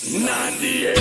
98.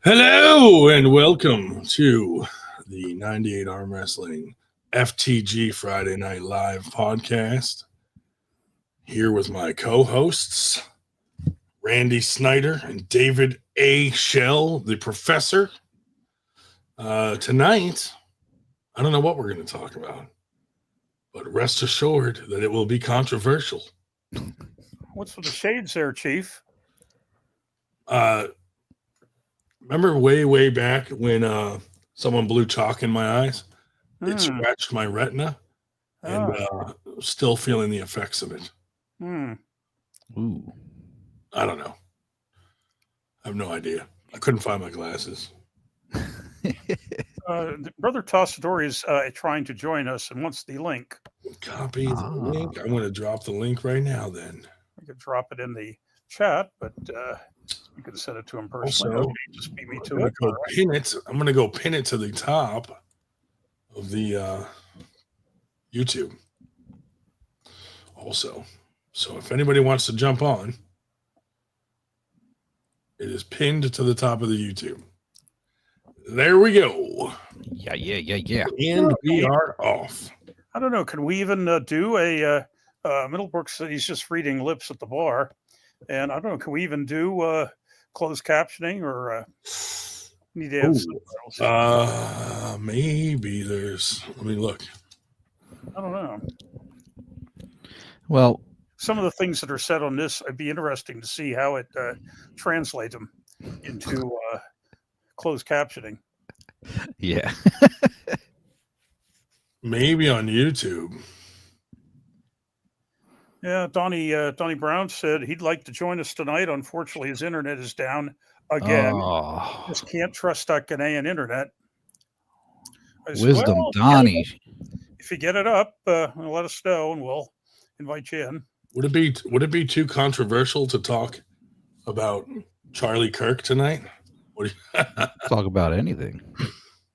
Hello and welcome to the 98 Arm Wrestling FTG Friday Night Live podcast. Here with my co-hosts, Randy Snyder and David A. Shell, the professor. Tonight, I don't know what we're going to talk about, but rest assured that it will be controversial. What's with the shades there, Chief? Remember way back when someone blew chalk in my eyes? It scratched my retina, and still feeling the effects of it. Ooh. I don't know. I have no idea. I couldn't find my glasses. Brother Tossadori is trying to join us and wants the link. Copy the link. I'm going to drop the link right now then. I could drop it in the chat, but you could send it to him personally. Also, just beat me to I'm it. I'm going to go pin it to the top of the YouTube. Also, so if anybody wants to jump on, it is pinned to the top of the YouTube. There we go. Yeah. And we are off. I don't know. Can we even do a Middlebrook said he's just reading lips at the bar. And I don't know, can we even do closed captioning or need to have something else? Maybe there's, let me look. I don't know. Well, some of the things that are said on this, it'd be interesting to see how it translates them into closed captioning. Yeah. Maybe on YouTube. Yeah, Donnie Brown said he'd like to join us tonight. Unfortunately, his internet is down again. Oh. Just can't trust that Ghanaian internet. Wisdom, Donnie. If you get it up, let us know and we'll invite you in. Would it be too controversial to talk about Charlie Kirk tonight? Talk about anything.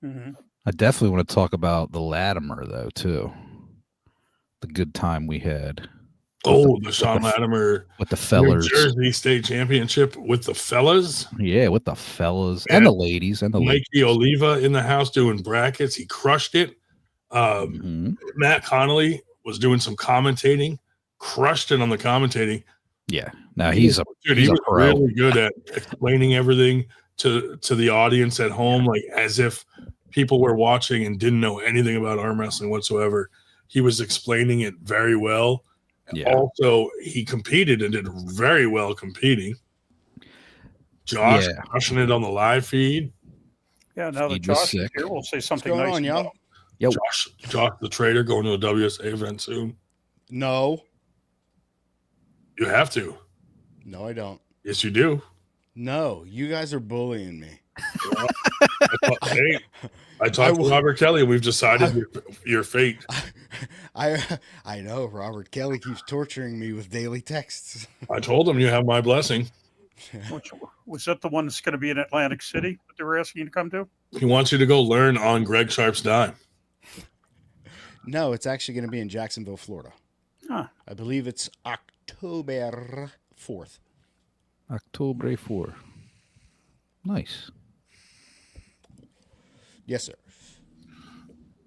Mm-hmm. I definitely want to talk about the Latimer, though, too. The good time we had. The Sean Latimer with the fellas, New Jersey State Championship with the fellas. Yeah, with the fellas and the ladies and the Mikey Oliva in the house doing brackets. He crushed it. Matt Connolly was doing some commentating, crushed it on the commentating. Yeah, now he was really good at explaining everything to the audience at home, like as if people were watching and didn't know anything about arm wrestling whatsoever. He was explaining it very well. Yeah. Also, he competed and did very well competing. Josh crushing it on the live feed. Yeah, now that Josh is here, we'll say something nice. On, y'all? Yo. Josh the Trader going to a WSA event soon. No. You have to. No, I don't. Yes, you do. No, you guys are bullying me. I talked to Robert Kelly and we've decided your fate. I know Robert Kelly keeps torturing me with daily texts. I told him you have my blessing. Was that the one that's going to be in Atlantic City that they were asking you to come to? He wants you to go learn on Greg Sharp's dime. No, it's actually going to be in Jacksonville, Florida. Huh. I believe it's October 4th. October 4th. Nice. Yes, sir.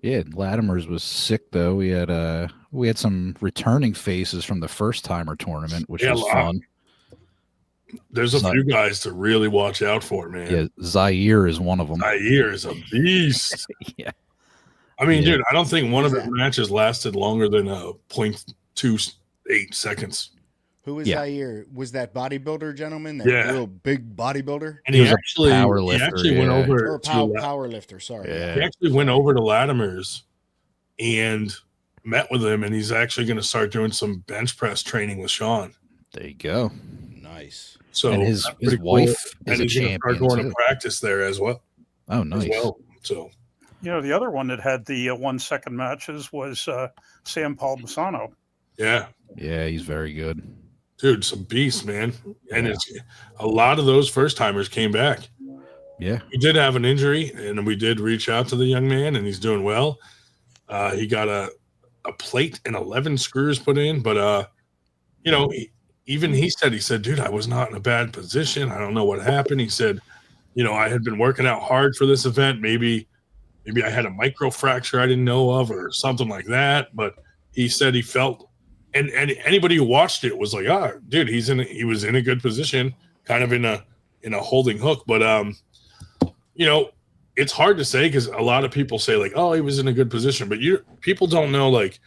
Yeah, Latimer's was sick though. We had some returning faces from the first timer tournament, which was fun. There's a few guys to really watch out for, man. Yeah, Zaire is one of them. Zaire is a beast. Yeah. I mean, dude, I don't think one of his matches lasted longer than 0.28 seconds. Who was Zaire? Was that bodybuilder gentleman? That Yeah. real big bodybuilder? And He he was a actually power went lifter, over Or power lifter, sorry. Yeah. he actually went over to Latimer's and met with him, and he's actually going to start doing some bench press training with Sean. There you go. Nice. So and his cool. wife and is a he's going to start champion going to practice there as well. Oh, nice. So the other one that had the 1 second matches was Sam Palmisano. Yeah, he's very good, dude. Some beast, man. And it's a lot of those first timers came back. Yeah, he did have an injury, and we did reach out to the young man, and he's doing well. He got a plate and 11 screws put in, but he said, dude, I was not in a bad position. I don't know what happened. He said, I had been working out hard for this event. Maybe I had a micro fracture I didn't know of or something like that. But he said he felt, and anybody who watched it was like, dude, he was in a good position, kind of in a holding hook. But it's hard to say because a lot of people say like, oh, he was in a good position, but people don't know, like,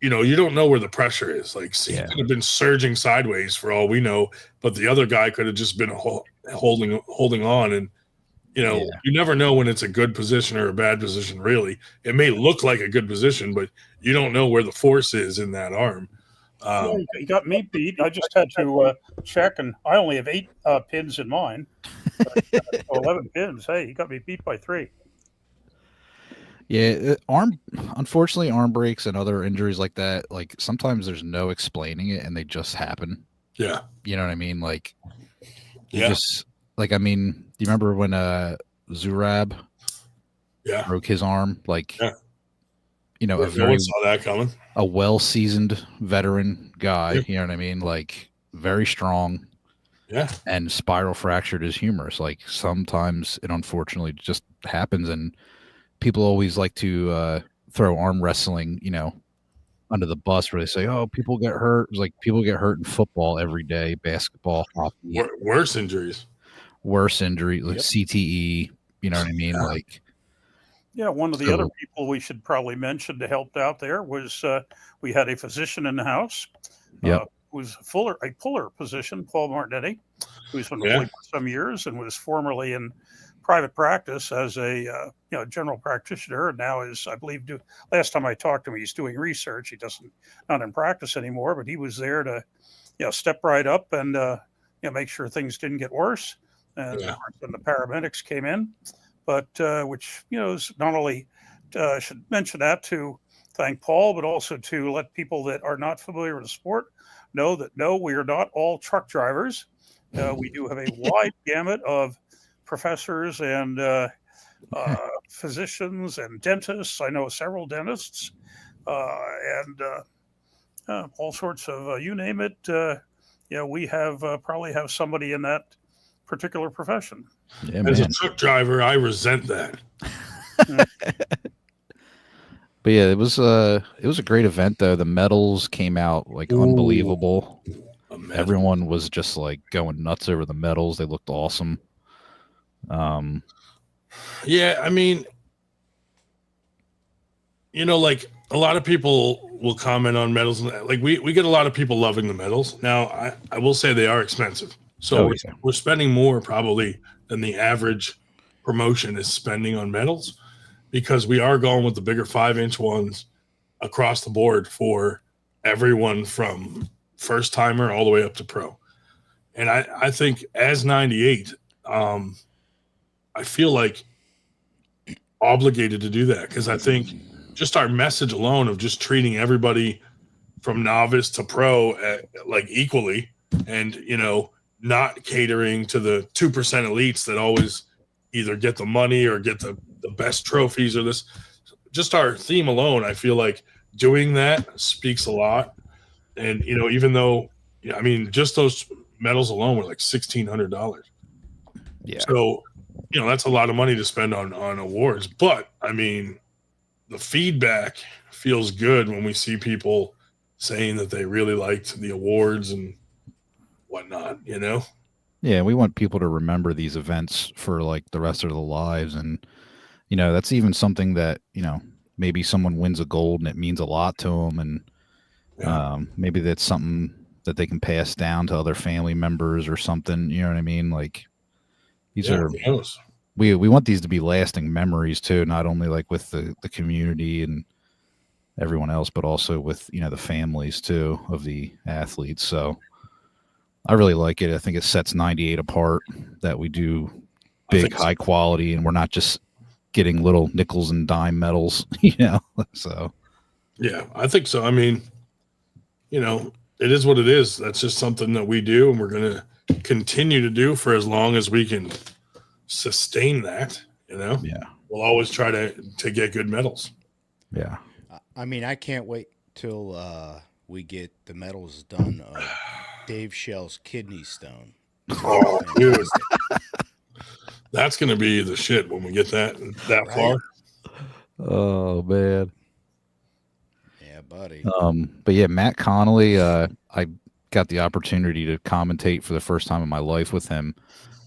you don't know where the pressure is. Like, he could have been surging sideways for all we know, but the other guy could have just been holding on. And, you never know when it's a good position or a bad position, really. It may look like a good position, but you don't know where the force is in that arm. He got me beat. I just had to check, and I only have 8 pins in mine. 11 pins. Hey, he got me beat by 3. Yeah, unfortunately, arm breaks and other injuries like that, like sometimes there's no explaining it and they just happen. Yeah. You know what I mean? Like, just like, I mean, do you remember when Zurab broke his arm? Like, no one saw that coming. A well-seasoned veteran guy, you know what I mean? Like, very strong. Yeah. And spiral fractured his humerus. Like, sometimes it unfortunately just happens, and people always like to throw arm wrestling, under the bus, where they say, "Oh, people get hurt." It's like people get hurt in football every day, basketball, hockey. Worse injuries, like CTE. You know what I mean? Like, one of the other people we should probably mention to help out there was we had a physician in the house. Who was a puller physician, Paul Martinetti, who's been employed for some years and was formerly in private practice as a general practitioner, and now is, I believe, last time I talked to him, he's doing research. He not in practice anymore, but he was there to step right up and make sure things didn't get worse. And then the paramedics came in, but which is not only should mention that to thank Paul, but also to let people that are not familiar with the sport know that we are not all truck drivers. We do have a wide gamut of professors and physicians and dentists. I know several dentists and all sorts of you name it. We have probably have somebody in that particular profession. As a truck driver, I resent that. But yeah, it was a great event though. The medals came out like unbelievable. Everyone was just like going nuts over the medals. They looked awesome. I mean, like a lot of people will comment on medals, and like we get a lot of people loving the medals. Now, I will say they are expensive, so we're spending more probably than the average promotion is spending on medals, because we are going with the bigger 5-inch ones across the board for everyone from first timer all the way up to pro. And I think as 98, I feel like obligated to do that, because I think just our message alone of just treating everybody from novice to pro like equally, and not catering to the 2% elites that always either get the money or get the best trophies or this. Just our theme alone, I feel like doing that speaks a lot. And even though I mean, just those medals alone were like $1,600. Yeah. So that's a lot of money to spend on awards. But I mean, the feedback feels good when we see people saying that they really liked the awards and whatnot, Yeah, we want people to remember these events for like the rest of their lives. And, that's even something that, maybe someone wins a gold and it means a lot to them. And, Yeah. Maybe that's something that they can pass down to other family members or something. You know what I mean? Like these Yeah, are who knows? we want these to be lasting memories too, not only like with the community and everyone else, but also with, you know, the families too of the athletes. So I really like it. I think it sets 98 apart that we do I big, think so. high quality, and we're not just getting little nickels and dime medals, you know? So, Yeah, I think so. I mean, you know, it is what it is. That's just something that we do, and we're going to continue to do for as long as we can sustain that. You know, yeah. we'll always try to get good medals. Yeah. I mean, I can't wait till we get the medals done of Dave Shell's kidney stone. Oh, dude, Fantastic. that's going to be the shit when we get that Right? far. Oh, man. Yeah, buddy. But yeah, Matt Connolly, I got the opportunity to commentate for the first time in my life with him.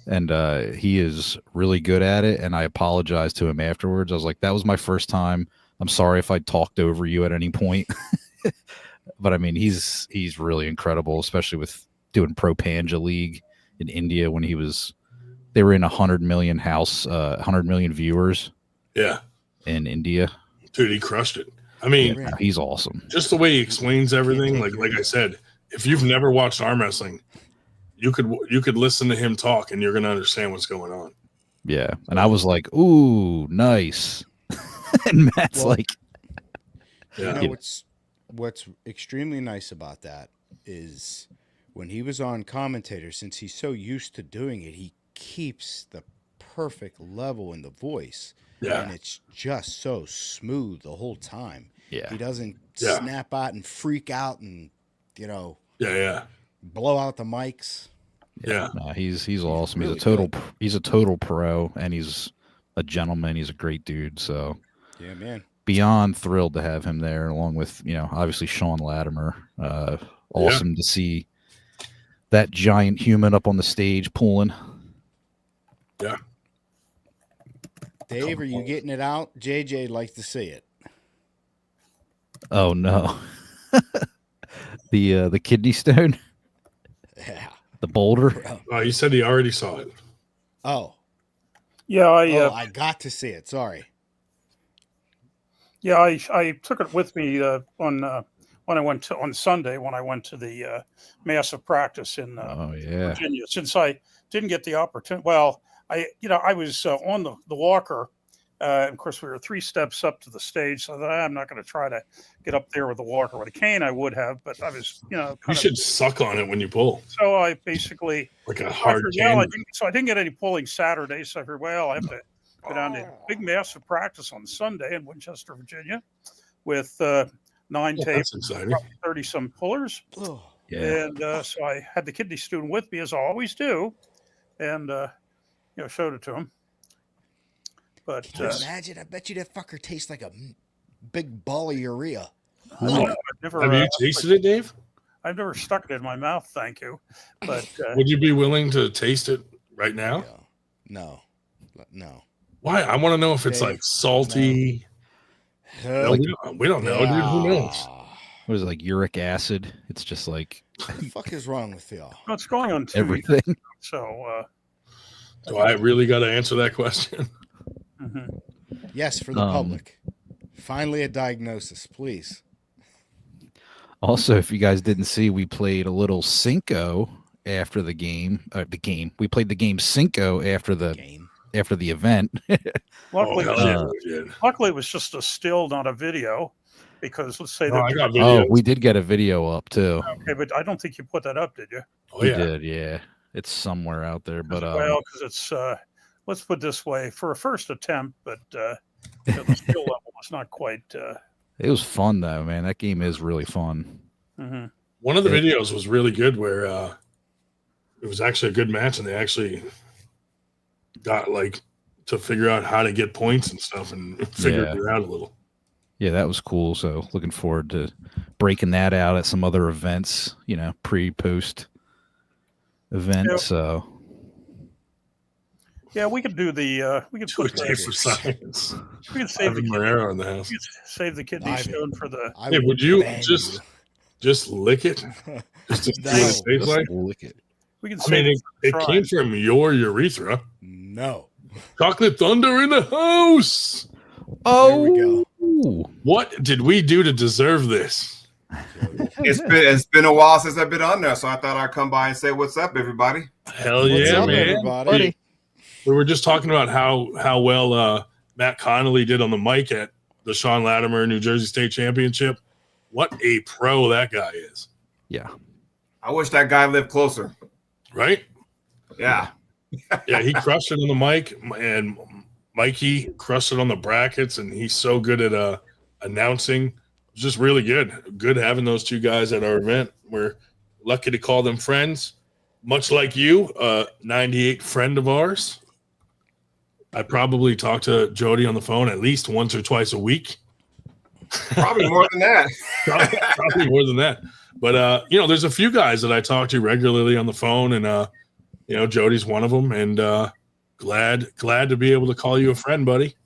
And he is really good at it. And I apologized to him afterwards. I was like, that was my first time. I'm sorry if I talked over you at any point. But I mean, he's really incredible, especially with doing Pro Panja League in India when they were in 100 million 100 million viewers. Yeah, in India. dude, he crushed it. I mean, Yeah, he's awesome. Just the way he explains everything, take like your I said, if you've never watched arm wrestling, you could listen to him talk and you're going to understand what's going on. Yeah, and I was like, "Ooh, nice," and Matt's Well, like, Yeah, You know what's extremely nice about that is when he was on commentator, since he's so used to doing it, he keeps the perfect level in the voice. yeah, And it's just so smooth the whole time. "Yeah, He doesn't Yeah. snap out and freak out and, you know, yeah. blow out the mics. Yeah. no, he's awesome. really He's a total pro, and he's a gentleman. He's a great dude. So Yeah, man. beyond thrilled to have him there, along with, you know, obviously Sean Latimer. Awesome to see that giant human up on the stage pulling. Yeah. Dave, are you getting it out? JJ likes to see it. Oh no, the kidney stone, Yeah. the boulder. You said he already saw it. Oh. Yeah, I got to see it. Sorry. Yeah, I took it with me when I went on Sunday when I went to the massive practice in Oh yeah, Virginia. Since I didn't get the opportunity, well, I was on the walker. Of course, we were 3 steps up to the stage, so that I'm not going to try to get up there with the walker. With a cane, I would have, but I was, You should suck on it when you pull, So I basically like a I hard figured, candy. I didn't get any pulling Saturday, so I figured, well, I have to go down to big massive practice on Sunday in Winchester, Virginia, with 9 Yeah, tapes, that's exciting. 30 some pullers, Oh. yeah. and so I had the kidney stone with me as I always do, and showed it to him. But Can you imagine? I bet you that fucker tastes like a big ball of urea. I've never, Have you tasted it, Dave? I've never stuck it in my mouth, thank you. But Would you be willing to taste it right now? Yeah. No. Why? I want to know if it's Dave, like salty. No, we don't know, dude. Who knows? What is it, like uric acid? It's just like What the fuck is wrong with y'all? it's going on 2 weeks, everything. so Do I really got to answer that question? mhm. Yes, for the public. Finally, a diagnosis, please. Also, if you guys didn't see, we played a little Cinco after the game. We played the game Cinco after the event. Luckily, hell yeah, we did. luckily it was just a still, not a video, because let's say No, I that. got videos. Oh, we did get a video up too. Okay, but I don't think you put that up, did you? Oh, We yeah. did, yeah. It's somewhere out there, but Well, because it's let's put it this way, for a first attempt, but the skill level was not quite. it was fun though, man. That game is really fun. Mhm. One of the videos was really good where it was actually a good match and they actually got like to figure out how to get points and stuff and figured it out a little. Yeah, that was cool. So looking forward to breaking that out at some other events, pre-post event. Yep. So Yeah, we could do the. We could To a put day for science. we could save the Ivan kidney, Marrero in the house. we could save the kidney Ivan. stone for the. I Hey, would you ban just just lick it? Just to see what it tastes Just like? lick it. We can I say mean, it came from your urethra. No. Chocolate Thunder in the house. There we go. What did we do to deserve this? It's been a while since I've been on there, so I thought I'd come by and say what's up, everybody. Hell What's yeah, up, man. everybody? We were just talking about how well Matt Connolly did on the mic at the Sean Latimer New Jersey State Championship. What a pro that guy is. Yeah. I wish that guy lived closer. Right? Yeah. Yeah, he crushed it on the mic, and Mikey crushed it on the brackets, and he's so good at announcing. It's just really good. Good having those two guys at our event. We're lucky to call them friends. Much like you, 98 friend of ours. I probably talk to Jody on the phone at least once or twice a week. Probably more than that. Probably more than that. But, there's a few guys that I talk to regularly on the phone, and, Jody's one of them. And glad to be able to call you a friend, buddy.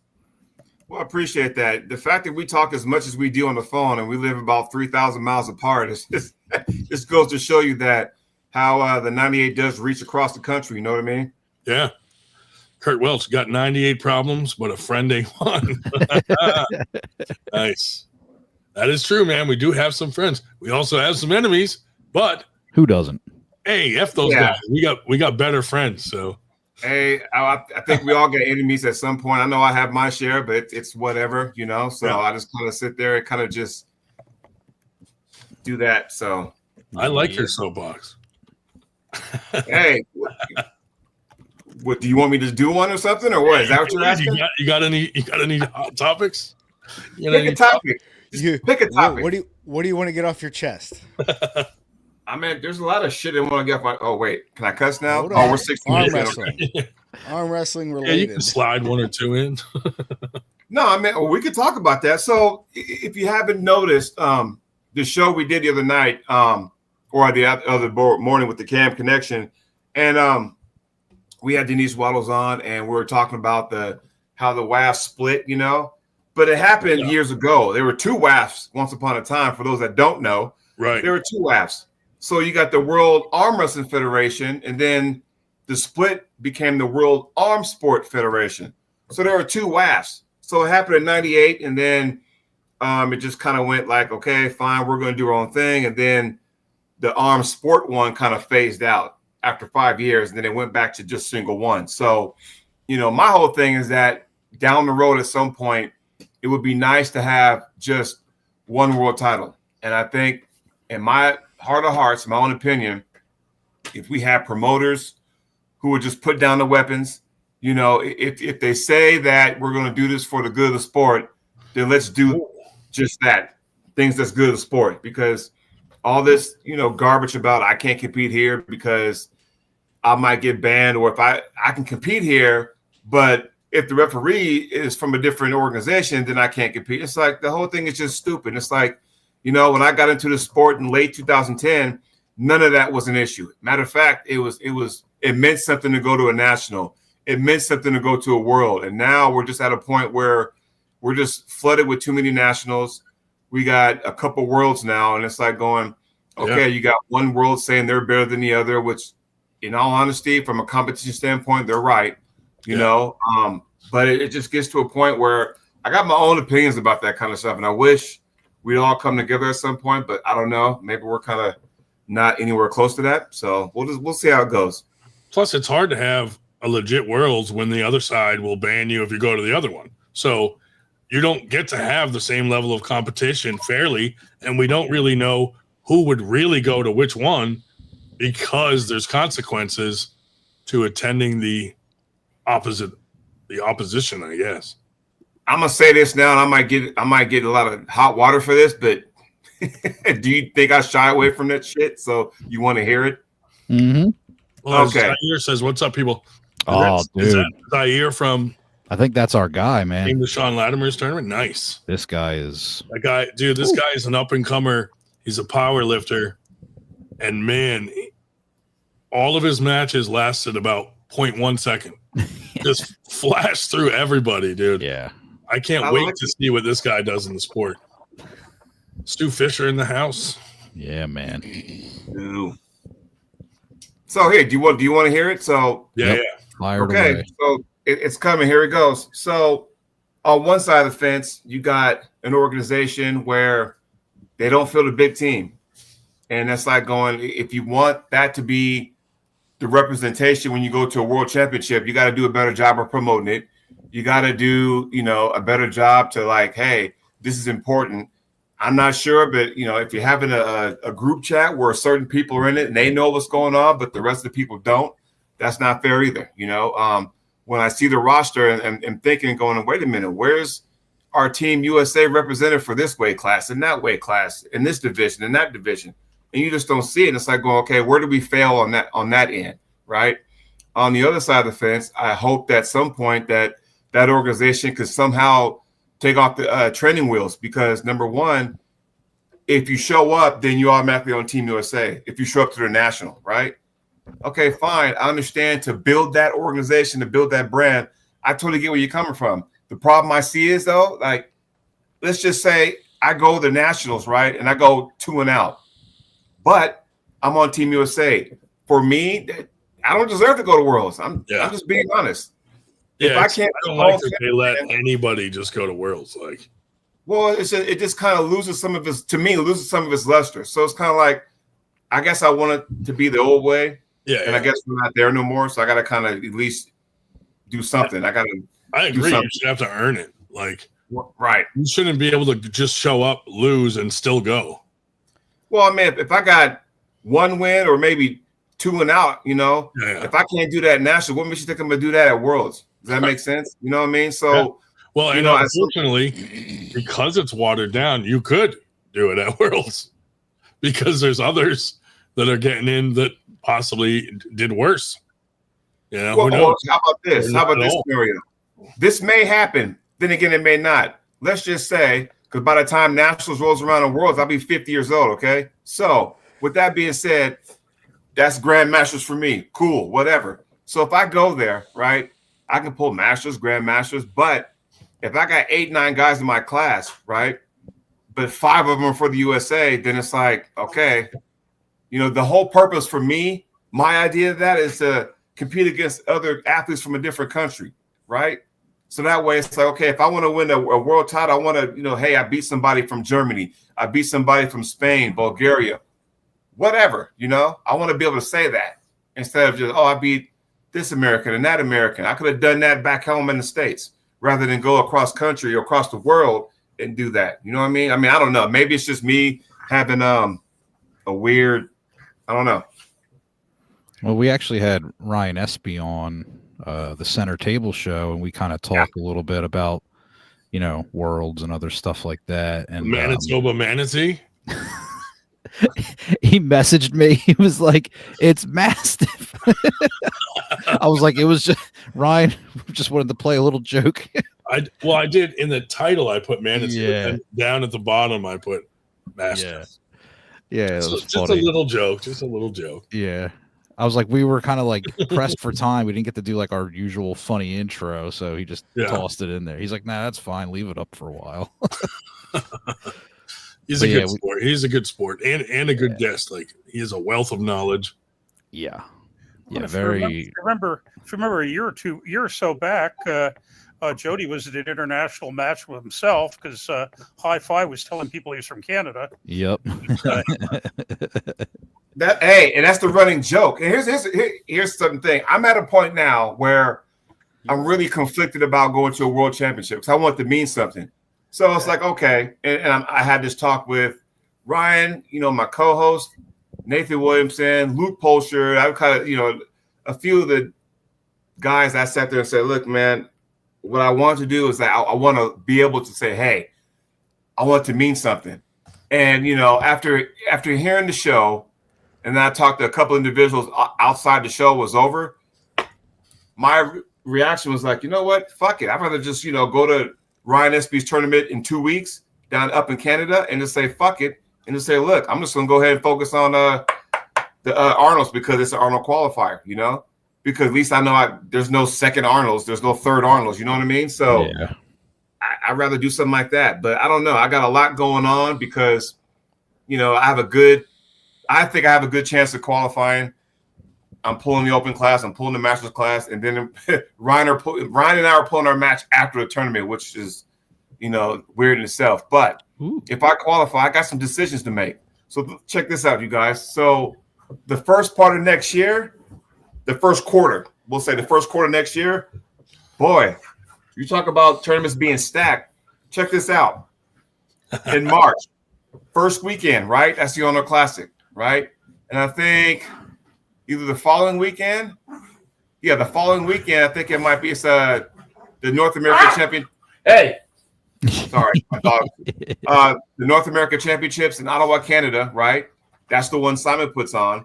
Well, I appreciate that. The fact that we talk as much as we do on the phone and we live about 3,000 miles apart, this goes to show you that how the 98 does reach across the country. You know what I mean? Yeah. Kurt Welch got 98 problems, but a friend ain't one. Nice. That is true, man. We do have some friends. We also have some enemies, but who doesn't? Hey, F those guys. We got better friends. So hey, I think we all get enemies at some point. I know I have my share, but it's whatever, So yeah. I just kind of sit there and kind of just do that. So I like your soapbox. Hey, what do you want me to do one or something, or what? Is that what you're asking? You got any hot topics? Pick a topic. Pick a topic. What do you want to get off your chest? I mean, there's a lot of shit I want to get off. Oh wait, can I cuss now? Hold on. We're 16 Arm minutes. wrestling. Arm wrestling related. Yeah, you can slide one or two in. No, I mean, we could talk about that. So if you haven't noticed, the show we did the other night, or the other morning with the Cam Connection, and we had Denise Waddles on, and we were talking about how the WAF split, But it happened years ago. There were two WAFs once upon a time. For those that don't know, right? There were two WAFs. So you got the World Arm Wrestling Federation, and then the split became the World Arm Sport Federation. So there were two WAFs. So it happened in '98, and then it just kind of went like, okay, fine, we're going to do our own thing, and then the arm sport one kind of phased out after 5 years, and then it went back to just single one. So, my whole thing is that down the road at some point, it would be nice to have just one world title. And I think in my heart of hearts, my own opinion, if we have promoters who would just put down the weapons, if they say that we're going to do this for the good of the sport, then let's do just that, things that's good of the sport. Because all this, garbage about I can't compete here because I might get banned, or if I can compete here, but if the referee is from a different organization, then I can't compete. It's like the whole thing is just stupid. It's like, when I got into the sport in late 2010, none of that was an issue. Matter of fact, it meant something to go to a national. It meant something to go to a world. And now we're just at a point where we're just flooded with too many nationals. We got a couple worlds now, and it's like going, okay, You got one world saying they're better than the other, which in all honesty, from a competition standpoint, they're right, but it just gets to a point where I got my own opinions about that kind of stuff. And I wish we'd all come together at some point, but I don't know. Maybe we're kind of not anywhere close to that. So we'll see how it goes. Plus, it's hard to have a legit Worlds when the other side will ban you if you go to the other one. So you don't get to have the same level of competition fairly, and we don't really know who would really go to which one because there's consequences to attending the opposition, I guess. I'm gonna say this now, and I might get a lot of hot water for this, but do you think I shy away from that shit? So you want to hear it? Mm-hmm. Well, okay. Zaire says, "What's up, people?" Dude, is that Zaire from? I think that's our guy, man. In the Sean Latimer's tournament, nice. This guy is that guy, dude. This guy is an up and comer. He's a power lifter, and man, all of his matches lasted about 0.1 second. Just flashed through everybody, dude. Yeah. I can't wait to see what this guy does in the sport. Stu Fisher in the house. Yeah, man. Ooh. So here, do you want to hear it? So Yep. Fired away. So it's coming. Here it goes. So on one side of the fence, you got an organization where they don't feel the big team, and that's like going. If you want that to be the representation when you go to a world championship, you got to do a better job of promoting it. You got to do, a better job to like, hey, this is important. I'm not sure, but if you're having a group chat where certain people are in it and they know what's going on, but the rest of the people don't, that's not fair either. When I see the roster and thinking, going, wait a minute, where's our Team USA represented for this weight class and that weight class, in this division and that division, and you just don't see it. And it's like going, okay, where do we fail on that end, right? On the other side of the fence, I hope that at some point that organization could somehow take off the training wheels, because number one, if you show up, then you're automatically on Team USA. If you show up to the national, right? Okay, fine. I understand, to build that organization, to build that brand. I totally get where you're coming from. The problem I see is, though, like, let's just say I go to the nationals, right? And I go 2-0, but I'm on Team USA. For me, I don't deserve to go to Worlds. I'm just being honest. Yeah, if I can't, I don't like that they let anybody just go to Worlds. Like, well, it just kind of loses some of its luster. So it's kind of like, I guess I want it to be the old way. Yeah, and I guess we're not there no more. So I got to kind of at least do something. I agree. You should have to earn it. Like, right. You shouldn't be able to just show up, lose, and still go. Well, I mean, if I got one win or maybe 2 and out, if I can't do that at national, what makes you think I'm going to do that at Worlds? Does that make sense? You know what I mean? So, well, and unfortunately, because it's watered down, you could do it at Worlds, because there's others that are getting in that possibly did worse. Who knows? How about this? How about this scenario? This may happen. Then again, it may not. Let's just say, because by the time Nationals rolls around in Worlds, I'll be 50 years old, okay? So, with that being said, that's Grandmasters for me. Cool, whatever. So, if I go there, right, I can pull Masters, Grandmasters, but if I got 8, 9 guys in my class, right, but 5 of them are for the USA, then it's like, okay, the whole purpose for me, my idea of that is to compete against other athletes from a different country, right? So that way it's like, okay, if I want to win a world title, I want to, hey, I beat somebody from Germany. I beat somebody from Spain, Bulgaria, whatever, I want to be able to say that instead of just, I beat this American and that American. I could have done that back home in the States rather than go across country or across the world and do that. You know what I mean? I don't know. Maybe it's just me having a weird, I don't know. Well, we actually had Ryan Espy on the Center Table show, and we kind of talked a little bit about, Worlds and other stuff like that. And Manitoba Manatee. He messaged me. He was like, "It's Mastiff." I was like, "It was just Ryan just wanted to play a little joke." I did in the title. I put Manatee. Yeah. And down at the bottom, I put Mastiff. Yeah, it was just funny. a little joke. Just a little joke. Yeah. I was like, we were kind of like pressed for time. We didn't get to do like our usual funny intro, so he just tossed it in there. He's like, "Nah, that's fine. Leave it up for a while." He's a good sport. He's a good sport and a good guest. Like, he has a wealth of knowledge. Yeah. Yeah, Very. If you remember a year or so back, Jody was at an international match with himself because Hi-Fi was telling people he was from Canada. Yep. And that's the running joke. And here's something. I'm at a point now where I'm really conflicted about going to a world championship because I want it to mean something. So it's like, okay, and I had this talk with Ryan, my co-host, Nathan Williamson, Luke Polsher. I kind of, a few of the guys. I sat there and said, "Look, man, what I want to do is that I want to be able to say, hey, I want it to mean something." And after hearing the show, and then I talked to a couple individuals outside the show was over, my reaction was like, you know what? Fuck it. I'd rather just, go to Ryan Espy's tournament in 2 weeks down up in Canada and just say, fuck it. And just say, look, I'm just going to go ahead and focus on the Arnolds because it's an Arnold qualifier, because at least I know there's no second Arnolds. There's no third Arnolds. You know what I mean? So I'd rather do something like that. But I don't know. I got a lot going on because I think I have a good chance of qualifying. I'm pulling the open class, I'm pulling the masters class, and then Ryan and I are pulling our match after the tournament, which is, weird in itself. But if I qualify, I got some decisions to make. So check this out, you guys. So the first part of next year, the first quarter next year, boy, you talk about tournaments being stacked. Check this out. In March, first weekend, right? That's the Honor Classic, right? And I think either the following weekend, I think it might be the North American Champion. Hey, sorry, my dog. The North America Championships in Ottawa, Canada, right? That's the one Simon puts on.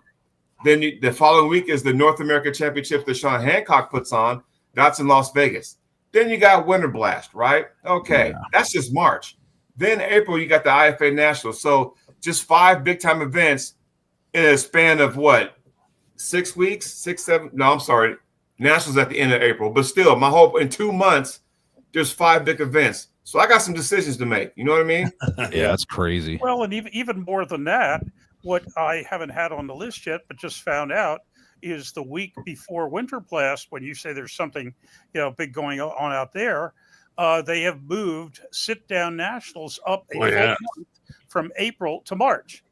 Then the following week is the North America Championship that Sean Hancock puts on. That's in Las Vegas. Then you got Winter Blast, right? Okay, That's just March. Then April, you got the IFA Nationals. So just 5 big-time events in a span of what? 6 weeks? 6, 7? No, I'm sorry. Nationals at the end of April. But still, my hope in 2 months, there's 5 big events. So I got some decisions to make. You know what I mean? Yeah, that's crazy. Well, and even more than that, what I haven't had on the list yet, but just found out, is the week before Winter Blast, when you say there's something, big going on out there, they have moved sit-down nationals up a full month from April to March.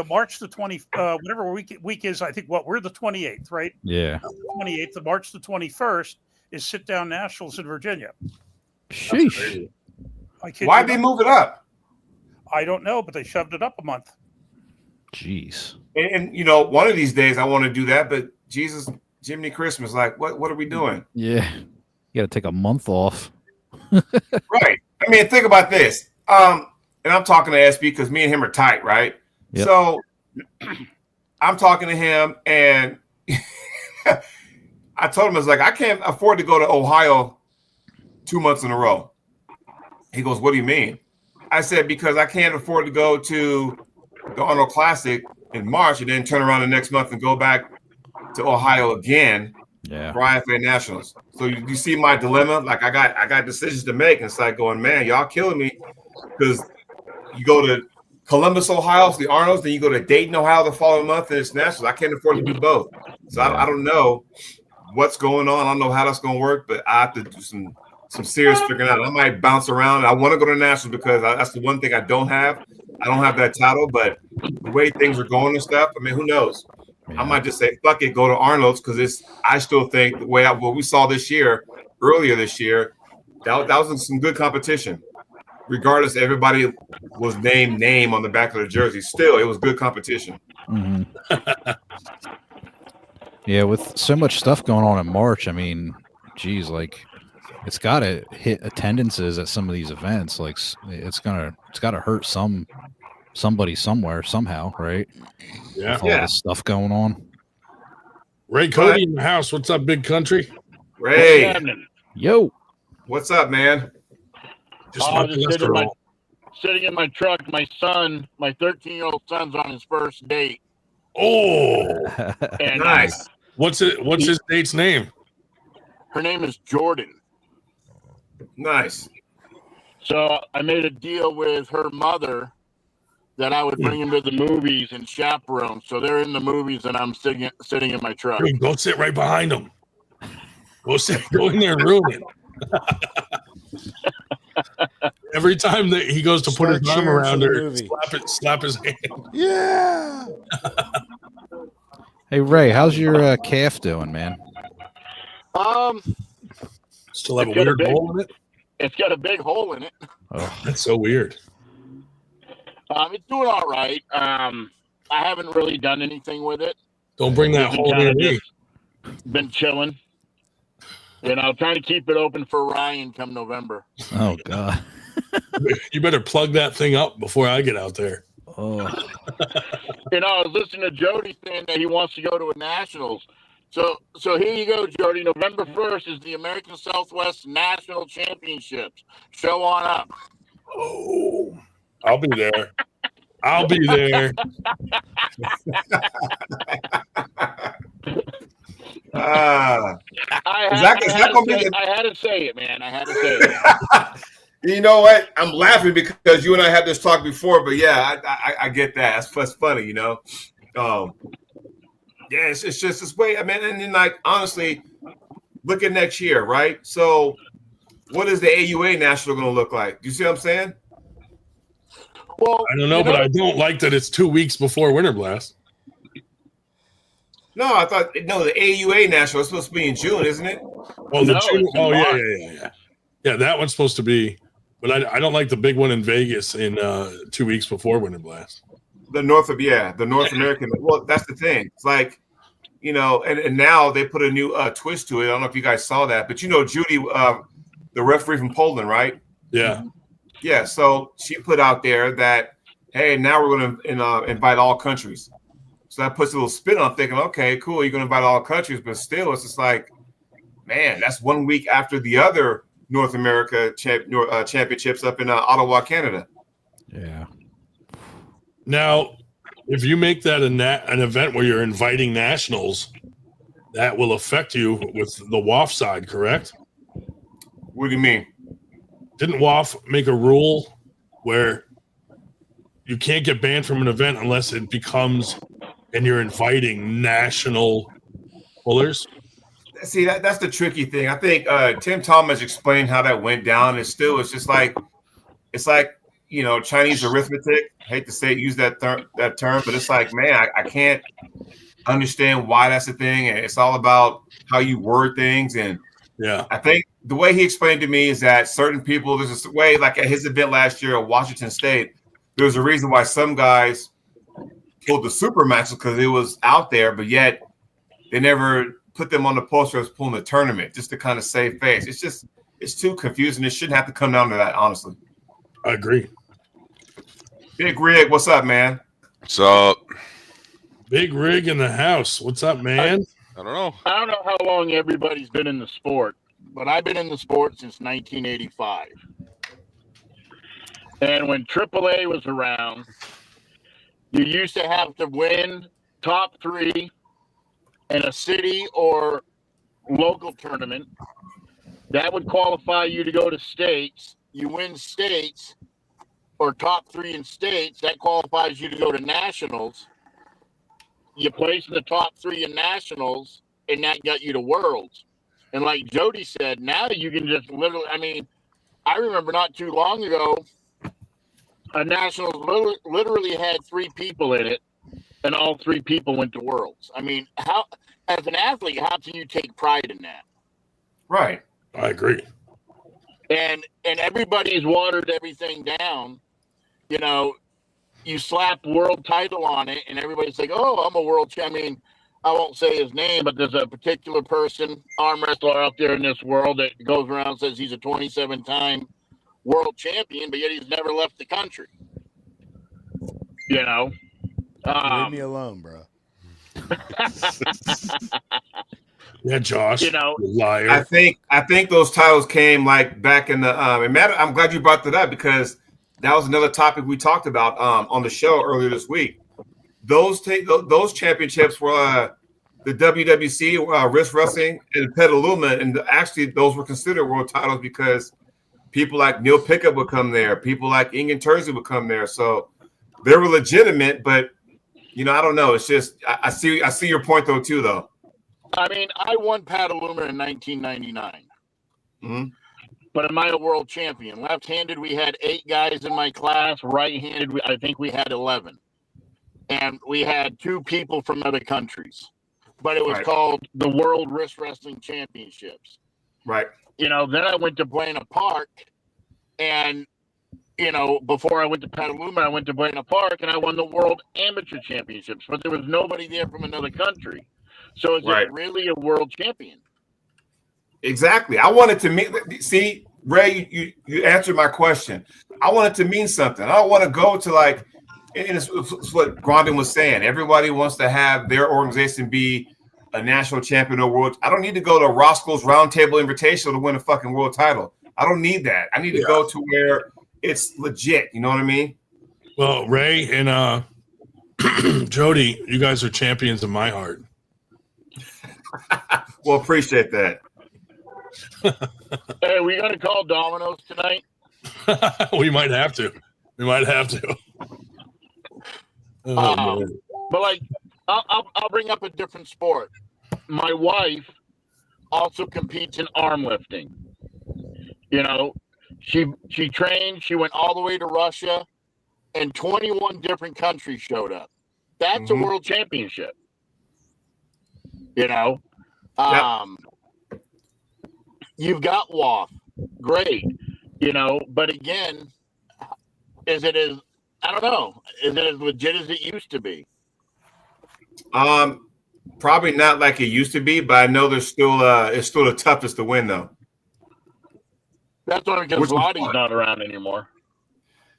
March the 20, whatever week is, I think we're the 28th, right? Yeah. 28th of March, the 21st is sit-down nationals in Virginia. Sheesh. Why'd they move it up? I don't know, but they shoved it up a month. Jeez. And one of these days I want to do that, but Jesus, Jiminy Christmas, like what are we doing? Yeah. You got to take a month off. Right. I mean, think about this. And I'm talking to SB because me and him are tight, right? Yep. So I'm talking to him, and I told him, I was like, I can't afford to go to Ohio 2 months in a row. He goes, what do you mean? I said, because I can't afford to go to the Arnold Classic in March and then turn around the next month and go back to Ohio again for IFA Nationals. So you see my dilemma? Like I got decisions to make, and it's like going, man, y'all killing me, because you go to Columbus, Ohio, the Arnolds, then you go to Dayton, Ohio the following month, and it's Nationals. I can't afford to do both. So I don't know what's going on. I don't know how that's going to work, but I have to do some serious figuring out. I might bounce around. I want to go to Nationals because that's the one thing I don't have. I don't have that title, but the way things are going and stuff, I mean, who knows? Yeah. I might just say, fuck it, go to Arnold's, because I still think the way what we saw earlier this year, that was some good competition. Regardless, everybody was named name on the back of the jersey. Still, it was good competition. Mm-hmm. Yeah, with so much stuff going on in March, I mean, geez, like it's got to hit attendances at some of these events. Like it's got to hurt somebody somewhere somehow, right? Yeah. With all this stuff going on. Ray Cody in the house. What's up, big country? Ray. Yo. What's up, man? Just sitting in my truck. My 13-year-old son's on his first date. Oh, and, nice. What's his date's name? Her name is Jordan. Nice. So I made a deal with her mother that I would bring him to the movies and chaperone. So they're in the movies, and I'm sitting in my truck. Hey, go sit right behind them. Go in there and ruin it. Every time that he goes to put his arm around her, slap his hand. Yeah. Hey Ray, how's your calf doing, man? Still have a weird hole in it. It's got a big hole in it. Oh, that's so weird. It's doing all right. I haven't really done anything with it. Don't bring that hole near me. Been chilling. Trying to keep it open for Ryan come November. Oh God. You better plug that thing up before I get out there. Oh. I was listening to Jody saying that he wants to go to a Nationals. So here you go, Jody. November 1st is the American Southwest National Championships. Show on up. Oh, I'll be there. I'll be there. I had to say it, man. I had to say it. You know what? I'm laughing because you and I had this talk before, but yeah, I get that. That's funny, you know. Yeah, it's just this way. I mean, and then like honestly, look at next year, right? So, what is the AUA national going to look like? Do you see what I'm saying? Well, I don't know, but I don't like that it's 2 weeks before Winter Blast. No, I thought the AUA national is supposed to be in June, isn't it? Oh, the No, June. it's in Oh, March. yeah. Yeah, that one's supposed to be, but I don't like the big one in Vegas in 2 weeks before Winter Blast. The North American. Well, that's the thing. It's like, and now they put a new twist to it. I don't know if you guys saw that, but Judy, the referee from Poland, right? Yeah. Yeah. So she put out there that, hey, now we're going to invite all countries. So that puts a little spin on thinking, okay, cool, you're going to invite all countries, but still, it's just like, man, that's 1 week after the other North America championships up in Ottawa, Canada. Yeah. Now, if you make that an event where you're inviting nationals, that will affect you with the WAF side, correct? What do you mean? Didn't WAF make a rule where you can't get banned from an event unless it becomes and you're inviting national pullers? See, that's the tricky thing. I think Tim Thomas explained how that went down. It's just like Chinese arithmetic. I hate to say use that term, but it's like, man, I can't understand why that's a thing. And it's all about how you word things. And yeah, I think the way he explained to me is that certain people, there's a way, like at his event last year at Washington State, there's a reason why some guys pulled the super matches because it was out there, but yet they never put them on the poster as pulling the tournament just to kind of save face. It's too confusing. It shouldn't have to come down to that, honestly. I agree. Big Rig, what's up, man? What's up? Big Rig in the house. What's up, man? I don't know. I don't know how long everybody's been in the sport, but I've been in the sport since 1985. And when AAA was around, you used to have to win top 3 in a city or local tournament. That would qualify you to go to states. You win states or top 3 in states, that qualifies you to go to nationals. You place in the top 3 in nationals, and that got you to worlds. And like Jody said, now you can just literally, I remember not too long ago, a nationals literally had 3 people in it, and all 3 people went to worlds. How, as an athlete, how can you take pride in that? Right. I agree. And everybody's watered everything down. You slap world title on it, and everybody's like, "Oh, I'm a world champion." I won't say his name, but there's a particular person, arm wrestler out there in this world that goes around and says he's a 27-time world champion, but yet he's never left the country. Leave me alone, bro. Yeah, Josh. Liar. I think those titles came like back in the and Matt, I'm glad you brought that up because that was another topic we talked about on the show earlier this week. Those championships were the WWC wrist wrestling and Petaluma, and actually those were considered world titles because people like Neil Pickup would come there, people like Ingen Terzi would come there, so they were legitimate. But I don't know. It's just I see your point though too though. I won Petaluma in 1999. Mm-hmm. But am I a world champion? Left-handed, we had 8 guys in my class. Right-handed, I think we had 11. And we had 2 people from other countries. But it was called the World Wrist Wrestling Championships. Right. Then I went to Buena Park. And, before I went to Petaluma, I went to Buena Park, and I won the World Amateur Championships. But there was nobody there from another country. So is it really a world champion? Exactly. I wanted to see, Ray, you answered my question. I wanted to mean something. I don't want to go to and it's what Grondin was saying. Everybody wants to have their organization be a national champion or world. I don't need to go to Roscoe's Roundtable Invitational to win a fucking world title. I don't need that. I need to go to where it's legit. You know what I mean? Well, Ray and Jody, you guys are champions in my heart. Well, appreciate that. Hey, are we going to call Domino's tonight? We might have to. We might have to. Oh, man. But like, I'll bring up a different sport. My wife also competes in arm lifting. You know, she trained. She went all the way to Russia, and 21 different countries showed up. That's a world championship. You know, you've got WOF, great. You know, but again, is it as legit as it used to be? Probably not like it used to be, but I know there's still it's still the toughest to win though. That's only because Lottie's not around anymore.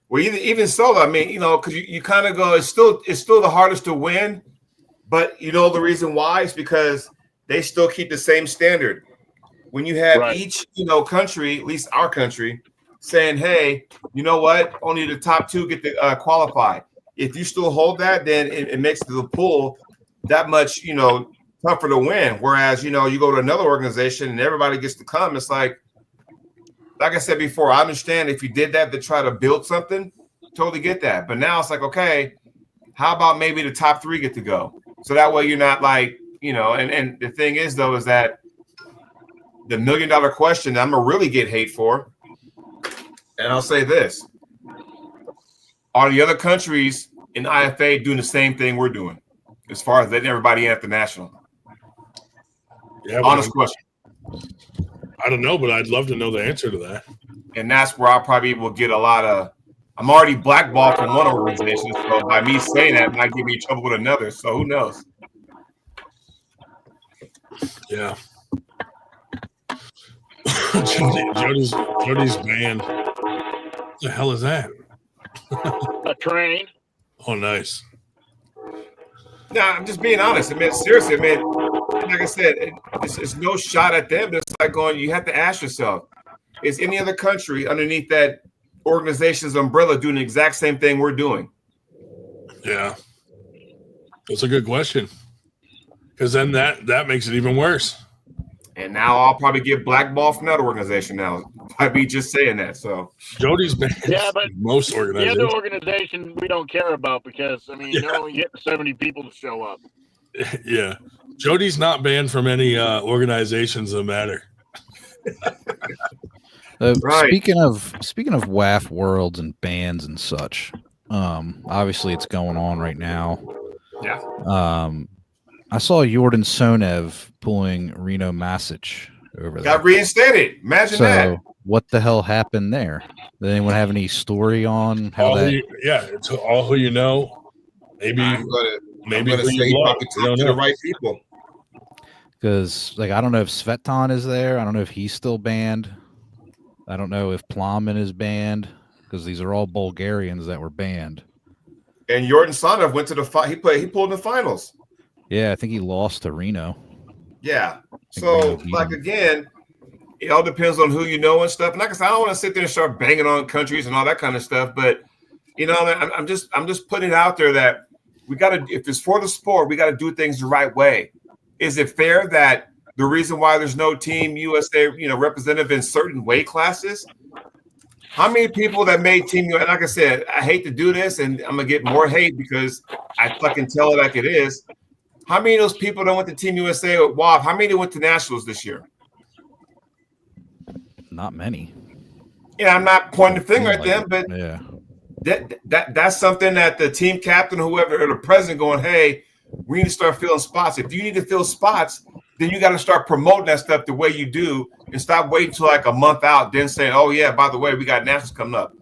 Well, even so, I mean, you know, because you kind of go, it's still the hardest to win, but you know the reason why is because they still keep the same standard. When you have each, you know, country, at least our country, saying, hey, you know what, only the top 2 get to qualify. If you still hold that, then it makes the pool that much, you know, tougher to win. Whereas, you know, you go to another organization and everybody gets to come. It's like I said before, I understand if you did that to try to build something, totally get that. But now it's like, okay, how about maybe the top 3 get to go? So that way you're not like, you know, and the thing is, though, is that the $1 million question I'm going to really get hate for, and I'll say this, are the other countries in IFA doing the same thing we're doing as far as letting everybody in at the national? Yeah, honest question. I don't know, but I'd love to know the answer to that. And that's where I probably will get a lot of. I'm already blackballed from one organization, so by me saying that might give me trouble with another. So who knows? Yeah. Jody's band. What the hell is that? A train. Oh, nice. No, I'm just being honest. I mean, seriously, I mean, like I said, it's no shot at them. It's like going, you have to ask yourself, is any other country underneath that organization's umbrella doing the exact same thing we're doing? Yeah. That's a good question. Because then that makes it even worse. And now I'll probably get blackballed from that organization now by me just saying that. So Jody's been but most organizations. The other organization we don't care about because they're only getting 70 people to show up. Yeah, Jody's not banned from any organizations that matter. Right. Speaking of WAF worlds and bans and such, obviously it's going on right now. Yeah. I saw Jordan Sonev pulling Reno Masic over there. Got reinstated. Imagine that. What the hell happened there? Did anyone have any story on how it's all who you know. Maybe I'm gonna who say you love. probably talk to the right people. Because I don't know if Svetan is there. I don't know if he's still banned. I don't know if Plowman is banned because these are all Bulgarians that were banned. And Jordan Sonev went to the he pulled in the finals. Yeah, I think he lost to Reno. Yeah. So, like, again, it all depends on who you know and stuff. And like I said, I don't want to sit there and start banging on countries and all that kind of stuff. But, you know, I'm just putting it out there that we got to, if it's for the sport, we got to do things the right way. Is it fair that the reason why there's no Team USA, representative in certain weight classes? How many people that made Team USA, like I said, I hate to do this and I'm going to get more hate because I fucking tell it like it is. How many of those people that went to Team USA with WAF, how many went to nationals this year? Not many. Yeah, I'm not pointing the finger at them, but yeah, that's something that the team captain, whoever, or the president going, hey, we need to start filling spots. If you need to fill spots, then you got to start promoting that stuff the way you do and stop waiting until like a month out, then saying, oh, yeah, by the way, we got nationals coming up.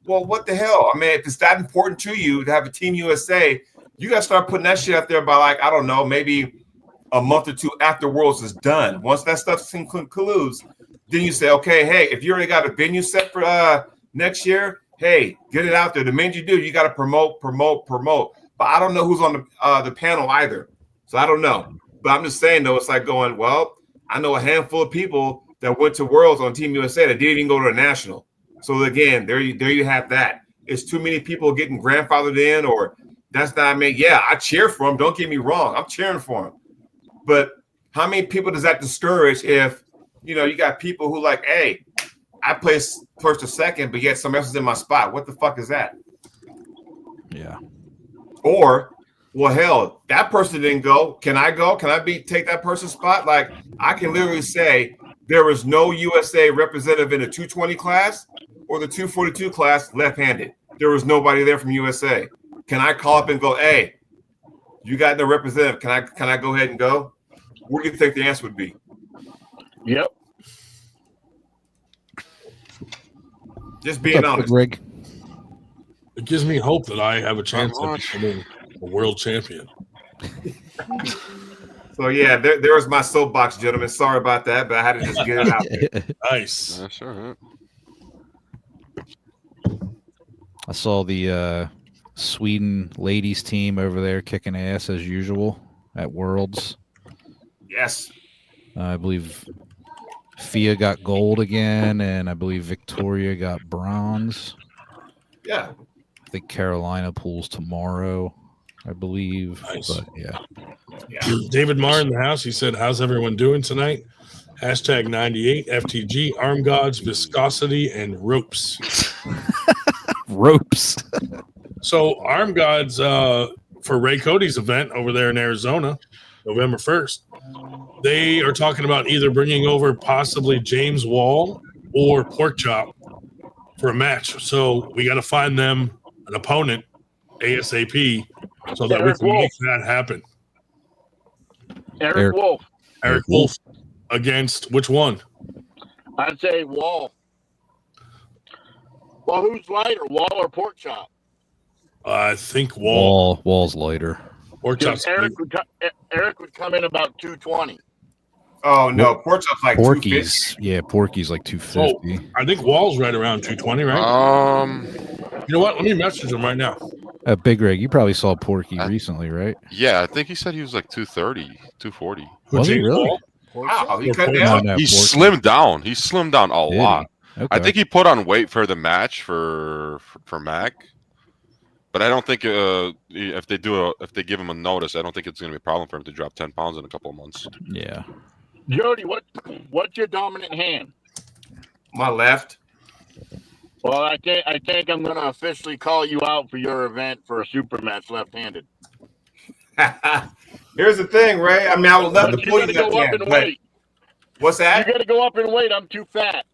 Well, what the hell? I mean, if it's that important to you to have a Team USA, you got to start putting that shit out there by like, I don't know, maybe a month or two after Worlds is done. Once that stuff concludes, then you say, okay, hey, if you already got a venue set for next year, hey, get it out there. The minute you do, you got to promote. But I don't know who's on the panel either. So I don't know. But I'm just saying, though, it's like going, well, I know a handful of people that went to Worlds on Team USA that didn't even go to a national. So, again, there you have that. It's too many people getting grandfathered in or that's not, yeah, I cheer for him. Don't get me wrong. I'm cheering for him. But how many people does that discourage if, you got people who like, hey, I placed first or second, but yet somebody else is in my spot. What the fuck is that? Yeah. Or, well, hell, that person didn't go. Can I go? Can I take that person's spot? Like, I can literally say there was no USA representative in the 220 class or the 242 class left-handed. There was nobody there from USA. Can I call up and go, hey, you got no representative. Can I go ahead and go? What do you think the answer would be? Yep. Just being honest. Greg? It gives me hope that I have a chance of becoming a world champion. So yeah, there was my soapbox, gentlemen. Sorry about that, but I had to just get it out there. Nice. That's all right. I saw the Sweden ladies team over there kicking ass as usual at Worlds. Yes. I believe Fia got gold again, and I believe Victoria got bronze. Yeah. I think Carolina pulls tomorrow, I believe. Nice. But yeah. David Marr in the house. He said, how's everyone doing tonight? Hashtag 98 FTG, arm gods, viscosity, and ropes. Ropes. So arm gods for Ray Cody's event over there in Arizona, November 1st, they are talking about either bringing over possibly James Wall or Pork Chop for a match. So we got to find them an opponent ASAP so that we can make that happen. Eric Wolf. Eric Wolf against which one? I'd say Wall. Well, who's lighter, Wall or Pork Chop? I think Wall. Wall's later. Pork Chop's Eric would come in about 220. Oh no, Pork Chop's like Porky's. 250. Yeah, Porky's like 250. I think Wall's right around 220, right? You know what? Let me message him right now. Big Rig, you probably saw Porky recently, right? Yeah, I think he said he was like 230, 240. Was he James really? Wall? Wow, he Or cut Pork down. No, He Porky. slimmed down. He slimmed down a Did he? lot. Okay. I think he put on weight for the match for Mac. But I don't think if they give him a notice, I don't think it's going to be a problem for him to drop 10 pounds in a couple of months. Yeah. Jody, what's your dominant hand? My left. Well, I think I'm going to officially call you out for your event for a super match left-handed. Here's the thing, Ray. I mean, I would love But to you pull you got to go up that in man. weight. What's You that? got to go up in weight. I'm too fat.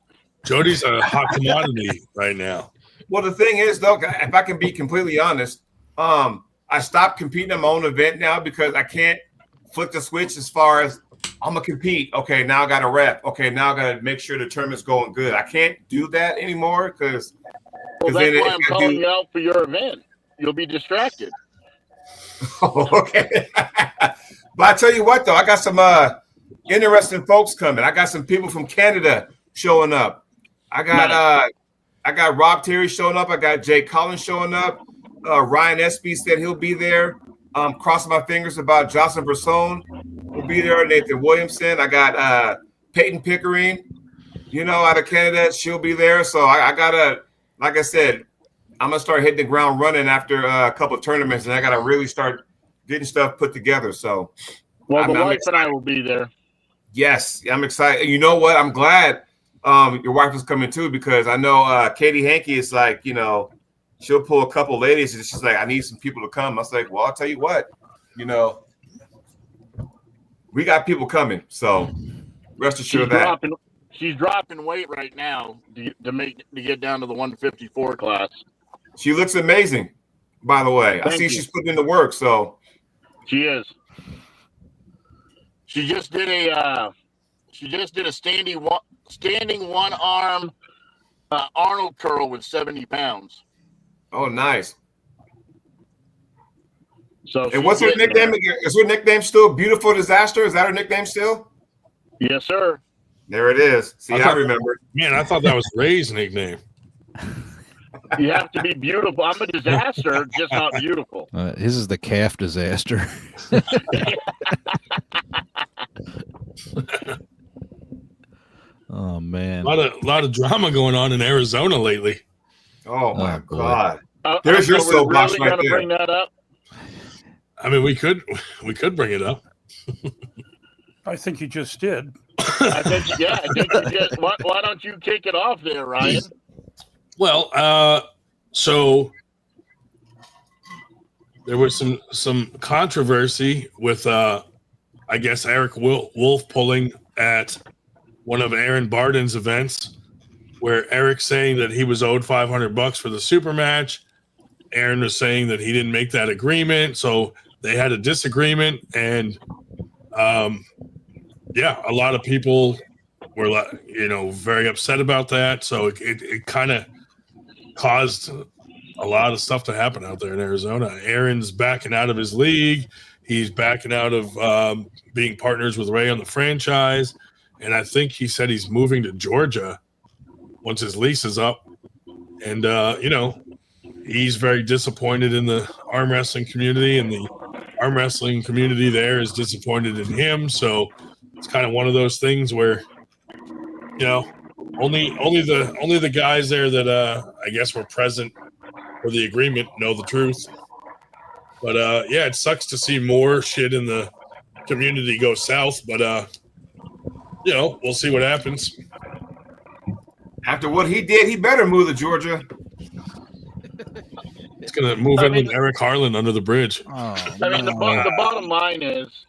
Jody's a hot commodity right now. Well, the thing is, though, if I can be completely honest, I stopped competing in my own event now because I can't flick the switch as far as I'm gonna compete. Okay, now I got to rep. Okay, now I got to make sure the tournament's going good. I can't do that anymore because. Well, that's why I'm calling you out for your event. You'll be distracted. Oh, okay. But I tell you what, though, I got some interesting folks coming. I got some people from Canada showing up. I got Rob Terry showing up. I got Jay Collins showing up. Ryan Espy said he'll be there. Crossing my fingers about Jocelyn Brisson will be there. Nathan Williamson. I got Peyton Pickering, out of Canada. She'll be there. So I gotta, like I said, I'm gonna start hitting the ground running after a couple of tournaments, and I gotta really start getting stuff put together. So, Well, the I'm wife excited. and I will be there. Yes, I'm excited. You know what? I'm glad your wife is coming too, because I know Katie Hankey is like, she'll pull a couple ladies and she's like, I need some people to come. I was like, well, I'll tell you what, we got people coming. So rest assured that. She's dropping weight right now to get down to the 154 class. She looks amazing, by the way. I see she's putting in the work. So she is. She just did a standing one arm Arnold curl with 70 pounds. Oh, nice. So and what's her nickname again? Is her nickname still Beautiful Disaster? Is that her nickname still? Yes, sir. There it is. See, I remember. Man, I thought that was Ray's nickname. You have to be beautiful. I'm a disaster, just not beautiful. His is the calf disaster. Oh man, A lot of drama going on in Arizona lately. Oh my boy. God! There's your soapbox really right there. Bring that up? I mean, we could bring it up. I think you just did. I think you just. Why don't you kick it off there, Ryan? Well, so there was some controversy with, I guess, Eric Wolf pulling at one of Aaron Barden's events, where Eric's saying that he was owed $500 for the super match. Aaron was saying that he didn't make that agreement, so they had a disagreement, and yeah, a lot of people were, very upset about that. So it kind of caused a lot of stuff to happen out there in Arizona. Aaron's backing out of his league. He's backing out of being partners with Ray on the franchise. And I think he said he's moving to Georgia once his lease is up. And, he's very disappointed in the arm wrestling community, and the arm wrestling community there is disappointed in him. So it's kind of one of those things where, only the guys there that I guess were present for the agreement know the truth. But yeah, it sucks to see more shit in the community go south. But we'll see what happens. After what he did, he better move to Georgia. It's gonna move in with Eric Harlan under the bridge. Oh, The bottom line is,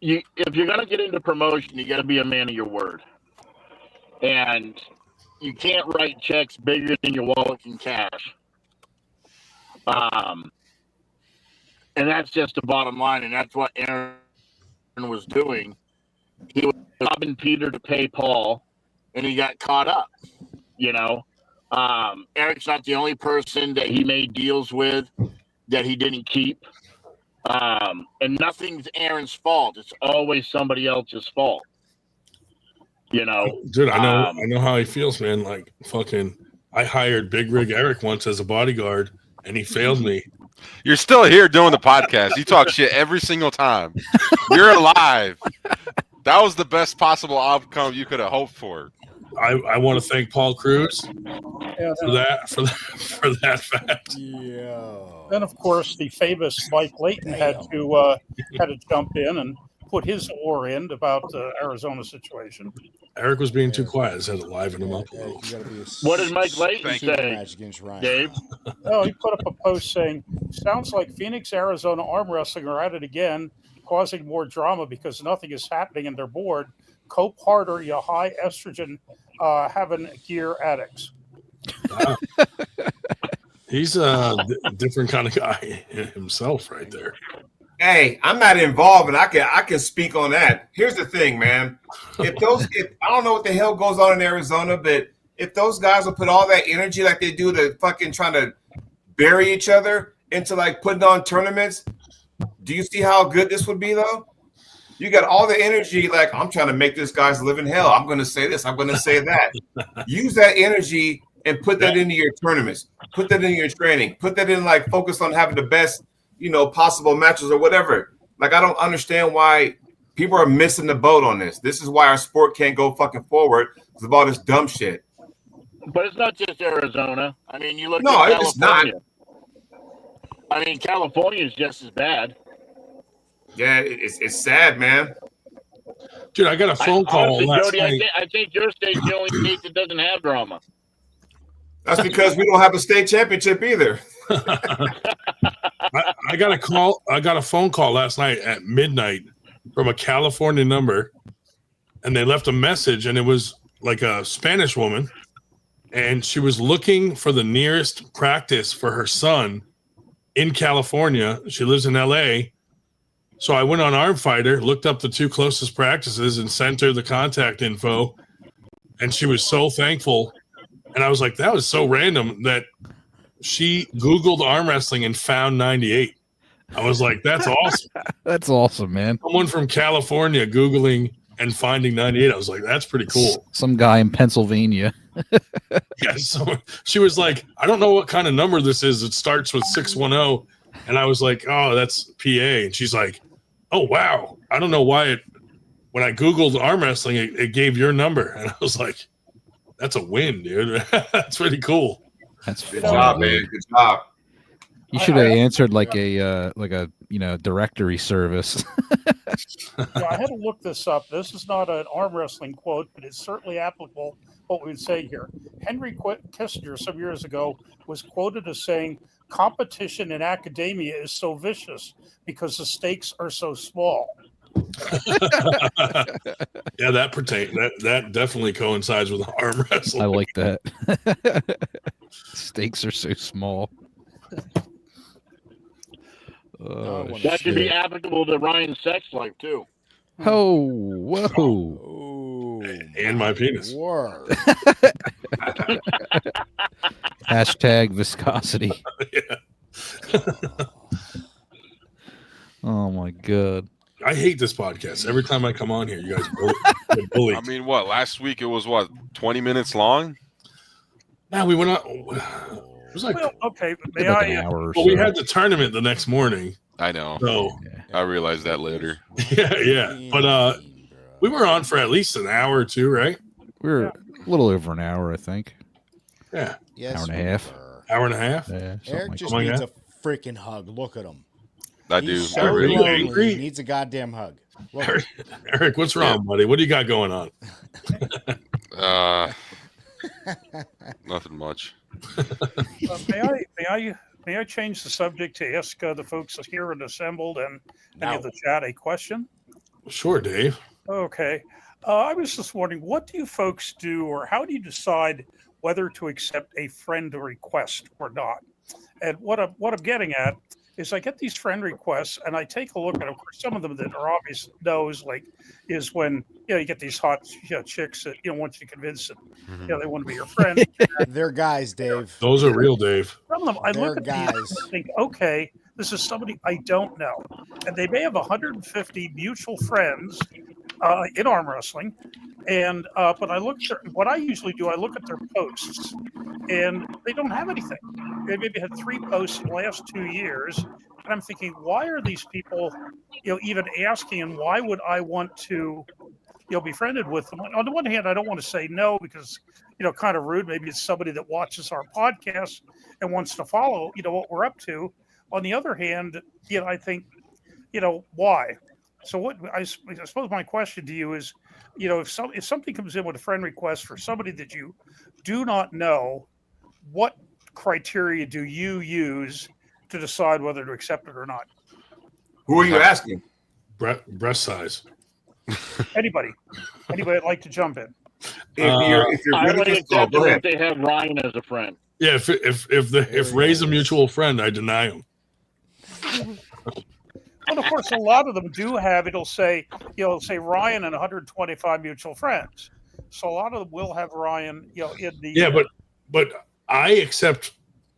if you're gonna get into promotion, you got to be a man of your word, and you can't write checks bigger than your wallet can cash. And that's just the bottom line, and that's what Aaron was doing. He was robbing Peter to pay Paul, and he got caught up. Eric's not the only person that he made deals with that he didn't keep. And nothing's Aaron's fault. It's always somebody else's fault. Dude, I know how he feels, man. Like, fucking, I hired Big Rig Eric once as a bodyguard, and he failed me. You're still here doing the podcast. You talk shit every single time. You're alive. That was the best possible outcome you could have hoped for. I want to thank Paul Cruz for that fact. Yeah. Then, of course, the famous Mike Layton had to jump in and put his oar in about the Arizona situation. Eric was being too quiet. I just had to liven him up a little. What did Mike Layton say, Dave? Oh, he put up a post saying, "Sounds like Phoenix, Arizona arm wrestling are at it again, causing more drama because nothing is happening in their board. Cope harder, you high estrogen having gear addicts." He's a different kind of guy himself right there. Hey, I'm not involved, and I can speak on that. Here's the thing, man. If I don't know what the hell goes on in Arizona, but if those guys will put all that energy like they do to fucking trying to bury each other into like putting on tournaments, do you see how good this would be though? You got all the energy, like, I'm trying to make this guy's live in hell. I'm going to say this. I'm going to say that. Use that energy and put that into your tournaments. Put that in your training. Put that in, like, focus on having the best, possible matches or whatever. Like, I don't understand why people are missing the boat on this. This is why our sport can't go fucking forward. It's about this dumb shit. But it's not just Arizona. I mean, you look No, at it's not. California. I mean, California is just as bad. Yeah, it's sad, man. Dude, I got a phone call last Jody, night. I think your state's the only state that doesn't have drama. That's because we don't have a state championship either. I got a phone call last night at midnight from a California number, and they left a message, and it was like a Spanish woman, and she was looking for the nearest practice for her son in California. She lives in LA. So I went on Arm Fighter, looked up the two closest practices, and sent her the contact info. And she was so thankful. And I was like, that was so random that she Googled arm wrestling and found 98. I was like, that's awesome. That's awesome, man. Someone from California Googling and finding 98. I was like, that's pretty cool. Some guy in Pennsylvania. Yeah, so she was like, I don't know what kind of number this is. It starts with 610. And I was like, oh, that's PA. And she's like, oh, wow. I don't know why when I Googled arm wrestling, it gave your number. And I was like, that's a win, dude. That's pretty cool. That's Good job, man. Good job. You should have answered like a directory service. Yeah, I had to look this up. This is not an arm wrestling quote, but it's certainly applicable what we would say here. Henry Kissinger some years ago was quoted as saying, "Competition in academia is so vicious because the stakes are so small." Yeah, that definitely coincides with arm wrestling. I like that. Stakes are so small. That could be applicable to Ryan's sex life too. Oh, whoa. Oh, And my penis. word. Hashtag viscosity. Yeah. Oh my god. I hate this podcast. Every time I come on here, you guys bully. I mean, what? Last week it was 20 minutes long. Now we went on. It was like, Well, okay, but may Like I? an hour or well, we so. had the tournament the next morning. I know. So I realized that later. yeah. But we were on for at least an hour or two, right? We were a little over an hour, I think. Yeah. Yes, Hour and a we half. were. Hour and a half. Yeah, something Eric like just Oh my needs God. a freaking hug. Look at him. I do. He's I so really you do. lonely. angry? He needs a goddamn hug. Look. Eric, what's wrong, buddy? What do you got going on? Nothing much. May I change the subject to ask the folks here and assembled and any of the chat a question? Sure, Dave. Okay. I was just wondering, what do you folks do, or how do you decide whether to accept a friend request or not? And what I'm getting at is I get these friend requests and I take a look at, of course, some of them that are obvious no's, like is when you get these hot chicks that want you to convince them they want to be your friend. They're guys, Dave. Those are real, Dave. Some of them, I They're look at these guys. and think, okay, this is somebody I don't know, and they may have 150 mutual friends in arm wrestling, and but I look at what I usually do. I look at their posts, and they don't have anything. They maybe had 3 posts in the last 2 years, and I'm thinking, why are these people, even asking, and why would I want to, be friended with them? On the one hand, I don't want to say no because, kind of rude. Maybe it's somebody that watches our podcast and wants to follow, what we're up to. On the other hand, I think, why? So what I suppose my question to you is, if something comes in with a friend request for somebody that you do not know, what criteria do you use to decide whether to accept it or not? Who are you asking? Breast size. Anybody that'd like to jump in? If you're I really would just accept go it ahead. if they have Ryan as a friend. Yeah, if Ray's a mutual friend, I deny him. Well, of course, a lot of them do have. It'll say Ryan and 125 mutual friends. So a lot of them will have Ryan, in the. Yeah, but I accept.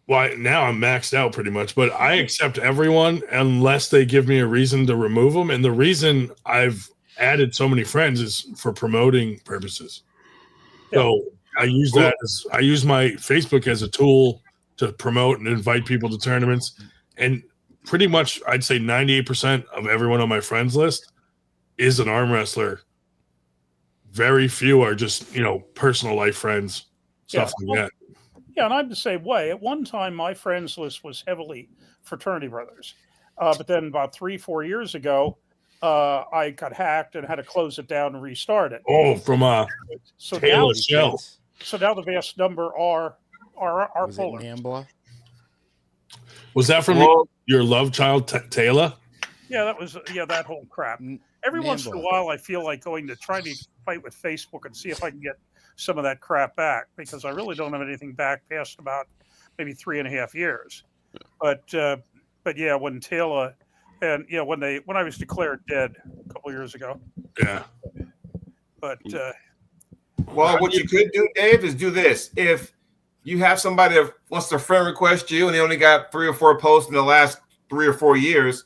Well, now I'm maxed out pretty much, but I accept everyone unless they give me a reason to remove them. And the reason I've added so many friends is for promoting purposes. So I use that I use my Facebook as a tool to promote and invite people to tournaments. And pretty much, I'd say 98% of everyone on my friends list is an arm wrestler. Very few are just, personal life friends, stuff like that. Yeah, and I'm the same way. At one time, my friends list was heavily fraternity brothers. But then about 3-4 years ago, I got hacked and had to close it down and restart it. Oh, from So now, Taylor Shell. so now the vast number are Was it Poland. Nambla? Was that from your love child, Taylor? Yeah, that was that whole crap. Every once in a while, I feel like going to try to fight with Facebook and see if I can get some of that crap back, because I really don't have anything back past about maybe 3.5 years. But yeah, when Taylor and when I was declared dead a couple years ago. Yeah. But Well, what you could do, Dave, is do this. If you have somebody that wants to friend request you and they only got 3 or 4 posts in the last 3 or 4 years,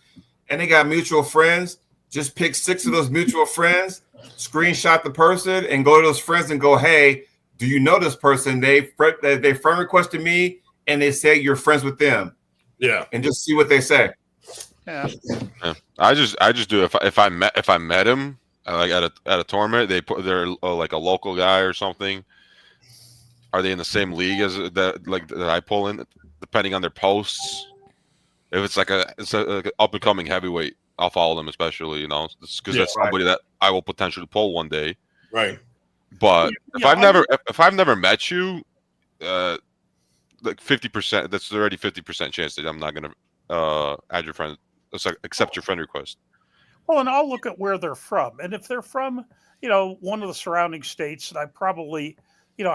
and they got mutual friends, just pick 6 of those mutual friends, screenshot the person, and go to those friends and go, hey, do you know this person? They friend requested me, and they say you're friends with them. Yeah. And just see what they say. yeah. I just do if I met him like at a tournament, they're like a local guy or something. Are they in the same league as that I pull in, depending on their posts? if it's like a up and coming heavyweight, I'll follow them, especially, you know, because that's somebody that I will potentially pull one day. Right. But if I've never met you, like 50%, that's already 50% chance that I'm not gonna add your friend, accept your friend request. Well, and I'll look at where they're from, and if they're from, one of the surrounding states, and I probably,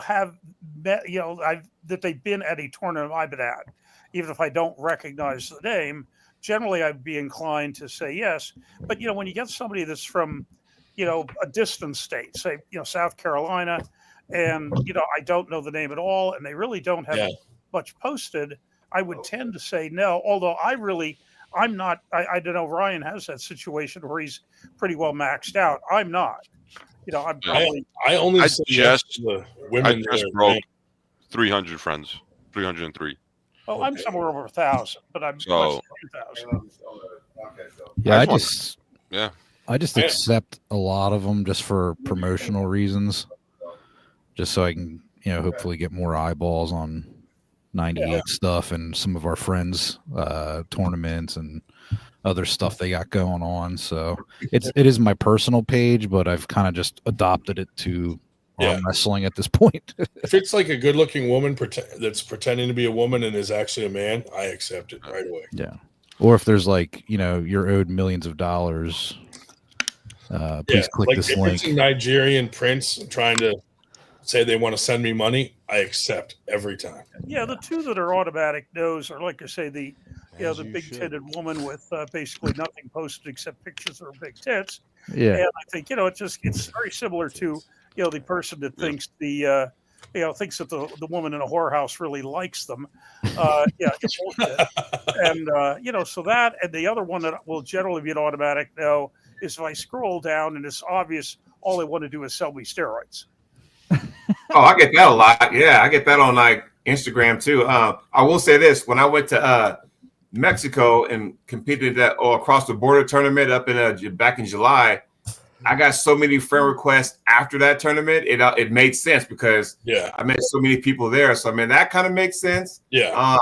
have met, that they've been at a tournament I've been at, even if I don't recognize the name. Generally, I'd be inclined to say yes. But when you get somebody that's from, a distant state, say, South Carolina, and I don't know the name at all, and they really don't have much posted, I would tend to say no. Although I'm not. I don't know. Ryan has that situation where he's pretty well maxed out. I'm not. I'm probably. I only say yes to the women. I just broke 300 friends, 303. Well, I'm somewhere over 1,000, but I'm So, 2,000. Yeah, I just Yeah. accept a lot of them just for promotional reasons, just so I can, hopefully get more eyeballs on 98 stuff and some of our friends' tournaments and other stuff they got going on. So it is my personal page, but I've kind of just adopted it to arm wrestling at this point. If it's like a good-looking woman that's pretending to be a woman and is actually a man, I accept it right away. Yeah. Or if there's like, you're owed millions of dollars, please click this if link. It's a Nigerian prince trying to say they want to send me money, I accept every time. Yeah, the two that are automatic no's are, like I say, the big-titted woman with basically nothing posted except pictures of her big tits. Yeah. And I think it's very similar to the person that thinks thinks that the woman in a whorehouse really likes them. It's bullshit. And so that, and the other one that will generally be an automatic no is if I scroll down and it's obvious all they want to do is sell me steroids. Oh, I get that a lot. Yeah, I get that on like Instagram too. I will say this: when I went to Mexico and competed at across the border tournament up in back in July, I got so many friend requests after that tournament. It made sense because I met so many people there. So I mean that kind of makes sense. Yeah. I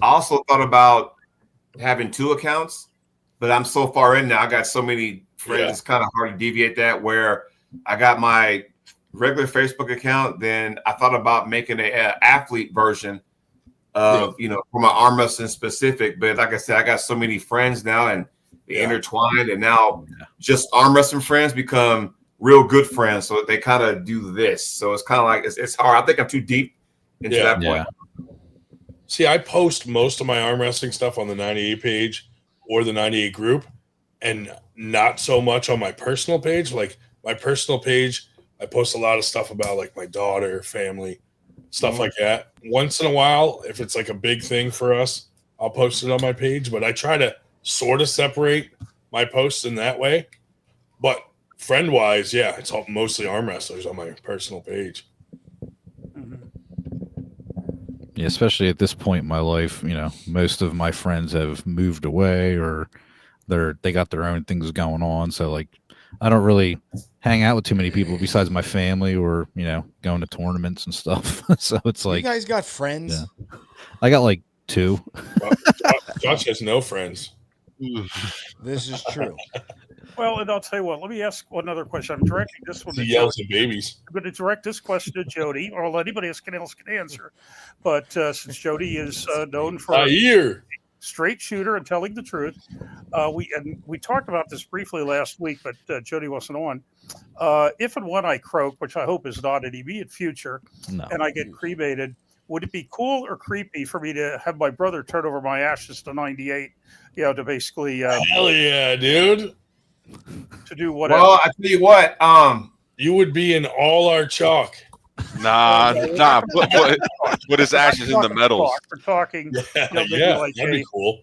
also thought about having 2 accounts, but I'm so far in now. I got so many friends. It's kind of hard to deviate that. Where I got my regular Facebook account, then I thought about making a athlete version of for my arm wrestling specific. But like I said, I got so many friends now and they intertwined, and now just arm wrestling friends become real good friends. So they kind of do this. So it's kind of like it's hard. I think I'm too deep into that point. See, I post most of my arm wrestling stuff on the 98 page or the 98 group, and not so much on my personal page. Like my personal page, I post a lot of stuff about like my daughter, family, stuff like that. Once in a while, if it's like a big thing for us, I'll post it on my page. But I try to sort of separate my posts in that way. But friend-wise, it's all mostly arm wrestlers on my personal page. Yeah, especially at this point in my life, most of my friends have moved away or they got their own things going on. So like I don't really hang out with too many people besides my family or, going to tournaments and stuff. So it's like, you guys got friends? Yeah. I got like 2. Josh has no friends. This is true. Well, and I'll tell you what, let me ask another question. I'm directing this one to He yells at babies. I'm going to direct this question to Jody, or anybody else can answer. But since Jody is known for a straight shooter and telling the truth, we talked about this briefly last week, but Jody wasn't on. If and when I croak, which I hope is not in immediate future, and I get cremated, would it be cool or creepy for me to have my brother turn over my ashes to 98? To basically hell yeah, dude. To do whatever. Well, I tell you what, you would be in all our chalk. Nah. Put his ashes in the metals. We're talking. That'd be cool.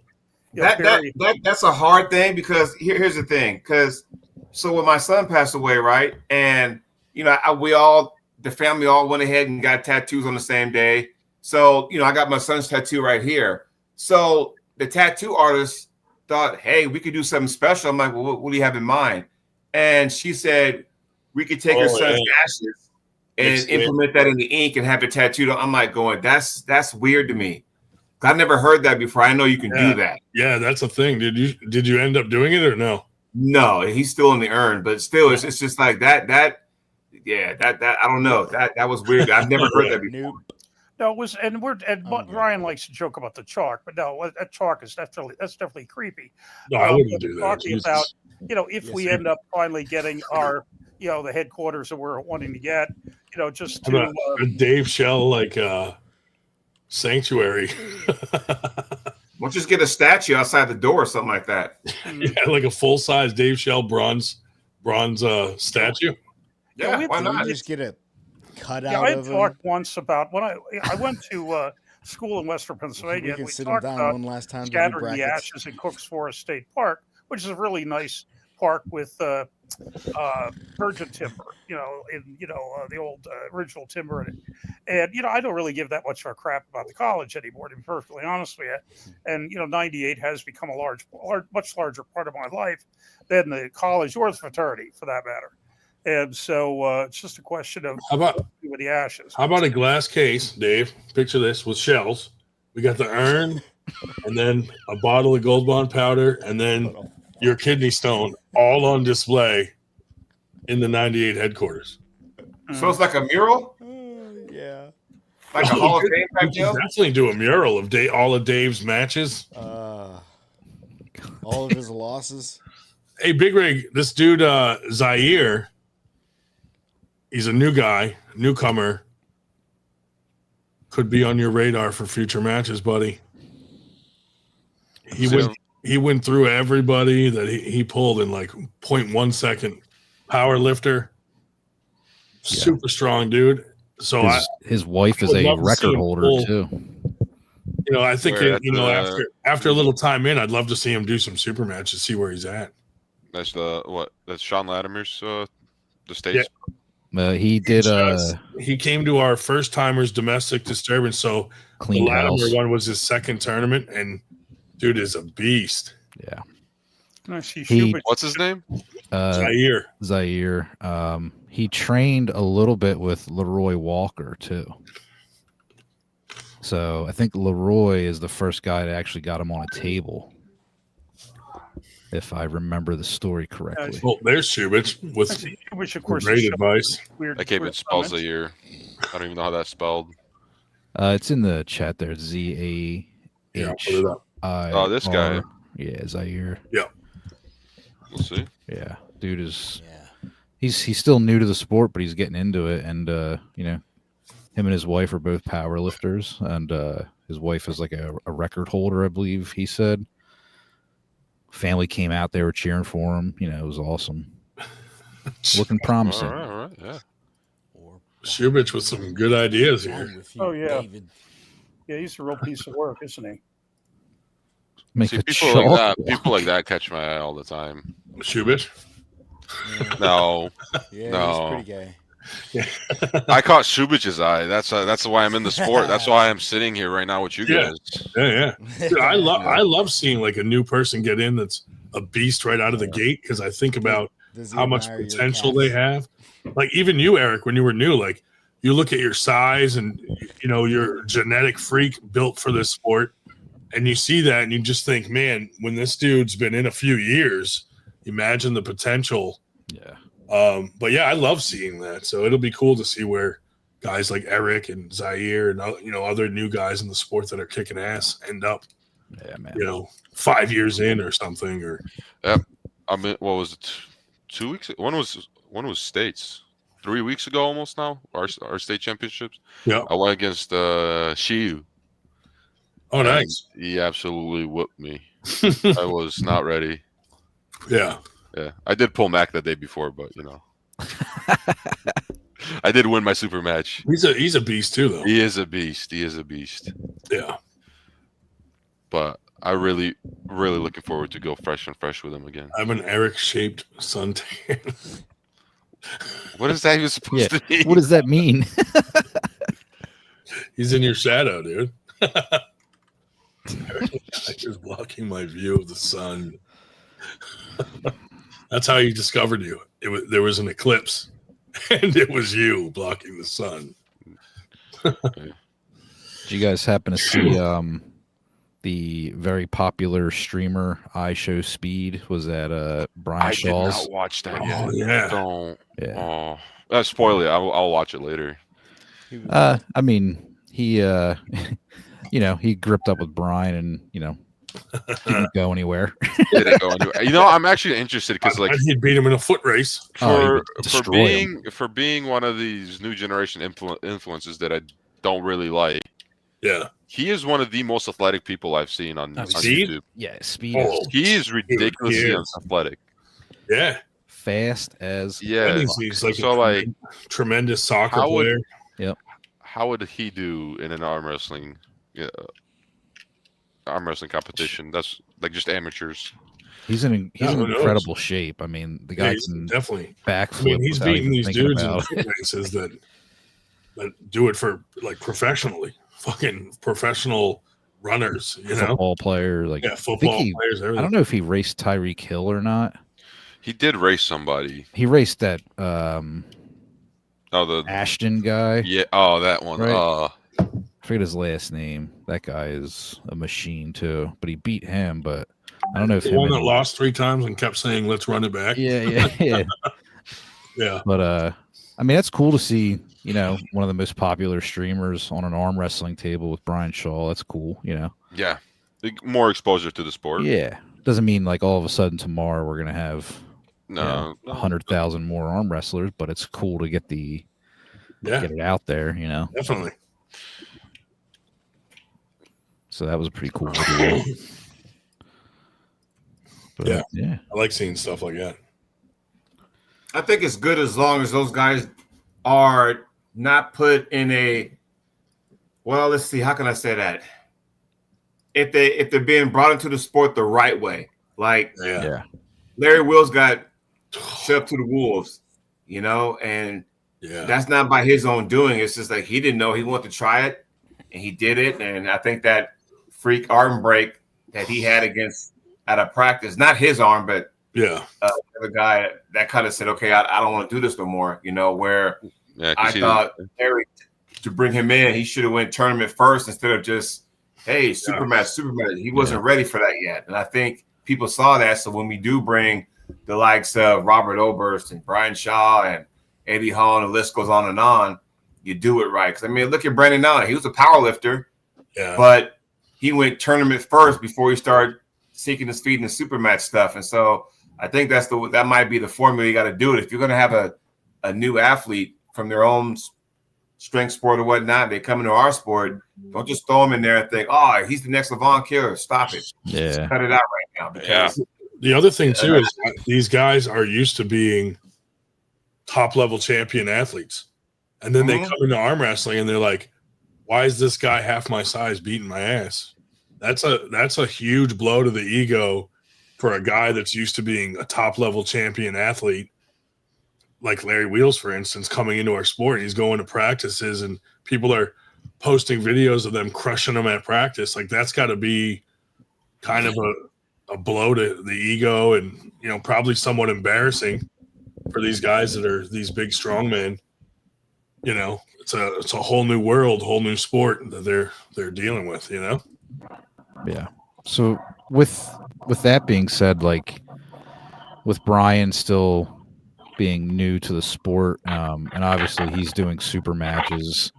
That's a hard thing because here's the thing. Because so when my son passed away, right, and the family all went ahead and got tattoos on the same day. So I got my son's tattoo right here. So the tattoo artist thought, hey, we could do something special. I'm like, well, what do you have in mind? And she said, we could take her son's ashes and implement that in the ink and have it tattooed on. I'm like going, that's weird to me. I never heard that before. I know you can do that. Yeah, that's a thing. Did you end up doing it or no? No, he's still in the urn, but still, it's just like that. That I don't know. That was weird. I've never heard that before. Nope. No, it was, and good. Ryan likes to joke about the chalk, but no, that chalk is definitely creepy. No, I wouldn't but do that. Talking Jesus. about, if Yes, we sir. end up finally getting our, the headquarters that we're wanting to get, just How to, about a Dave Shell sanctuary. We'll just get a statue outside the door or something like that. Yeah, like a full size Dave Shell bronze statue. Yeah, we- why Can we not? just get a cutout I had of him? talked once about when I went to school in Western We Pennsylvania. can We sit him talked down about one last time to do scattering the brackets. ashes in Cooks Forest State Park, which is a really nice park with virgin timber, the old original timber in it. And I don't really give that much of a crap about the college anymore, to be perfectly honest with you. And 98 has become a much larger part of my life than the college or the fraternity, for that matter. And so it's just a question of How about what to do with the ashes. How about a glass case, Dave? Picture this with shells. We got the urn, and then a bottle of Gold Bond powder, and then your kidney stone, all on display in the 98 headquarters. So it's like a mural, Yeah. like a Hall of Fame We type could deal. definitely do a mural of all of Dave's matches. All of his losses. Hey, Big Rig, this dude Zaire, he's a new guy, newcomer. Could be on your radar for future matches, buddy. He went through everybody that he pulled in like 0.1 second. Power lifter, super strong dude. So his wife is would a love to see record him holder pull. too. I think Where, after a little time in, I'd love to see him do some super matches, see where he's at. That's that's Sean Latimer's the States. He did He came to our first timers domestic disturbance, so clean the Latimer house. one was his second tournament, and dude is a beast. Yeah. What's his name? Zaire. Zaire. He trained a little bit with Leroy Walker too. So I think Leroy is the first guy that actually got him on a table, if I remember the story correctly. Well, there's Shubich with Which, of course, great is advice. weird. I can't even weird spell comments. Zaire. I don't even know how that's spelled. It's in the chat there. ZAHI. Yeah, I'll put it up. Oh, this guy. Yeah, Zaire. Yeah. We'll see. Yeah, dude is. Yeah. He's still new to the sport, but he's getting into it, and him and his wife are both power lifters, and his wife is like a record holder, I believe he said. Family came out, they were cheering for him. It was awesome. Looking promising. All right, yeah. Shubich with some good ideas here. Oh, yeah. Yeah, he's a real piece of work, isn't he? Make See, a people like chalk. that. People like that catch my eye all the time. Shubich? No, Yeah, no. he's pretty gay. I caught Subich's eye. That's why I'm in the sport. That's why I'm sitting here right now with you Yeah. guys. Yeah. Dude, I love seeing like a new person get in that's a beast right out of the gate, because I think about Does he how much admire your potential calves? they have. Like even you, Eric, when you were new, like you look at your size and you're a genetic freak built for this sport, and you see that and you just think, man, when this dude's been in a few years, imagine the potential. Yeah. But yeah, I love seeing that. So it'll be cool to see where guys like Eric and Zaire and other new guys in the sport that are kicking ass end up. Yeah, man. 5 years in or something. Or I mean, what was it? 2 weeks? When was states? 3 weeks ago, almost now. Our state championships. Yeah. I went against Shiu. Oh, nice. He absolutely whooped me. I was not ready. Yeah. Yeah, I did pull Mac that day before, but I did win my super match. He's a beast too, though. He is a beast. Yeah. But I really looking forward to go fresh with him again. I have an Eric-shaped suntan. What is that even supposed to mean? What does that mean? He's in your shadow, dude. Just blocking my view of the sun. That's how he discovered you. There was an eclipse, and it was you blocking the sun. Did you guys happen to see the very popular streamer iShowSpeed was at Brian I did Shaw's. not watch that Oh, yet. yeah. Don't. Yeah. Oh, spoil it. I'll watch it later. I mean, he he gripped up with Brian and didn't go anywhere. Didn't go anywhere. I'm actually interested because like he'd beat him in a foot race. Oh, he for would destroy him. being one of these new generation influences that I don't really like. Yeah. He is one of the most athletic people I've seen on Speed? YouTube. Yeah, Speed Oh, is He is ridiculously is. athletic. Yeah. fast as Yeah. He's like So, like, tremendous soccer how would- player. How would he do in an arm wrestling competition? That's like just amateurs. he's in who knows? incredible shape. I mean, the guy He's can definitely. backflip. I mean, he's without beating even these thinking dudes in about foot races that do it for like professionally, fucking professional runners. You know, football player. Like football players. I Everything. don't know if he raced Tyreek Hill or not. He did race somebody. He raced that Oh, the Ashton guy. yeah. Oh, that one. Right. I forget his last name. That guy is a machine too. But he beat him. But I don't know if The him one that and- lost 3 times and kept saying, "Let's run it back." Yeah. Yeah. But I mean, that's cool to see. One of the most popular streamers on an arm wrestling table with Brian Shaw. That's cool. Yeah. More exposure to the sport. Yeah. Doesn't mean like all of a sudden tomorrow we're gonna have No. 100,000 more arm wrestlers, but it's cool to get get it out there. Definitely. So that was a pretty cool video. But, Yeah. I like seeing stuff like that. I think it's good as long as those guys are not put in a. Well, let's see. How can I say that? If they're being brought into the sport the right way, like Yeah. Larry Wills got shut up to the wolves, and that's not by his own doing. It's just like he didn't know he wanted to try it, and he did it. And I think that freak arm break that he had at a practice, not his arm, but the guy that kind of said, "Okay, I don't want to do this no more." Where I thought Larry, to bring him in, he should have went tournament first instead of just, hey, super match. He wasn't ready for that yet, and I think people saw that. So when we do bring the likes of Robert Oberst and Brian Shaw and Eddie Hall, and the list goes on, you do it right. Because I mean, look at Brandon Allen; he was a power lifter, but he went tournament first before he started seeking his feet in the super match stuff. And so I think that might be the formula you got to do it if you're going to have a new athlete from their own strength sport or whatnot. They come into our sport. Don't just throw him in there and think, "Oh, he's the next Levon Killer." Stop it. Yeah. Just cut it out right now. Because The other thing too is these guys are used to being top level champion athletes, and then they come into arm wrestling and they're like, "Why is this guy half my size beating my ass?" That's a huge blow to the ego for a guy that's used to being a top level champion athlete, like Larry Wheels, for instance, coming into our sport. He's going to practices and people are posting videos of them crushing him at practice. Like that's got to be kind of a blow to the ego and, probably somewhat embarrassing for these guys that are these big strongmen. It's a whole new world, whole new sport that they're dealing with, Yeah. So with that being said, like with Brian still being new to the sport, and obviously he's doing super matches,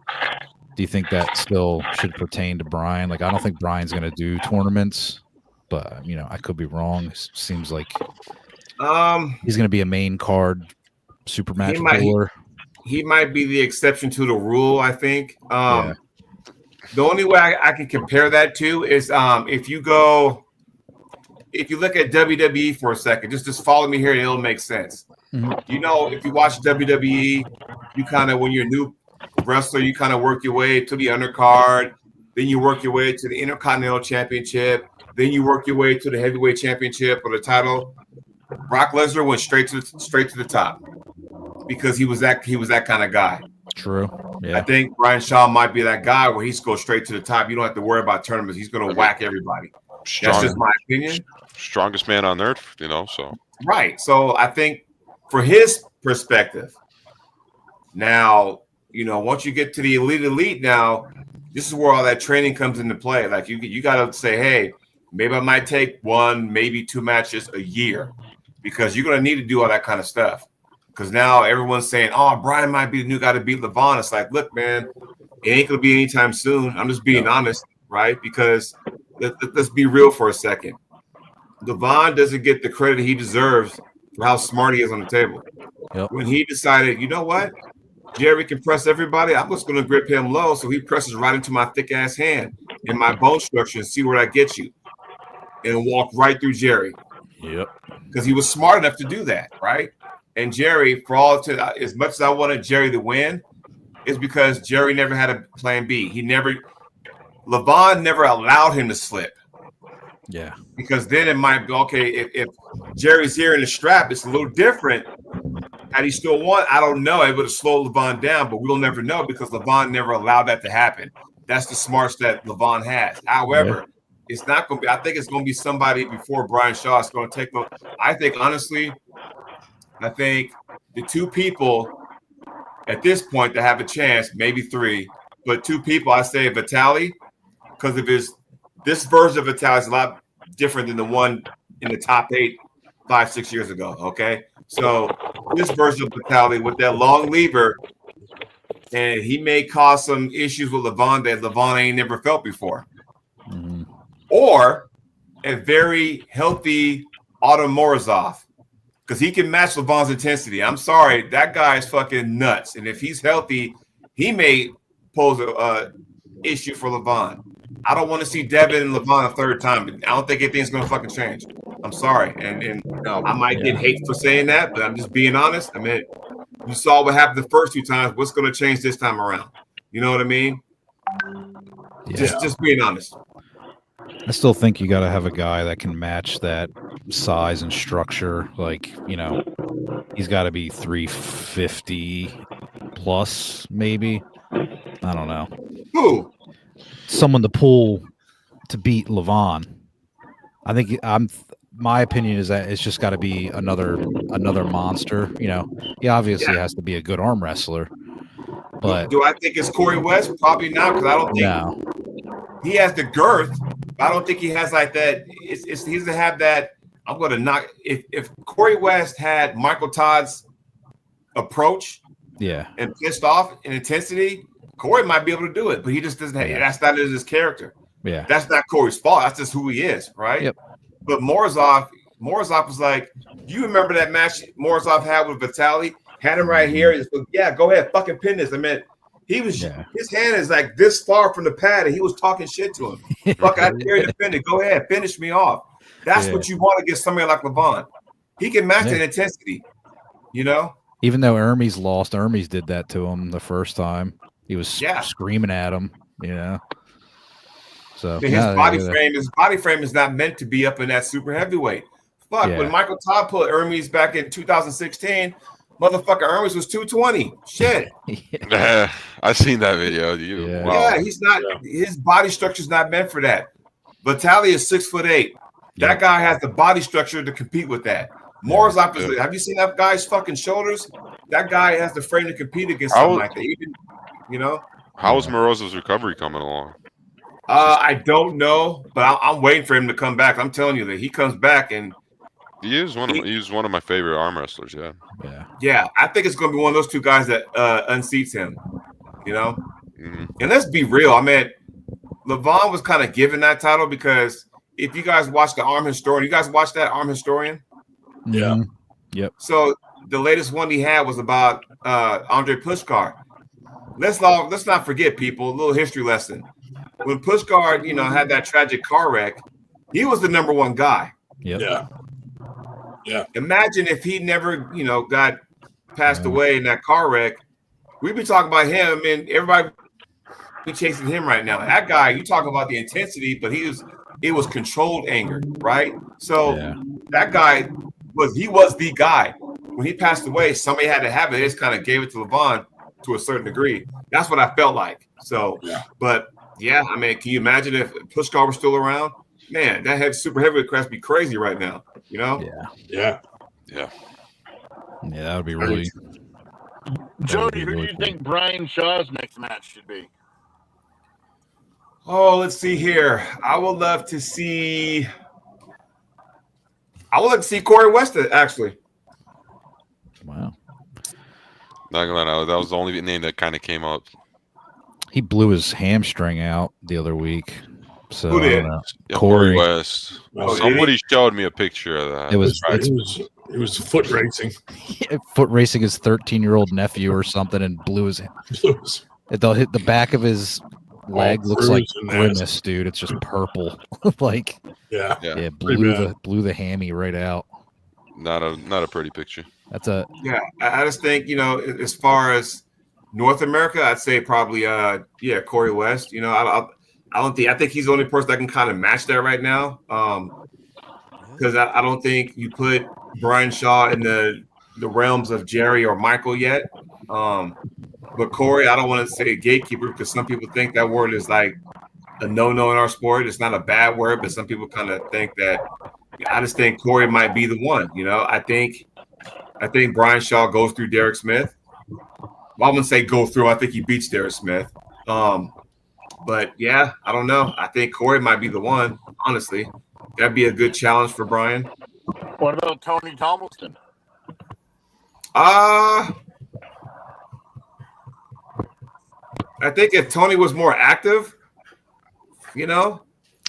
do you think that still should pertain to Brian? Like I don't think Brian's going to do tournaments, but I could be wrong. It seems like he's going to be a main card super match bowler. He might be the exception to the rule, I think. The only way I can compare that to is if you look at WWE for a second, just follow me here, it'll make sense. Mm-hmm. If you watch WWE, you kind of, when you're a new wrestler, you kind of work your way to the undercard, then you work your way to the Intercontinental Championship, then you work your way to the Heavyweight Championship or the title. Brock Lesnar went straight to the top because he was that kind of guy. True. Yeah. I think Brian Shaw might be that guy where he's go straight to the top. You don't have to worry about tournaments. He's going to whack everybody. That's just my opinion. Strongest man on earth, so. Right. So I think for his perspective, now, once you get to the elite now, this is where all that training comes into play. Like you got to say, hey, maybe I might take 1, maybe 2 matches a year, because you're going to need to do all that kind of stuff. Because now everyone's saying, oh, Brian might be the new guy to beat Levon. It's like, look, man, it ain't going to be anytime soon. I'm just being honest, right? Because let's be real for a second. Levon doesn't get the credit he deserves for how smart he is on the table. Yep. When he decided, you know what? Jerry can press everybody. I'm just going to grip him low, so he presses right into my thick-ass hand and my bone structure and see where that gets you, and walk right through Jerry. Yep. Because he was smart enough to do that, right? And Jerry, as much as I wanted Jerry to win, is because Jerry never had a plan B. Levon never allowed him to slip. Yeah. Because then it might be, okay, if Jerry's here in the strap, it's a little different. Had he still won, I don't know. It would have slowed Levon down, but we'll never know because Levon never allowed that to happen. That's the smarts that Levon has. However, it's not going to be, I think it's going to be somebody before Brian Shaw is going to take over. I think, honestly, the 2 people at this point that have a chance, maybe 3, but 2 people, I say Vitaly, because of this version of Vitaly is a lot different than the one in the top 8 5-6 years ago. Okay, so this version of Vitaly with that long lever, and he may cause some issues with Levon that Levon ain't never felt before, or a very healthy Otto Morozov, because he can match Levon's intensity. I'm sorry, that guy is fucking nuts, and if he's healthy, he may pose a issue for Levon. I don't want to see Devin and Levon a 3rd time. I don't think anything's going to fucking change. I'm sorry. And I might get hate for saying that, but I'm just being honest. I mean, you saw what happened the first 2 times. What's going to change this time around? You know what I mean? Yeah. Just being honest. I still think you got to have a guy that can match that size and structure. Like, he's got to be 350 plus, maybe. I don't know. Who? Someone to pull to beat Levon. I think my opinion is that it's just got to be another monster. He obviously has to be a good arm wrestler. But do I think it's Corey West? Probably not, because I don't think he has the girth. I don't think he has like that. He doesn't have that. I'm going to knock. If Corey West had Michael Todd's approach, and pissed off in intensity, Corey might be able to do it, but he just doesn't have. That's not his character. Yeah, that's not Corey's fault. That's just who he is, right? Yep. But Morozov was like, you remember that match Morozov had with Vitaly? Had him right here. Just, go ahead, fucking pin this. I mean, his hand is like this far from the pad, and he was talking shit to him. Fuck, I dare you to finish. Go ahead, finish me off. That's what you want against somebody like Levon. He can match that intensity, Even though Hermes lost, Hermes did that to him the first time. He was screaming at him, So his body frame is not meant to be up in that super heavyweight. Fuck, when Michael Todd put Hermes back in 2016, motherfucker Hermes was 220. Shit. I've seen that video. He's not. His body structure is not meant for that. Vitaly is 6'8". That guy has the body structure to compete with that. Morozov is. Have you seen that guy's fucking shoulders? That guy has the frame to compete against something like that. Even, How is Morozov's recovery coming along? I don't know, but I'm waiting for him to come back. I'm telling you that he comes back, and he's one of my favorite arm wrestlers. Yeah. I think it's going to be one of those 2 guys that unseats him. And let's be real. I mean, Levon was kind of given that title because if you guys watch the Arm Historian, you guys watch that Arm Historian? Yeah. Yep. So the latest one he had was about Andre Pushkar. Let's not forget, people, a little history lesson. When Pushkar, had that tragic car wreck, he was the number 1 guy. Yep. Yeah. Imagine if he never, got passed away in that car wreck. We'd be talking about him, and everybody be chasing him right now. That guy, you talk about the intensity, but it was controlled anger, right? So that guy was the guy. When he passed away, somebody had to have it. They just kind of gave it to Levon to a certain degree. That's what I felt like. So, but I mean, can you imagine if Pushkar was still around? Man, that super heavyweight class be crazy right now. Yeah. Yeah, that would be really. Jody, who do you think Brian Shaw's next match should be? Oh, let's see here. I would love to see Corey West, actually. Wow. Not gonna lie, that was the only name that kind of came up. He blew his hamstring out the other week. So Who I did? don't know. Yeah, Corey. West. Oh, did Somebody showed me a picture of that. It was It was foot racing. foot racing his 13-year-old nephew or something and blew his the back of his leg looks like bruised and Grimace, nasty. dude. It's just purple. Like Yeah. yeah, Pretty blew the hammy right out. Not a pretty picture. That's a Yeah, I just think, as far as North America, I'd say probably Corey West. I think he's the only person that can kind of match that right now. Because I don't think you put Brian Shaw in the realms of Jerry or Michael yet. But Corey, I don't want to say gatekeeper because some people think that word is like a no-no in our sport. It's not a bad word, but some people kind of think that. I just think Corey might be the one. I think Brian Shaw goes through Derek Smith. Well, I wouldn't say go through. I think he beats Derek Smith. But yeah, I don't know. I think Corey might be the one. Honestly, that'd be a good challenge for Brian. What about Tony Tomlinson? I think if Tony was more active, I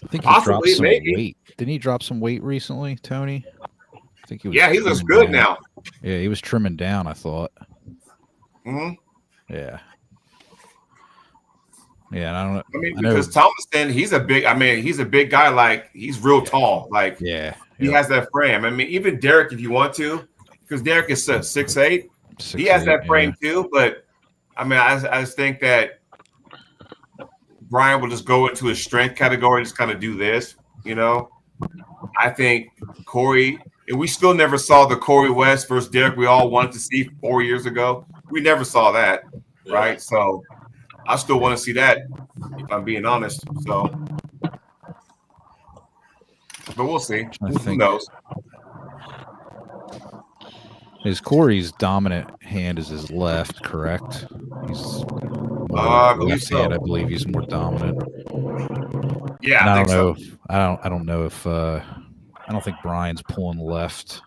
think he possibly, dropped some maybe. weight. Didn't he drop some weight recently, Tony? I think he was. Yeah, he looks trimming good down. now. Yeah, he was trimming down, I thought. Mm-hmm. Yeah. Yeah, and I don't know. I mean, because Tomlinson, he's a big guy. Like he's real tall. Like he has that frame. I mean, even Derek, if you want to, because Derek is 6'8", he has that frame too. But I mean, I just think that Brian will just go into his strength category and just kind of do this. I think Corey, and we still never saw the Corey West versus Derek we all wanted to see 4 years ago. We never saw that, right? So I still want to see that, if I'm being honest. So, but we'll see. Who knows? His Corey's dominant hand is his left, correct? He's I believe so. hand, I believe he's more dominant. Yeah, And I think so. I don't know if I don't think Brian's pulling left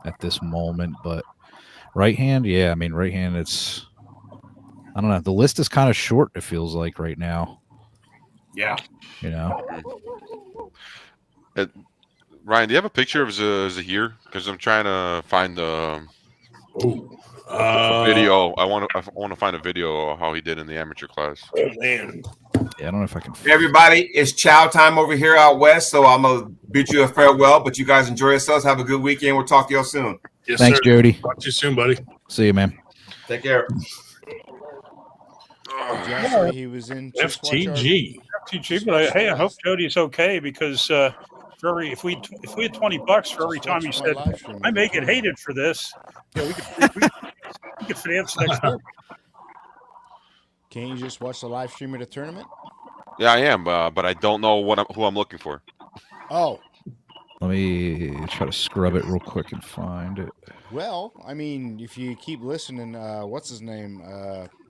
at this moment, but right hand, yeah. I mean, right hand, it's I don't know. The list is kind of short. It feels like right now. Yeah. Ryan, do you have a picture of Zahir? Because I'm trying to find the video. I want to find a video of how he did in the amateur class. Oh man. Yeah, I don't know if I can. Everybody, it's chow time over here out west, so I'm gonna bid you a farewell. But you guys enjoy yourselves. Have a good weekend. We'll talk to y'all soon. Yes, Thanks, sir. Jody. Talk to you soon, buddy. See you, man. Take care. He was in FTG. FTG, but I hope Jody's okay because if we had $20 for every time he said I may get hated for this, we could finance next year. Can you just watch the live stream of the tournament? Yeah, I am, but I don't know who I'm looking for. Oh, Let me try to scrub it real quick and find it. well, I mean, if you keep listening, what's his name?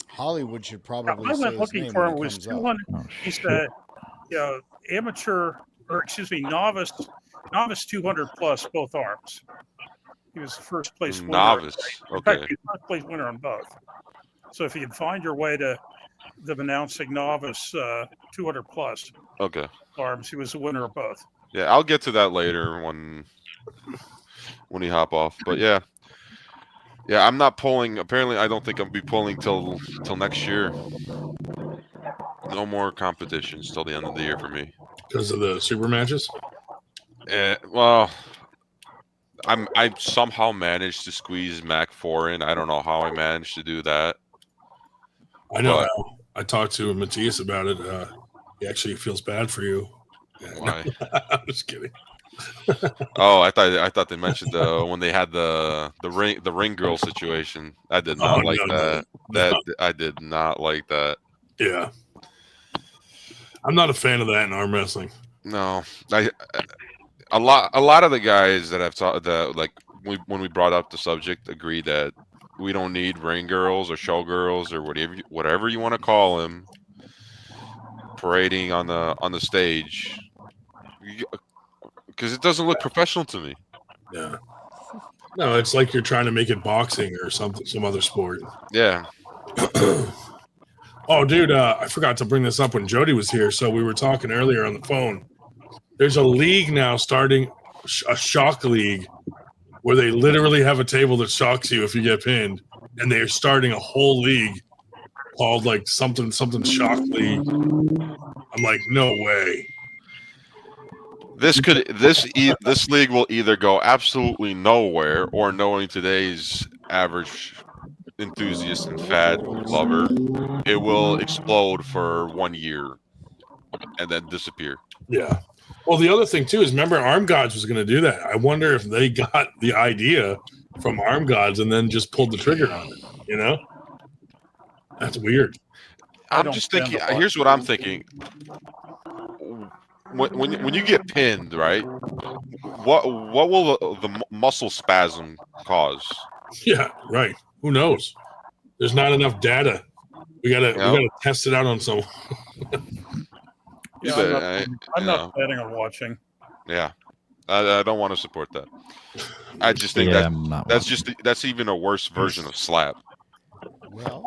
Hollywood should probably I say went his looking name for when him. it It was comes up. 200. Oh, He's shit. amateur, or excuse me, novice 200 plus both arms. He was the first place winner. Novice. In Okay. fact, he's first place winner on both. So if you can find your way to them announcing novice 200 plus Okay. arms, he was the winner of both. Yeah, I'll get to that later when you hop off. But yeah, I'm not pulling. Apparently, I don't think I'll be pulling till next year. No more competitions till the end of the year for me. Because of the super matches? Well, I somehow managed to squeeze Mac 4 in. I don't know how I managed to do that. I know how. I talked to Matthias about it. He actually feels bad for you. Why? I'm just kidding. Oh, I thought they mentioned when they had the ring girl situation. I did not like that. I did not like that. Yeah. I'm not a fan of that in arm wrestling. No, a lot of the guys that I've taught that when we brought up the subject agreed that we don't need ring girls or show girls or whatever you want to call them. parading on the stage, because it doesn't look professional to me. Yeah. No, it's like you're trying to make it boxing or something, some other sport. Yeah. Oh, dude, I forgot to bring this up when Jody was here. So we were talking earlier on the phone. There's a league now starting, a shock league, where they literally have a table that shocks you if you get pinned, and they're starting a whole league called like something shock league. I'm like, no way. This league will either go absolutely nowhere, or knowing today's average enthusiast and fad lover, it will explode for 1 year and then disappear. Yeah. Well, the other thing too is, remember, Arm Gods was going to do that. I wonder if they got the idea from Arm Gods and then just pulled the trigger on it. You know, that's weird. I'm just thinking. Here's what I'm thinking. When you get pinned, right? What will the muscle spasm cause? Yeah, right. Who knows? There's not enough data. We gotta test it out on someone. Yeah, I'm not planning on watching. Yeah, I don't want to support that. I just think that's even a worse version of slap. Well,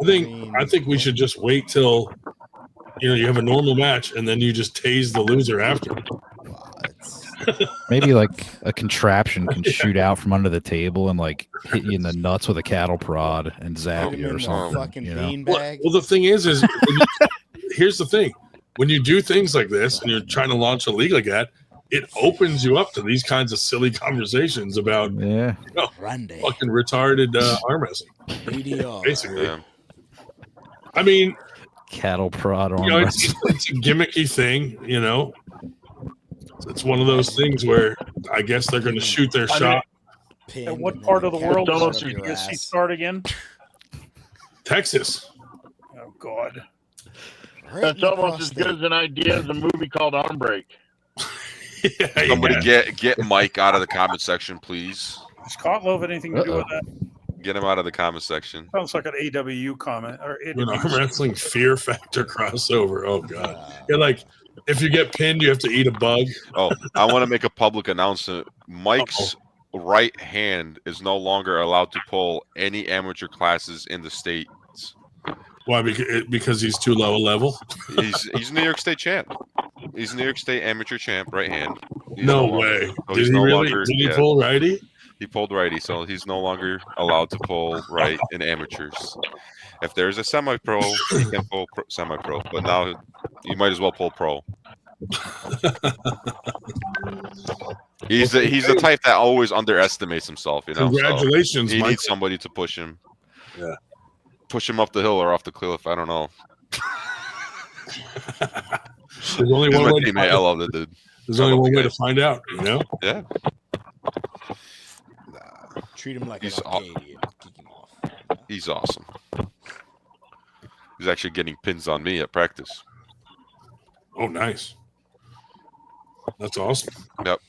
I think we should just wait till you have a normal match, and then you just tase the loser after. Maybe like a contraption can shoot out from under the table and like hit you in the nuts with a cattle prod and zap you or something. Well, the thing is here's the thing: when you do things like this and you're trying to launch a league like that, it opens you up to these kinds of silly conversations about fucking retarded arm wrestling. Basically, I mean, cattle prod arm it's a gimmicky thing, It's one of those things where I guess they're going to shoot their shot. And what part of the world does he start again? Texas. Oh God, that's almost as good as an idea as a movie called Arm Break. Somebody get Mike out of the comment section, please. Does Kotloff have anything to do with that? Get him out of the comment section. Sounds like an AWU comment or an arm wrestling fear factor crossover. Oh God! Yeah, like if you get pinned, you have to eat a bug. Oh, I want to make a public announcement. Mike's right hand is no longer allowed to pull any amateur classes in the states. Why? Because he's too low a level. He's New York State champ. He's New York State amateur champ, right hand. No way. Did he really? Did he pull righty? He pulled righty, so he's no longer allowed to pull right in amateurs. If there's a semi-pro, he can pull semi-pro, but now you might as well pull pro. He's the type that always underestimates himself, Congratulations, so he Mike. needs somebody to push him. Yeah. Push him up the hill or off the cliff. I don't know. There's only one way to find out. I love that dude. There's only one way to find out, Yeah. Treat him like an Arcadian. Kick him off. He's awesome. He's actually getting pins on me at practice. Oh, nice. That's awesome. Yep.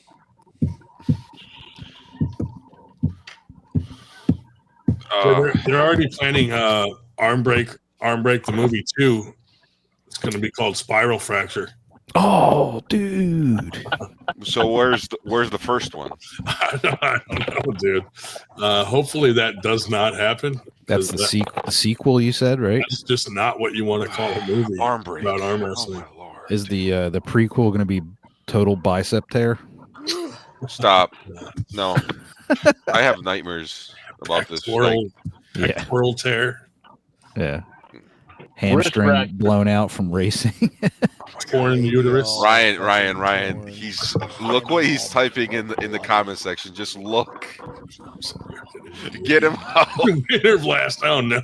So they're already planning Arm Break the movie too. It's going to be called Spiral Fracture. Oh, dude. So where's the first one? I don't know, dude. Hopefully that does not happen. That's the sequel you said, right? That's just not what you want to call a movie about arm wrestling. Is the prequel going to be total bicep tear? Stop. No. I have nightmares about this. Pectoral tear. Yeah. Hamstring blown out from racing. Torn uterus. Ryan. Look what he's typing in the comment section. Just look. Get him out. Winter blast. Oh no.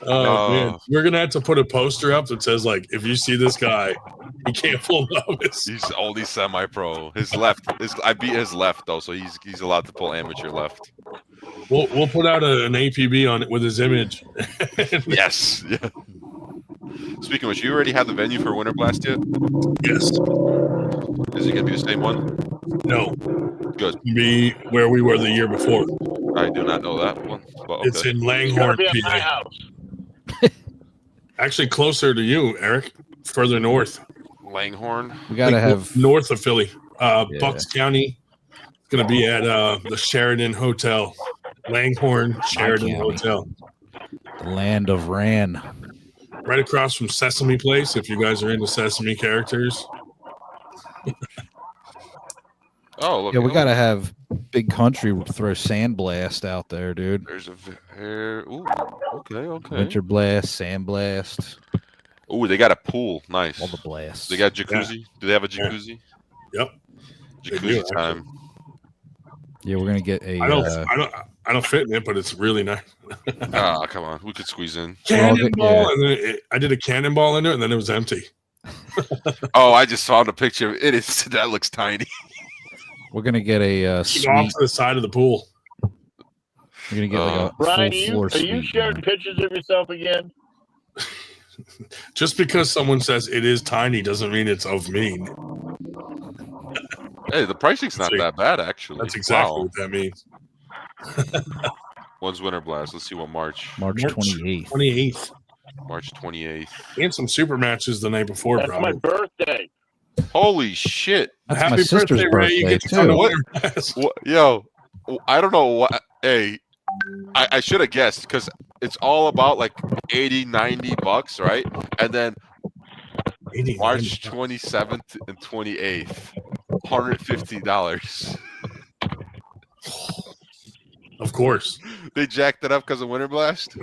Oh man. We're gonna have to put a poster up that says, like, if you see this guy, he can't pull novice. He's only semi-pro. His left I beat his left though, so he's allowed to pull amateur left. We'll put out an APB on it with his image. Yes. Yeah. Speaking of which, you already have the venue for Winter Blast yet? Yes. Is it gonna be the same one? No. Good. Be where we were the year before. I do not know that one. But okay. It's in Langhorne, It's gonna be at my PA. house. Actually, closer to you, Eric. Further north. Langhorne. We gotta Like, have north of Philly. Yeah. Bucks County. It's gonna be at the Sheridan Hotel. Langhorne Sheridan county. Hotel. the land of Ran. Right across from Sesame Place, if you guys are into Sesame characters. Oh, look. Yeah, we oh, gotta have Big Country throw Sandblast out there, dude. There's a. Ooh. Okay. Winter Blast, Sandblast, Ooh, they got a pool. Nice. all the blasts. They got jacuzzi. Do they have a jacuzzi? Yep. They Jacuzzi do, time. Yeah, we're gonna get a. I don't fit in it, but it's really nice. Ah, come on. We could squeeze in. Cannonball, and then I did a cannonball into it, and then it was empty. Oh, I just saw the picture. It is. That looks tiny. We're gonna get a Off suite. to the side of the pool. We're gonna get like a Brian, full floor are you suite. sharing man. pictures of yourself again? Just because someone says it is tiny doesn't mean it's of me. Hey, the pricing's not that bad, actually. That's exactly Wow. what that means. When's Winter Blast? Let's see what March. March 28th. 28th. March 28th. And some super matches the night before, That's probably. my birthday. Holy shit. That's Happy my sister's birthday, Ray. You birthday, get to come to too. Winter Blast. What, yo, I don't know what. Hey, I should have guessed because it's all about like 80, 90 bucks, right? And then 80, March 90. 27th and 28th, $150. Of course. They jacked it up because of Winter Blast.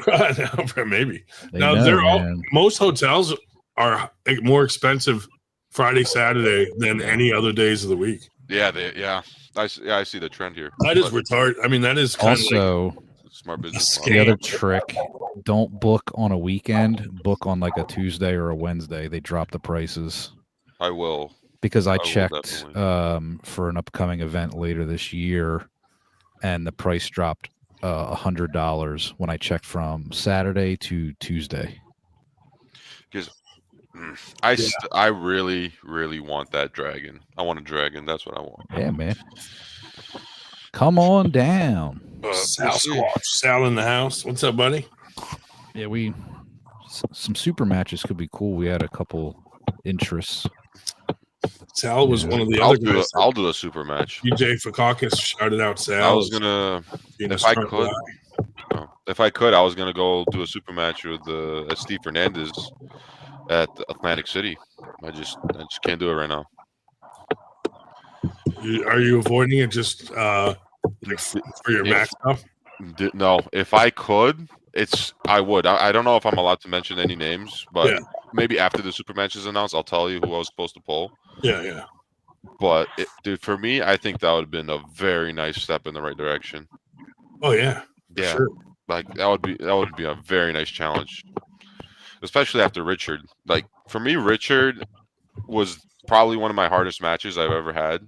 Maybe. They Now, know, they're all man. most hotels are more expensive Friday, Saturday than any other days of the week. Yeah. I see the trend here. That is retarded. I mean, that is kind of like Also, Smart business. scam. the other trick: don't book on a weekend. Book on like a Tuesday or a Wednesday. They drop the prices. I will. Because I will checked definitely. for an upcoming event later this year, and the price dropped $100 when I checked from Saturday to Tuesday. Because I really, really want that dragon. I want a dragon. That's what I want. Yeah, man. Come on down. Sasquatch. Sal in the house. What's up, buddy? Yeah, some super matches could be cool. We had a couple interests. Sal was one of the other guys. I'll do a super match. DJ Fakakis shouted out Sal. I was gonna, if I could, I was gonna go do a super match with Steve Fernandez at Atlantic City. I just can't do it right now. Are you avoiding it just like for your match stuff? No, if I could, I would. I don't know if I'm allowed to mention any names, but maybe after the super match is announced, I'll tell you who I was supposed to pull. Yeah. But dude, for me, I think that would have been a very nice step in the right direction. Oh yeah. Yeah. Sure. Like that would be a very nice challenge. Especially after Richard. Like for me, Richard was probably one of my hardest matches I've ever had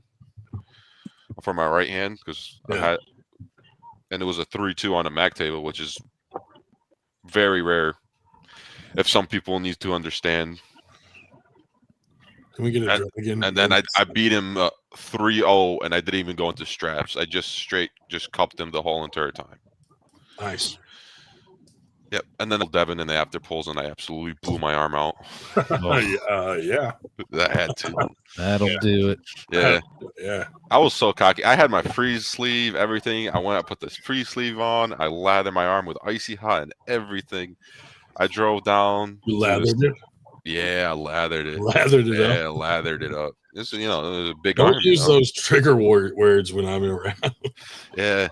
for my right hand because and it was a 3-2 on a MAC table, which is very rare. If some people need to understand. Can we get a again? And then I beat him 3-0, and I didn't even go into straps. I just cupped him the whole entire time. Nice. Yep. And then Devin in the after pulls, and I absolutely blew my arm out. Yeah. That had to. That'll do it. Yeah. I was so cocky. I had my freeze sleeve, everything. I put this freeze sleeve on. I lathered my arm with icy hot and everything. I drove down. You lathered it? Yeah, I lathered it. Lathered it up. Yeah, lathered it up. This, it was a big Don't arm. use those trigger words when I'm around. Yeah.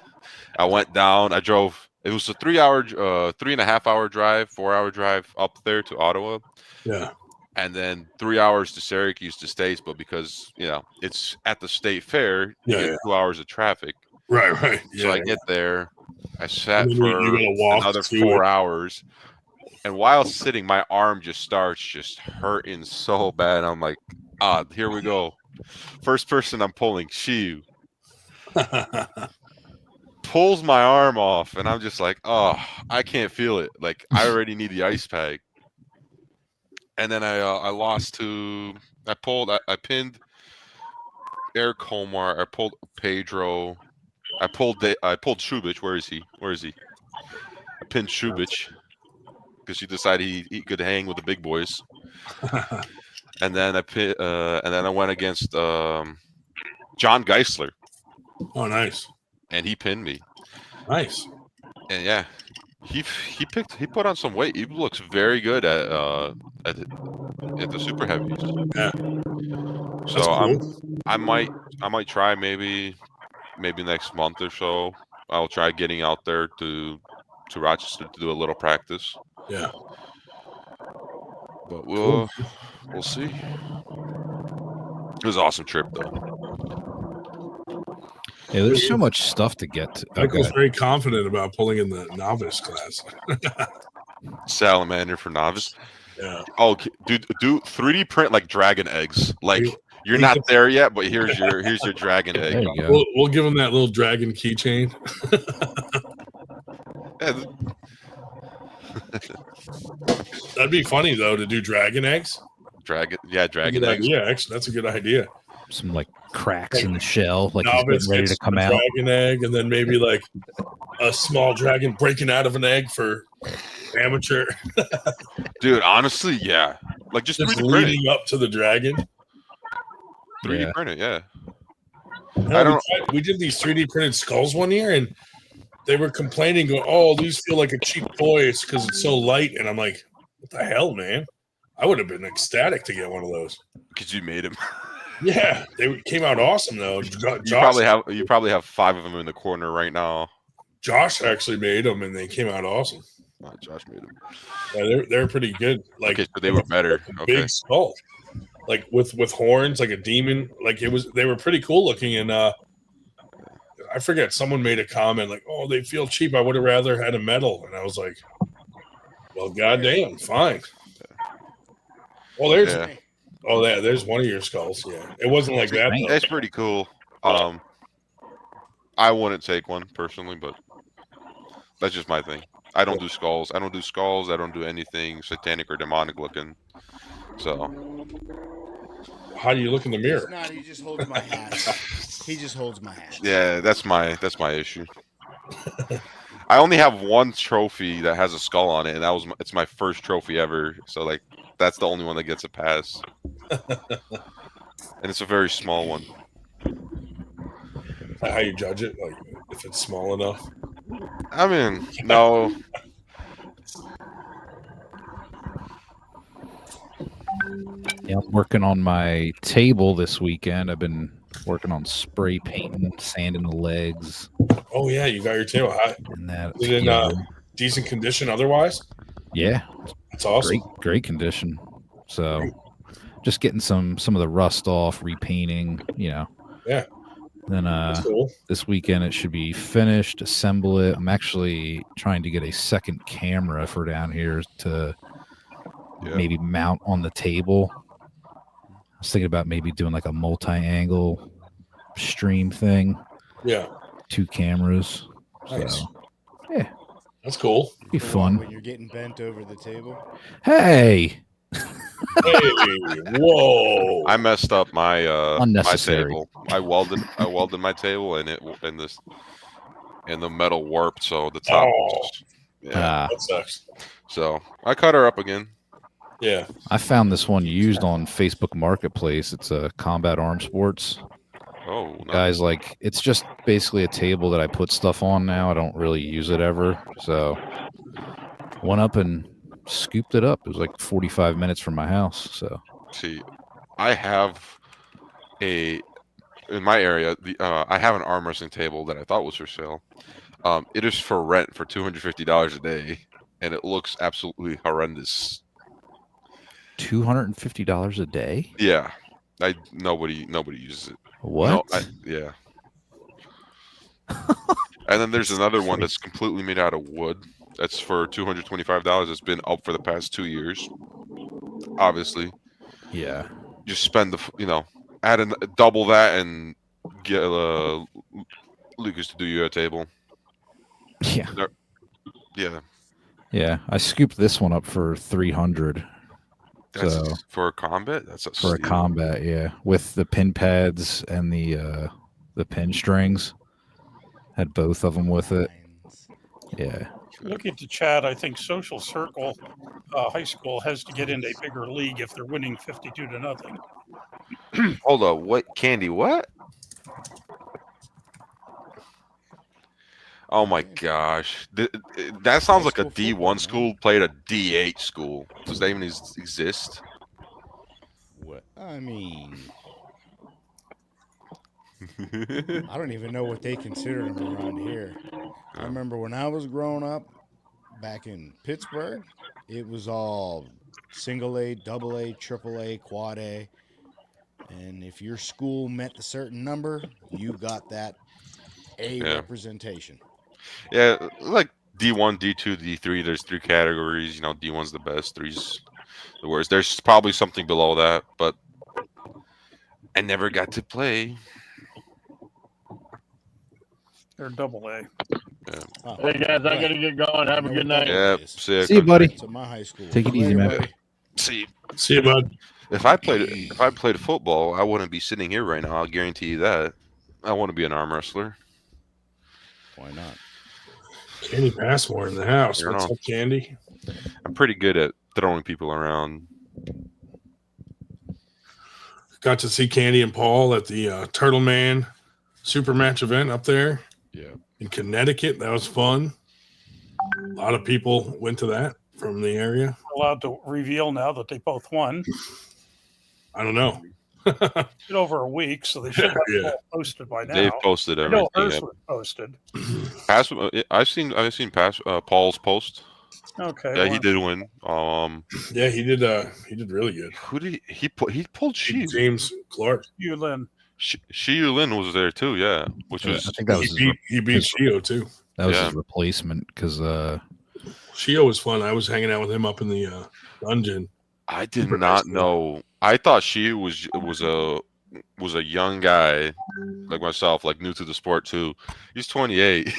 I went down. I drove. It was a 3.5 hour drive, 4-hour drive up there to Ottawa. Yeah. And then 3 hours to Syracuse to States, but because it's at the state fair, you get 2 hours of traffic. Right. So I get there. I sat you for gotta walk another 4 hours. And while sitting, my arm just starts hurting so bad. I'm like, here we go. First person I'm pulling, Shiu. Pulls my arm off, and I'm just like, oh, I can't feel it. Like, I already need the ice pack. And then I lost to, I pinned Eric Homar. I pulled Pedro. I pulled Shubich. Where is he? I pinned Shubich. because she decided he could hang with the big boys. And then I went against John Geisler, Oh, nice. and he pinned me. Nice. And yeah, he put on some weight. He looks very good at the super heavies. Yeah. So That's cool. I might try maybe next month or so. I'll try getting out there to Rochester to do a little practice. Yeah. But we'll see. It was an awesome trip though. Yeah, there's so much stuff to get to. Michael's very confident about pulling in the novice class. Salamander for novice. Yeah. Oh, do 3D print like dragon eggs. Like you're not there yet, but here's your dragon egg. There you go. We'll give him that little dragon keychain. Yeah, That'd be funny though to do dragon eggs. dragon Good eggs. idea. Actually, that's a good idea. Some like cracks in the shell, like he's Novice getting ready gets to come a out. dragon egg, and then maybe like a small dragon breaking out of an egg for amateur. Dude, honestly, yeah. Like just Just 3D print it. leading up to the dragon. 3D Yeah. print it, yeah. I don't. We did these 3D printed skulls one year, and they were complaining, going, "Oh, these feel like a cheap toy because it's so light." And I'm like, "What the hell, man? I would have been ecstatic to get one of those." Because you made him. Yeah, they came out awesome though. You probably have 5 of them in the corner right now. Josh actually made them, and they came out awesome. Josh made them. Yeah, they're pretty good. Like, Okay, so they were better. Okay. big skull, like with horns, like a demon. Like they were pretty cool looking. And I forget, someone made a comment like, "Oh, they feel cheap. I would have rather had a metal." And I was like, "Well, goddamn, fine." Well, there's Yeah. there's one of your skulls. Yeah, it wasn't like that. Though. That's pretty cool. I wouldn't take one personally, but that's just my thing. I don't do skulls. I don't do anything satanic or demonic looking. So How do you look in the He's mirror? not. He just holds my hat. He just holds my hat. yeah, that's my issue. I only have one trophy that has a skull on it, and it's my first trophy ever. So like that's the only one that gets a pass. And it's a very small one. Is that how you judge it? Like if it's small enough? I mean, no. Yeah, I'm working on my table this weekend. I've been working on spray painting, sanding the legs, Oh yeah, you got your table. and that. Is it in decent condition otherwise? Yeah, That's awesome. great condition. So, just getting some of the rust off, repainting. Yeah. Then That's cool. this weekend it should be finished. Assemble it. I'm actually trying to get a second camera for down here to maybe mount on the table. I was thinking about maybe doing like a multi-angle stream thing. Yeah, 2 cameras. nice. So, yeah, That's cool. be fun. When you're getting bent over the table. Hey, Hey, whoa! I messed up my Unnecessary. table. I welded my table and the metal warped, so the top was That sucks. so I cut her up again. Yeah. I found this one used on Facebook Marketplace. It's a Combat Arm Sports. Oh, nice. Guys, like, it's just basically a table that I put stuff on now. I don't really use it ever. So, went up and scooped it up. It was like 45 minutes from my house. So, See, I have in my area, I have an arm wrestling table that I thought was for sale. It is for rent for $250 a day, and it looks absolutely horrendous. $250 a day? Yeah, nobody uses it. What? No, yeah. And then there's another one that's completely made out of wood. That's for $225. It's been up for the past 2 years. Obviously, Yeah. just spend add double that and get Lucas to do you a table. Yeah. Yeah, Yeah. I scooped this one up for $300 that's So- for a combat. That's for a steal. combat. Yeah. With the pin pads and the pin strings. Had both of them with it. Lines. Yeah. Looking at the chat, I think Social Circle High School has to get in a bigger league if they're winning 52-0. Hold up. What? Candy, what? Oh my gosh. That sounds like a school football, D1 man. school played a D8 school. Does that even exist? What? I mean, I don't even know what they consider them around here. I remember when I was growing up back in Pittsburgh, it was all single A, double A, triple A, quad A. And if your school met the certain number, you got that A representation. Yeah, like D1, D2, D3, there's 3 categories. You know, D1's the best, 3's the worst. There's probably something below that, but I never got to play. They're double A. Yeah. Oh, Hey guys, I gotta get going. Have a good night. Yeah, see See you, buddy. So my high school. Take it easy, man. Buddy. See you, bud. If I played football, I wouldn't be sitting here right now. I'll guarantee you that. I want to be an arm wrestler. Why not? Candy Passmore in the house. I don't What's know. up, Candy? I'm pretty good at throwing people around. Got to see Candy and Paul at the Turtle Man Super Match event up there. Yeah. In Connecticut. That was fun. A lot of people went to that from the area. Allowed to reveal now that they both won. I don't know. Been over a week, so they should have it all posted by now. They've posted I everything. know hers was posted. I've seen Paul's post. Okay. Yeah, well, he did win. Yeah, he did really good. Who did he pulled Shiu. James Clark. You, Lynn. Shiu Lin was there too. Yeah, which Yeah, was I think that was he beat Shio too. that was Yeah. his replacement because Shio was fun. I was hanging out with him up in the dungeon. I did Super not nice know. I thought Shiu was a young guy like myself, like new to the sport too. He's 28.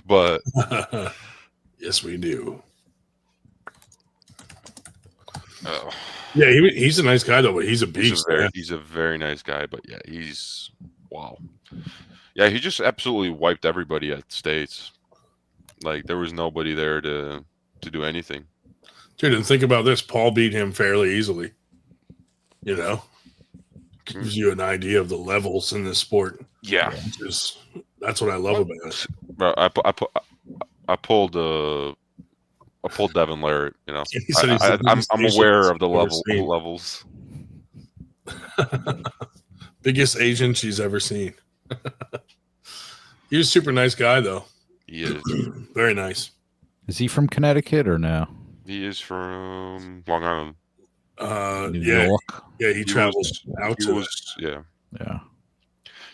But Yes, we do. uh, Yeah, he's a nice guy though, but he's a beast. he's a very nice guy. But yeah, he's wow. Yeah, he just absolutely wiped everybody at States. Like there was nobody there to do anything. Dude, and think about this. Paul beat him fairly easily. You know? Gives you an idea of the levels in this sport. Yeah, That's what I love about it. bro. I pulled Devin Larrett. You know, He said he's the I'm biggest Asian aware of the she's ever seen. levels. Biggest Asian she's ever seen. He was a super nice guy though. He is. Very nice. is he from Connecticut or no? He is from Long Island. New Yeah, York. yeah. He travels out He to was, yeah. Yeah.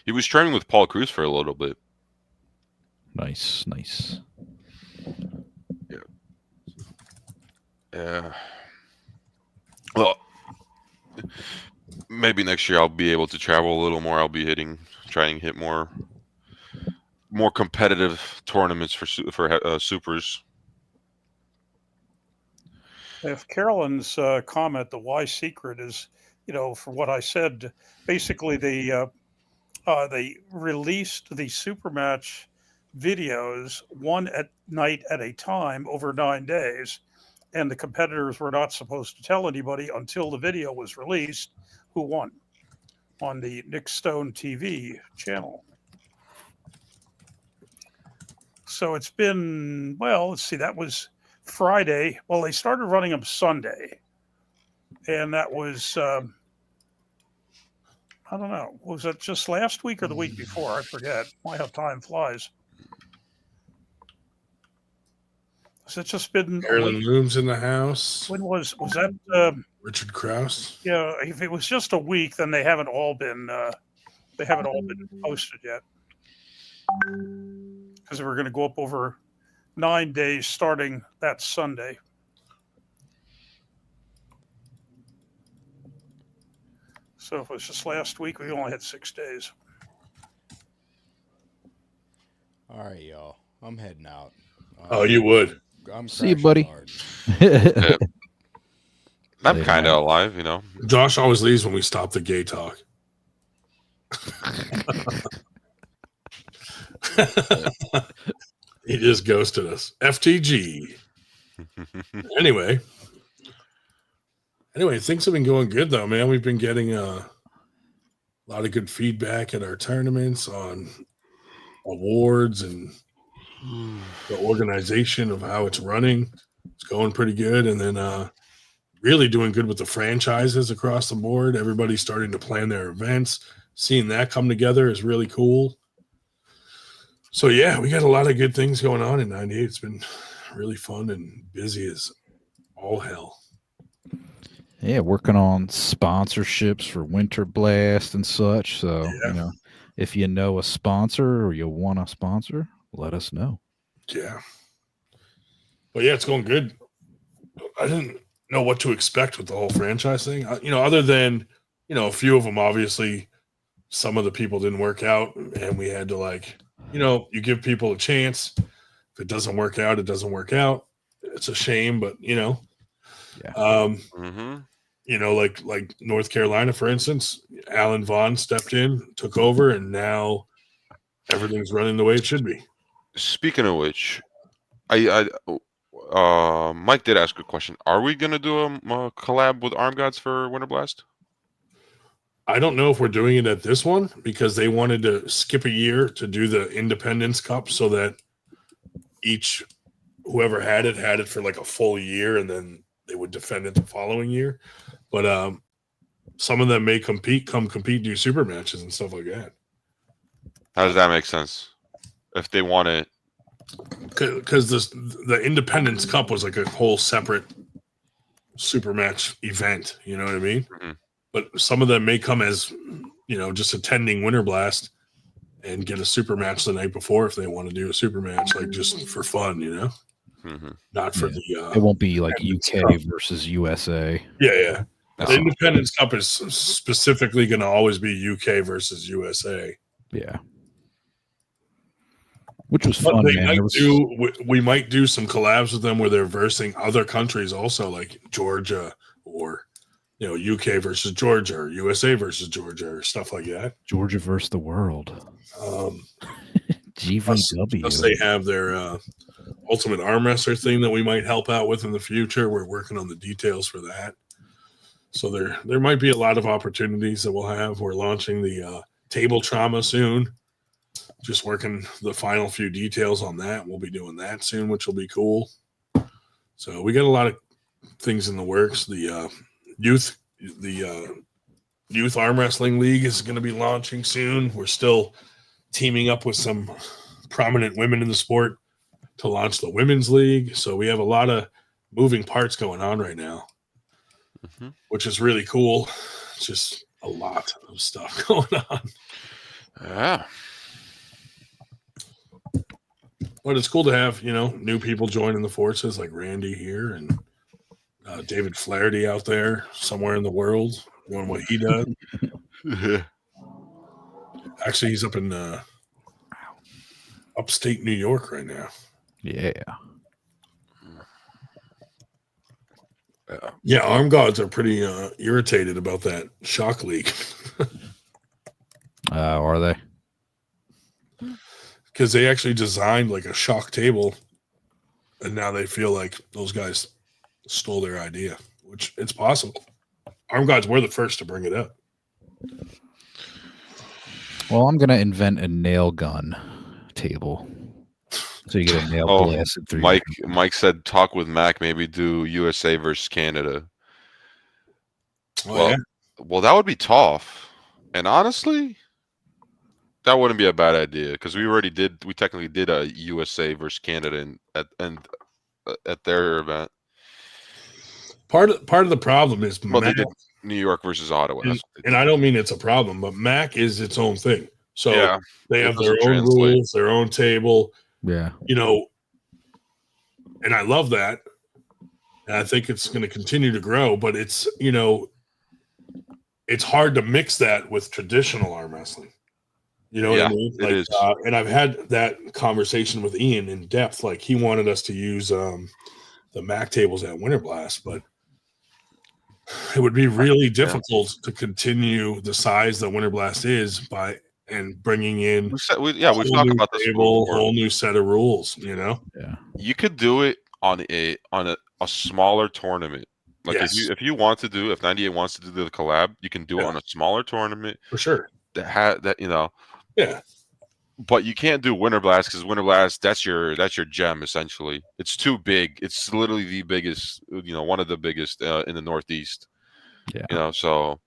He was training with Paul Cruz for a little bit. Nice. Yeah. Well, maybe next year I'll be able to travel a little more. I'll be trying to hit more competitive tournaments for supers. If Carolyn's comment, the why secret is, for what I said, basically they released the super match videos one at night at a time over 9 days, and the competitors were not supposed to tell anybody until the video was released who won on the Nick Stone TV channel. So it's been, well, let's see, that was Friday. Well, they started running them Sunday, and that was I don't know, was it just last week or the week before? I forget. Why how time flies. Has it just been Carolyn Looms in the house. when was that Richard Krause. yeah, if it was just a week, then they haven't all been posted yet, because we're going to go up over 9 days starting that Sunday. So if it was just last week, we only had 6 days. All right, y'all. I'm heading out. Oh, you would. I'm See you, crashing buddy. hard. I'm Later, kind man. of alive, you know. Josh always leaves when we stop the gay talk. He just ghosted us. FTG. Anyway, things have been going good though, man. We've been getting a lot of good feedback at our tournaments on awards and the organization of how it's running. It's going pretty good. And then really doing good with the franchises across the board. Everybody's starting to plan their events. Seeing that come together is really cool. So yeah, we got a lot of good things going on in 98. It's been really fun and busy as all hell. Yeah, working on sponsorships for Winter Blast and such. So, Yeah. you know, if you know a sponsor or you want a sponsor, let us know. Yeah. But yeah, it's going good. I didn't know what to expect with the whole franchise thing. Other than, a few of them, obviously, some of the people didn't work out and we had to you give people a chance. If it doesn't work out, it doesn't work out. It's a shame, but Yeah. Like North Carolina, for instance, Alan Vaughn stepped in, took over, and now everything's running the way it should be. Speaking of which, Mike did ask a question. Are we gonna do a collab with Arm Gods for Winter Blast? I don't know if we're doing it at this one because they wanted to skip a year to do the Independence Cup so that whoever had it for like a full year and then they would defend it the following year. But some of them may compete, do super matches and stuff like that. How does that make sense? If they want it, because the Independence Cup was like a whole separate super match event. You know what I mean? Mm-hmm. But some of them may come as just attending Winter Blast and get a super match the night before if they want to do a super match, like just for fun. Mm-hmm. Not for the. It won't be like UK versus USA. Yeah. The Independence Cup is specifically going to always be UK versus USA. Yeah. Which was fun, man. We might do some collabs with them where they're versing other countries also, like Georgia or, UK versus Georgia or USA versus Georgia or stuff like that. Georgia versus the world. GVW. Plus they have their Ultimate Arm Wrestler thing that we might help out with in the future. We're working on the details for that. So there might be a lot of opportunities that we'll have. We're launching the Table Trauma soon. Just working the final few details on that. We'll be doing that soon, which will be cool. So we got a lot of things in the works. The youth arm wrestling league is going to be launching soon. We're still teaming up with some prominent women in the sport to launch the women's league. So we have a lot of moving parts going on right now, which is really cool. It's just a lot of stuff going on. Yeah. But it's cool to have, new people joining the forces like Randy here and David Flaherty out there somewhere in the world doing what he does. Actually, he's up in upstate New York right now. Yeah. Yeah, Arm Gods are pretty irritated about that Shock League. Are they? Because they actually designed like a shock table, and now they feel like those guys stole their idea, which it's possible. Arm Gods were the first to bring it up. Well, I'm going to invent a nail gun table. So you get a nail blasted through. Mike said talk with Mac, maybe do USA versus Canada. Well, that would be tough. And honestly, that wouldn't be a bad idea because we technically did a USA versus Canada at their event. Part of the problem is they did New York versus Ottawa. And I don't mean it's a problem, but MAC is its own thing. So they have their own rules, their own table. Yeah. And I love that. And I think it's going to continue to grow, but it's, it's hard to mix that with traditional arm wrestling. You know what I mean? It is. And I've had that conversation with Ian in depth. Like he wanted us to use the MAC tables at Winter Blast, but it would be really difficult to continue the size that Winter Blast is by and bringing in we've whole talked new about this table, before. whole new set of rules. You know, Yeah. You could do it on a smaller tournament. Like Yes. if you want to do, if 98 wants to do the collab, you can do it Yeah. on a smaller tournament for sure. that Yeah, but you can't do Winter Blast because Winter Blast that's your gem essentially. It's too big. It's literally the biggest, one of the biggest in the Northeast. Yeah. So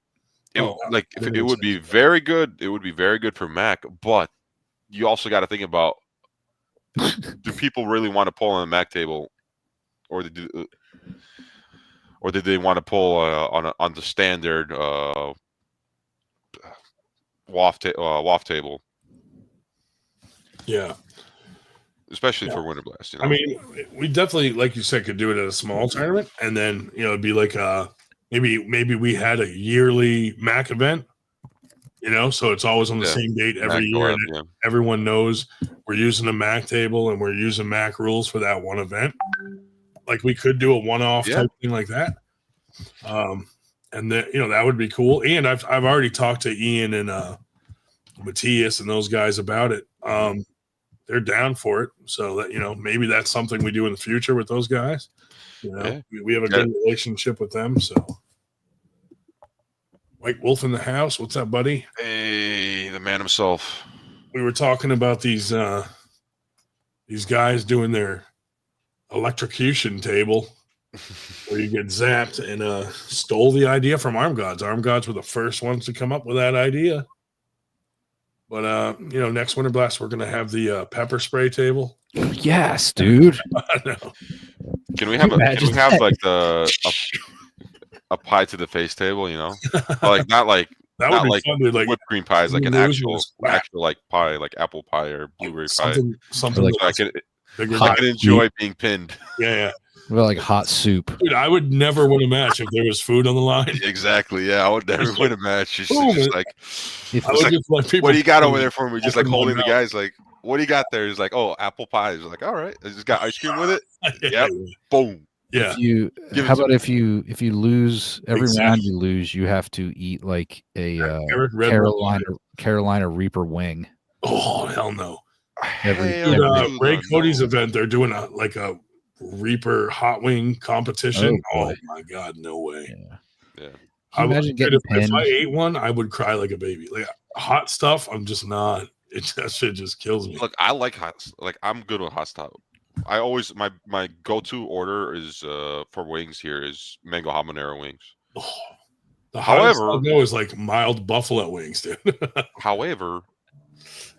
it that it makes would be sense. very good. It would be very good for Mac, but you also got to think about do people really want to pull on the Mac table, or did they want to pull on the standard WAF table? Yeah. Especially for Winter Blast. I mean, we definitely, like you said, could do it at a small tournament, and then it'd be like maybe we had a yearly Mac event, so it's always on the same date every Mac year, collab, and everyone knows we're using a Mac table and we're using Mac rules for that one event. Like we could do a one-off type thing like that, and then that would be cool. And I've already talked to Ian and Matthias and those guys about it. They're down for it, so that maybe that's something we do in the future with those guys. We have a good relationship with them. So, White Wolf in the house, what's up, buddy? Hey, the man himself. We were talking about these guys doing their electrocution table, where you get zapped, and stole the idea from Arm Gods. Arm Gods were the first ones to come up with that idea. But next Winter Blast, we're gonna have the pepper spray table. Yes, dude. I know. Can we have like a pie to the face table? Like not like that not would be like fun, dude, like whipped cream pies, like an actual splat. like pie, like apple pie or blueberry pie. Something like So I can enjoy being pinned. Yeah. Well, like hot soup. Dude, I would never win a match if there was food on the line. Exactly. Yeah, I would never win a match. It's boom, just like, people, what do you got over there for me? Just like open my holding the mouth. guys, like, what do you got there? He's like, oh, apple pie. He's like, all right. I just got ice cream with it. Yep. Boom. Yeah. How about if you lose every round you lose, you have to eat like a Carolina Reaper wing. Oh hell no! Ray Cody's event, they're doing a Reaper hot wing competition. Oh my god, no way! Yeah. Imagine getting pinned. If I ate one, I would cry like a baby. Like hot stuff, I'm just not. That shit just kills me. Look, I like hot. Like I'm good with hot stuff. I always my go-to order is for wings here is mango habanero wings. Oh, the hottest I know is like mild buffalo wings, dude. However,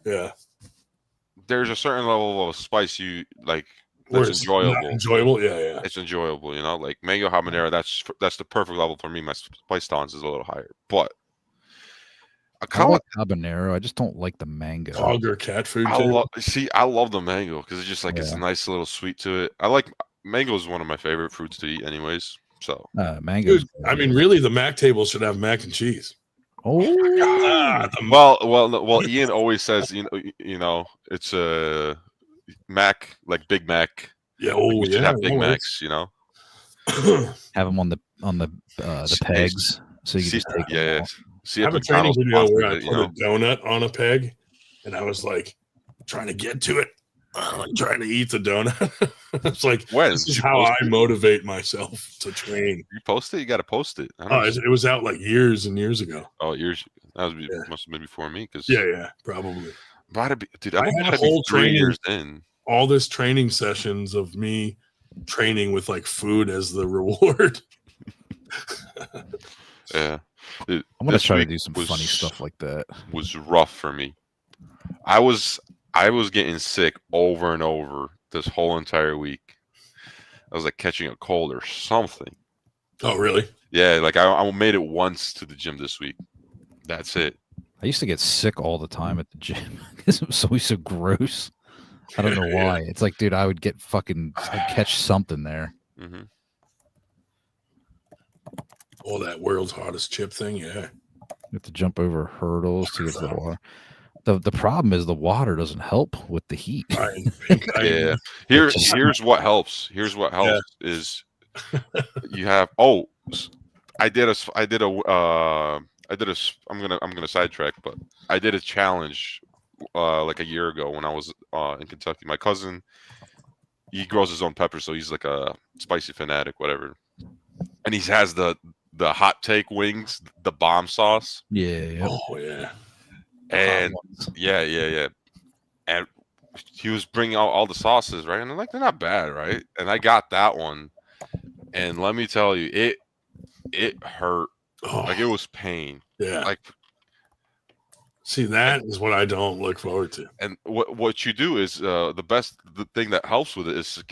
there's a certain level of spice you like. That's enjoyable. Enjoyable, yeah. It's enjoyable, like mango habanero. That's the perfect level for me. My spice tolerance is a little higher, but I like habanero. I just don't like the mango. Dog or cat food. I love the mango because it's just like it's a nice little sweet to it. I like mango is one of my favorite fruits to eat, anyways. So mango. I mean, really, the Mac table should have mac and cheese. Oh, well. Ian always says, it's a Mac, like Big Mac. Yeah. We should have Big Macs. Have them on the pegs, so you can just take them out. I have a training video where I put a donut on a peg, and I was like trying to get to it, trying to eat the donut. It's like, this is how I motivate myself to train. You post it? You got to post it. It was out like years and years ago. Oh, years. That must have been before me. Yeah, probably. Dude, I had a whole 3 years in. All this training sessions of me training with like food as the reward. Yeah. I'm gonna try to do some funny stuff like that. Was rough for me. I was getting sick over and over this whole entire week. I was like catching a cold or something. Oh, really? Yeah, like I made it once to the gym this week. That's it. I used to get sick all the time at the gym because it was always so gross. I don't know why. It's like, dude, I'd catch something there. Mm-hmm. Oh, that world's hottest chip thing, yeah. You have to jump over hurdles to get to the water. The problem is the water doesn't help with the heat. Yeah. Here's what helps. is you have I did a I did a. I'm gonna sidetrack, but I did a challenge like a year ago when I was in Kentucky. My cousin, he grows his own peppers, so he's like a spicy fanatic, whatever. And he has the hot take wings, the bomb sauce. Yeah. Oh yeah. And yeah. And he was bringing out all the sauces, right? And I'm like, they're not bad, right? And I got that one, and let me tell you, it hurt. Like it was pain. Yeah. Like, see, that is what I don't look forward to. and what you do is the thing that helps with it is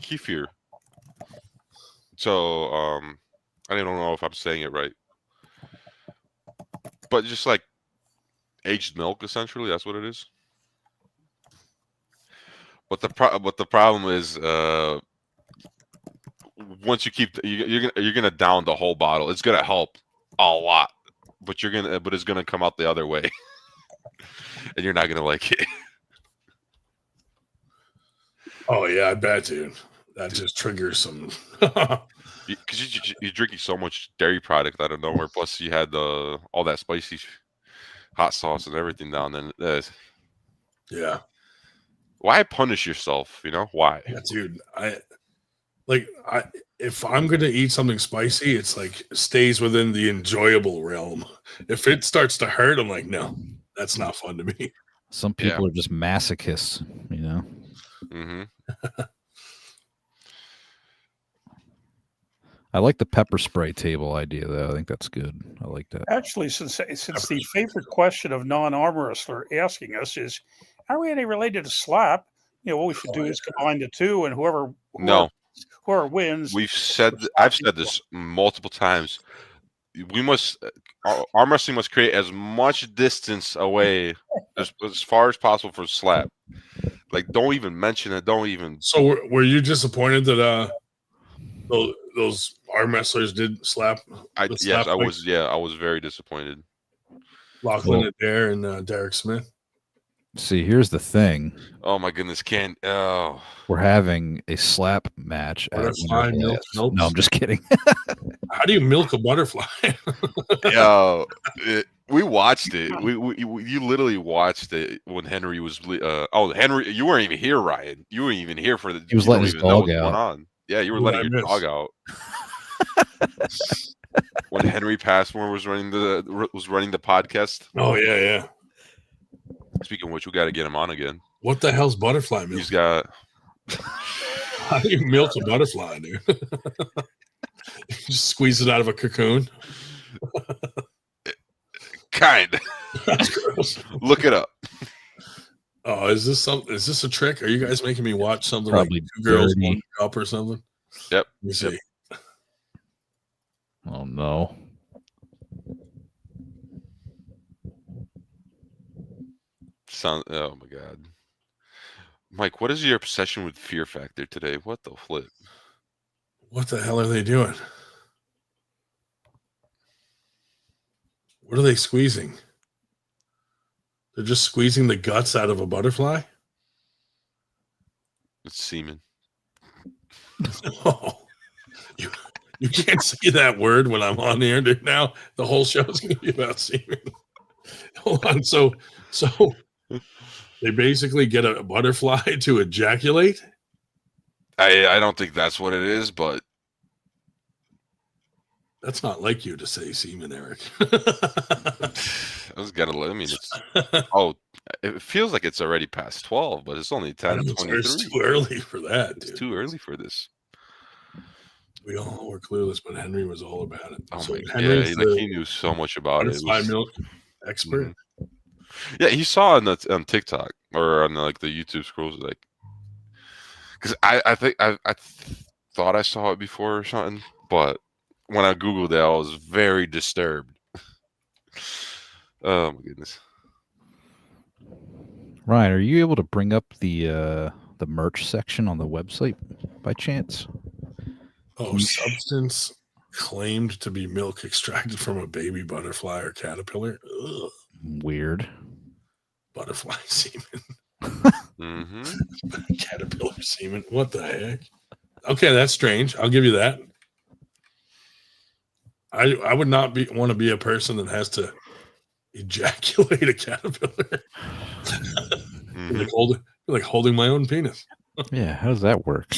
kefir. So I don't know if I'm saying it right, but just like aged milk, essentially, that's what it is. But the problem is once you keep you're gonna down the whole bottle. It's gonna help a lot, but it's gonna come out the other way, and you're not gonna like it. Oh yeah, I bet, dude. That just triggers some. Because you're drinking so much dairy product out of nowhere. Plus, you had all that spicy hot sauce and everything down. Then, yeah. Why punish yourself? You know why? Yeah, dude. If I'm gonna eat something spicy, it's like stays within the enjoyable realm. If it starts to hurt, I'm like, no, that's not fun to me. Some people are just masochists, you know. Mm-hmm. I like the pepper spray table idea, though. I think that's good. I like that. Actually, since the favorite question of non-arm wrestler asking us is, are we any related to slap? You know, what we should do is combine the two, and whoever wins. I've said this multiple times. We must arm wrestling must create as much distance away as far as possible for slap. Like, don't even mention it. Don't even. So were you disappointed that those arm wrestlers did slap? Yes, I was. Yeah, I was very disappointed. Lachlan Adair and Derek Smith. See, here's the thing. Oh my goodness, we're having a slap match. Butterfly milk. No, I'm just kidding. How do you milk a butterfly? We watched it. You literally watched it when Henry was. Henry, you weren't even here, Ryan. You weren't even here for the. He was letting his dog out. Yeah, you were letting your dog out. When Henry Passmore was running the podcast. Oh yeah. Speaking of which, we got to get him on again. What the hell's butterfly milk? He's got. How do you milk a butterfly, dude? You just squeeze it out of a cocoon. Kind. That's gross. Look it up. Oh, is this a trick? Are you guys making me watch something Probably like Two Girls, One Cup or something? Yep. Let me see. Oh no. Oh my god. Mike, what is your obsession with Fear Factor today? What the flip? What the hell are they doing? What are they squeezing? They're just squeezing the guts out of a butterfly? It's semen. Oh, you can't say that word when I'm on the air, dude. Now the whole show is going to be about semen. Hold on. So they basically get a butterfly to ejaculate? I don't think that's what it is, but that's not like you to say semen, Eric. I was gonna. I mean, it feels like it's already past 12, but it's only 10:23. It's too early for that. Dude. It's too early for this. We all were clueless, but Henry was all about it. Oh my god! Yeah, he knew so much about it. Milk expert. Mm-hmm. Yeah, he saw on TikTok or on the YouTube scrolls, like, because I think I thought I saw it before or something, but when I Googled it, I was very disturbed. Oh my goodness. Ryan, are you able to bring up the merch section on the website by chance? Oh, substance claimed to be milk extracted from a baby butterfly or caterpillar. Ugh. Weird. Butterfly semen. Mm-hmm. Caterpillar semen. What the heck? Okay, that's strange. I'll give you that. I would not want to be a person that has to ejaculate a caterpillar. Mhm. like holding my own penis. Yeah, how does that work?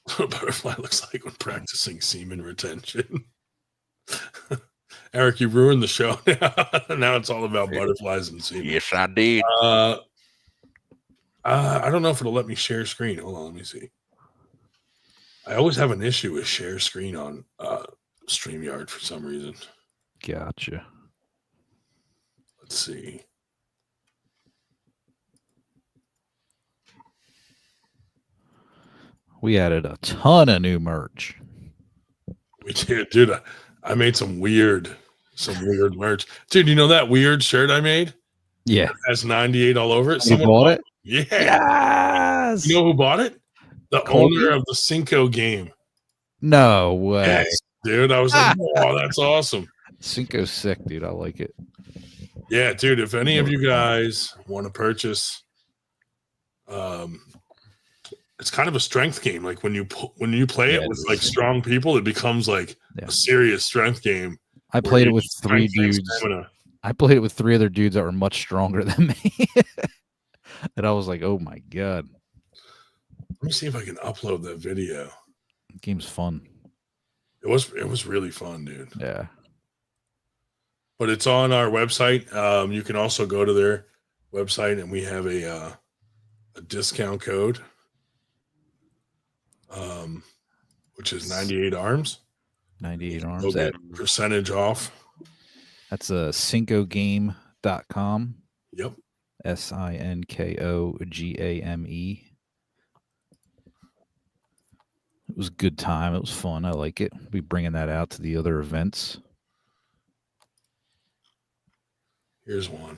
What a butterfly looks like when practicing semen retention. Eric, you ruined the show. Now it's all about butterflies and semen. Yes, I did. I don't know if it'll let me share screen. Hold on, let me see. I always have an issue with share screen on StreamYard for some reason. Gotcha. Let's see. We added a ton of new merch. We did, dude. I made some weird merch. Dude, you know that weird shirt I made? Yeah. It has 98 all over it. You bought it? Yeah. Yes. You know who bought it? The Cody? owner of the Cinco game. No way. Yes, dude. I was like, oh, that's awesome. Cinco's sick, dude. I like it. Yeah, dude. If any of you guys want to purchase, it's kind of a strength game. Like when you play it with like strong people, it becomes like a serious strength game. I played it with 3 dudes. I played it with 3 other dudes that were much stronger than me. And I was like, oh my God. Let me see if I can upload that video. The game's fun. It was really fun, dude. Yeah. But it's on our website. You can also go to their website, and we have a discount code, which is 98 arms. 98 arms. You'll get percentage off. That's sinkogame.com. Yep. SINKOGAME. It was a good time. It was fun. I like it. We'll be bringing that out to the other events. Here's one.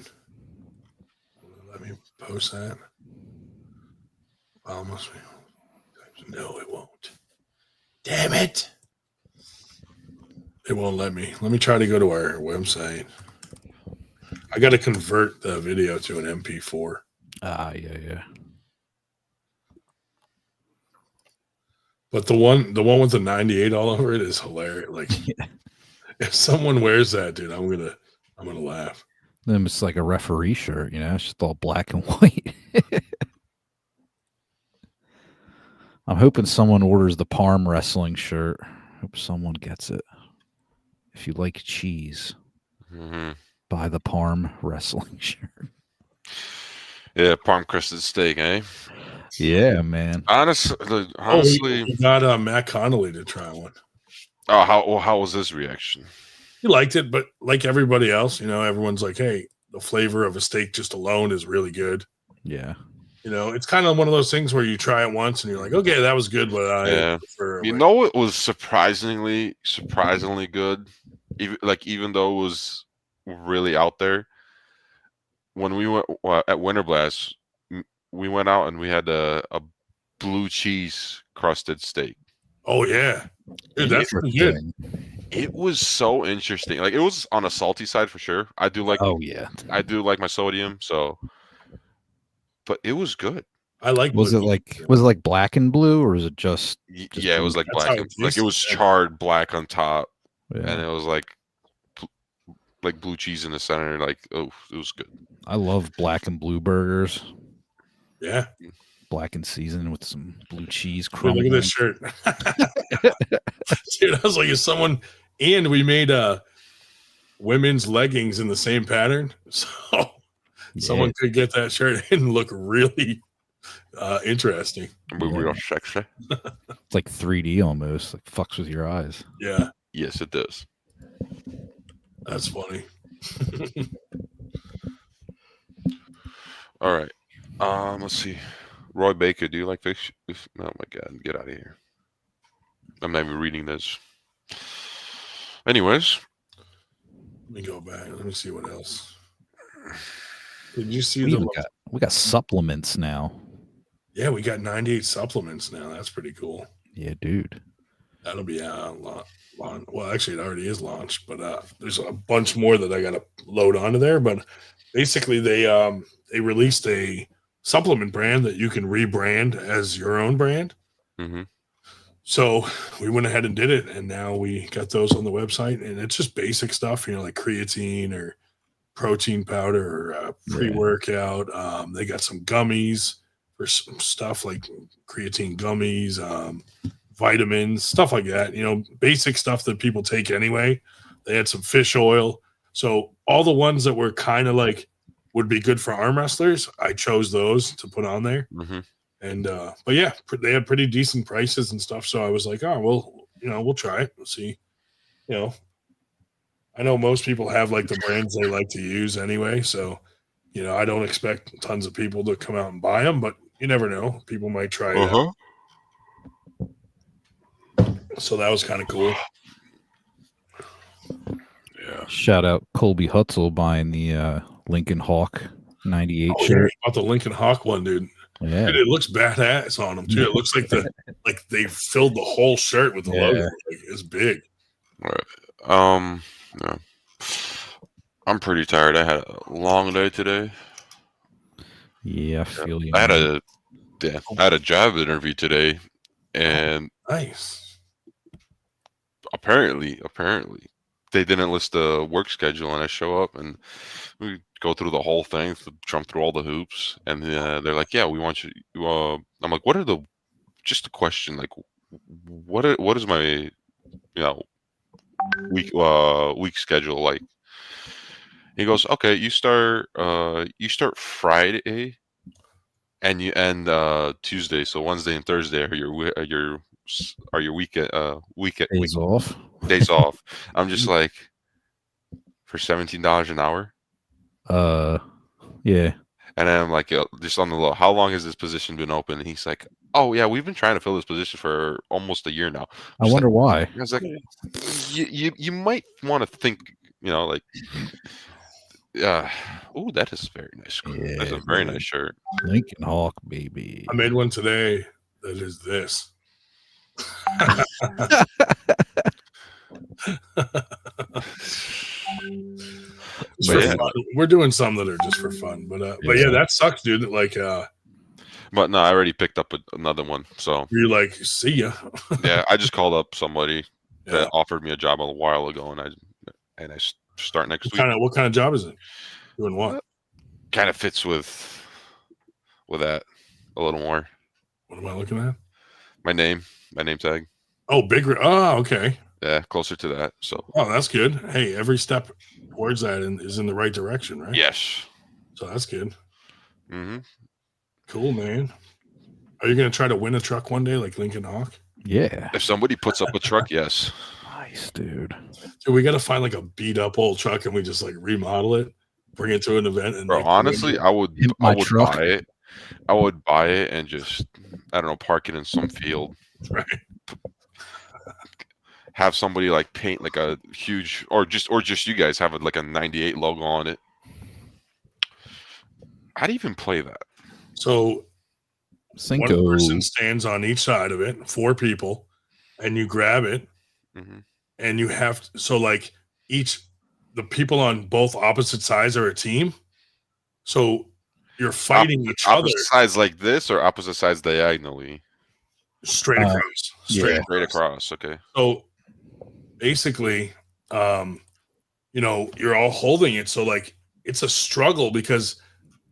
Let me post that. Almost. No, it won't. Damn it. It won't let me. Let me try to go to our website. I got to convert the video to an MP4. Yeah. But the one with the 98 all over it is hilarious. Like, if someone wears that, dude, I'm gonna laugh. Then it's like a referee shirt, it's just all black and white. I'm hoping someone orders the Armwrestling shirt. Hope someone gets it. If you like cheese, buy the Armwrestling shirt. Yeah, palm crusted steak, eh? Yeah, man. Honestly, we got Matt Connolly to try one. Oh, how was his reaction? He liked it, but like everybody else, everyone's like, "Hey, the flavor of a steak just alone is really good." Yeah. Mm-hmm. It's kind of one of those things where you try it once and you're like, "Okay, that was good," but I prefer. It was surprisingly good. Even though it was really out there. When we went at Winter Blast, we went out and we had a blue cheese crusted steak. Oh yeah, dude, that's pretty good. It was so interesting. Like, it was on a salty side for sure. I do like. Oh yeah, I do like my sodium. So, but it was good. I like. Was it like black and blue, or was it just yeah, it was like black and like it was charred black on top, and it was like blue cheese in the center. Like, oh, it was good. I love black and blue burgers. Yeah. Black and seasoned with some blue cheese. Dude, look at this shirt. Dude, I was like, is someone, and we made women's leggings in the same pattern. So someone could get that shirt and look really interesting. Real sexy. It's like 3D almost. Like fucks with your eyes. Yeah. Yes, it does. That's funny. All right. Let's see. Roy Baker, do you like fish? Oh my God, get out of here. I'm not even reading this. Anyways. Let me go back. Let me see what else. Did you see we got supplements now? Yeah, we got 98 supplements now. That's pretty cool. Yeah, dude. That'll be well, actually, it already is launched, but there's a bunch more that I got to load onto there. But basically, they released a supplement brand that you can rebrand as your own brand. Mm-hmm. So we went ahead and did it, and now we got those on the website, and it's just basic stuff, like creatine or protein powder or pre-workout. They got some gummies for some stuff like creatine gummies, vitamins, stuff like that. Basic stuff that people take anyway. They had some fish oil. So all the ones that were kind of like would be good for arm wrestlers, I chose those to put on there. Mm-hmm. And but yeah, they had pretty decent prices and stuff. So I was like, oh well, we'll try it. We'll see. I know most people have like the brands they like to use anyway. So I don't expect tons of people to come out and buy them, but you never know. People might try it out. So that was kind of cool. Yeah. Shout out Colby Hutzel buying the Lincoln Hawk 98 shirt. About the Lincoln Hawk one, dude. Yeah. Dude, it looks badass on them too. It looks like they filled the whole shirt with the logo. Like, it's big. Right. Yeah. I'm pretty tired. I had a long day today. Yeah, I feel you. I had a job interview today, and nice. Apparently, they didn't list the work schedule, and I show up and we go through the whole thing, jump through all the hoops, and they're like, "Yeah, we want you." I'm like, "What are just a question? Like, what is my week schedule like?" He goes, "Okay, you start Friday, and you end Tuesday. So Wednesday and Thursday are your weekend days off. Days off." I'm just like, for $17 an hour. Yeah. And then I'm like, just on the low, how long has this position been open? And he's like, "Oh yeah, we've been trying to fill this position for almost a year now." I wonder why. I was like, you might want to think, like, oh, that is very nice. Yeah, that's a very nice shirt. Lincoln Hawk, baby. I made one today that is this. We're doing some that are just for fun, but yeah, that sucks, dude. Like, but no, I already picked up another one. So you're like, see ya. Yeah, I just called up somebody that offered me a job a while ago, and I start next week. What kind of job is it? Doing what? Kind of fits with that a little more. What am I looking at? My name tag. Oh, bigger. Oh, okay. Yeah, closer to that. So. Oh, that's good. Hey, every step towards that is in the right direction, right? Yes. So that's good. Mm-hmm. Cool, man. Are you going to try to win a truck one day like Lincoln Hawk? Yeah. If somebody puts up a truck, yes. Nice, dude. Dude, we got to find like a beat up old truck and we just like remodel it, bring it to an event. And bro, honestly, I would buy it. I would buy it and just, I don't know, park it in some field. Right. Have somebody like paint like a huge, or just you guys have like a 98 logo on it. How do you even play that? So Cinco. One person stands on each side of it, 4 people, and you grab it, and you have so like the people on both opposite sides are a team. So you're fighting each other. Opposite sides like this, or opposite sides diagonally? Straight across. Straight across. Okay. So basically, you're all holding it. So like it's a struggle because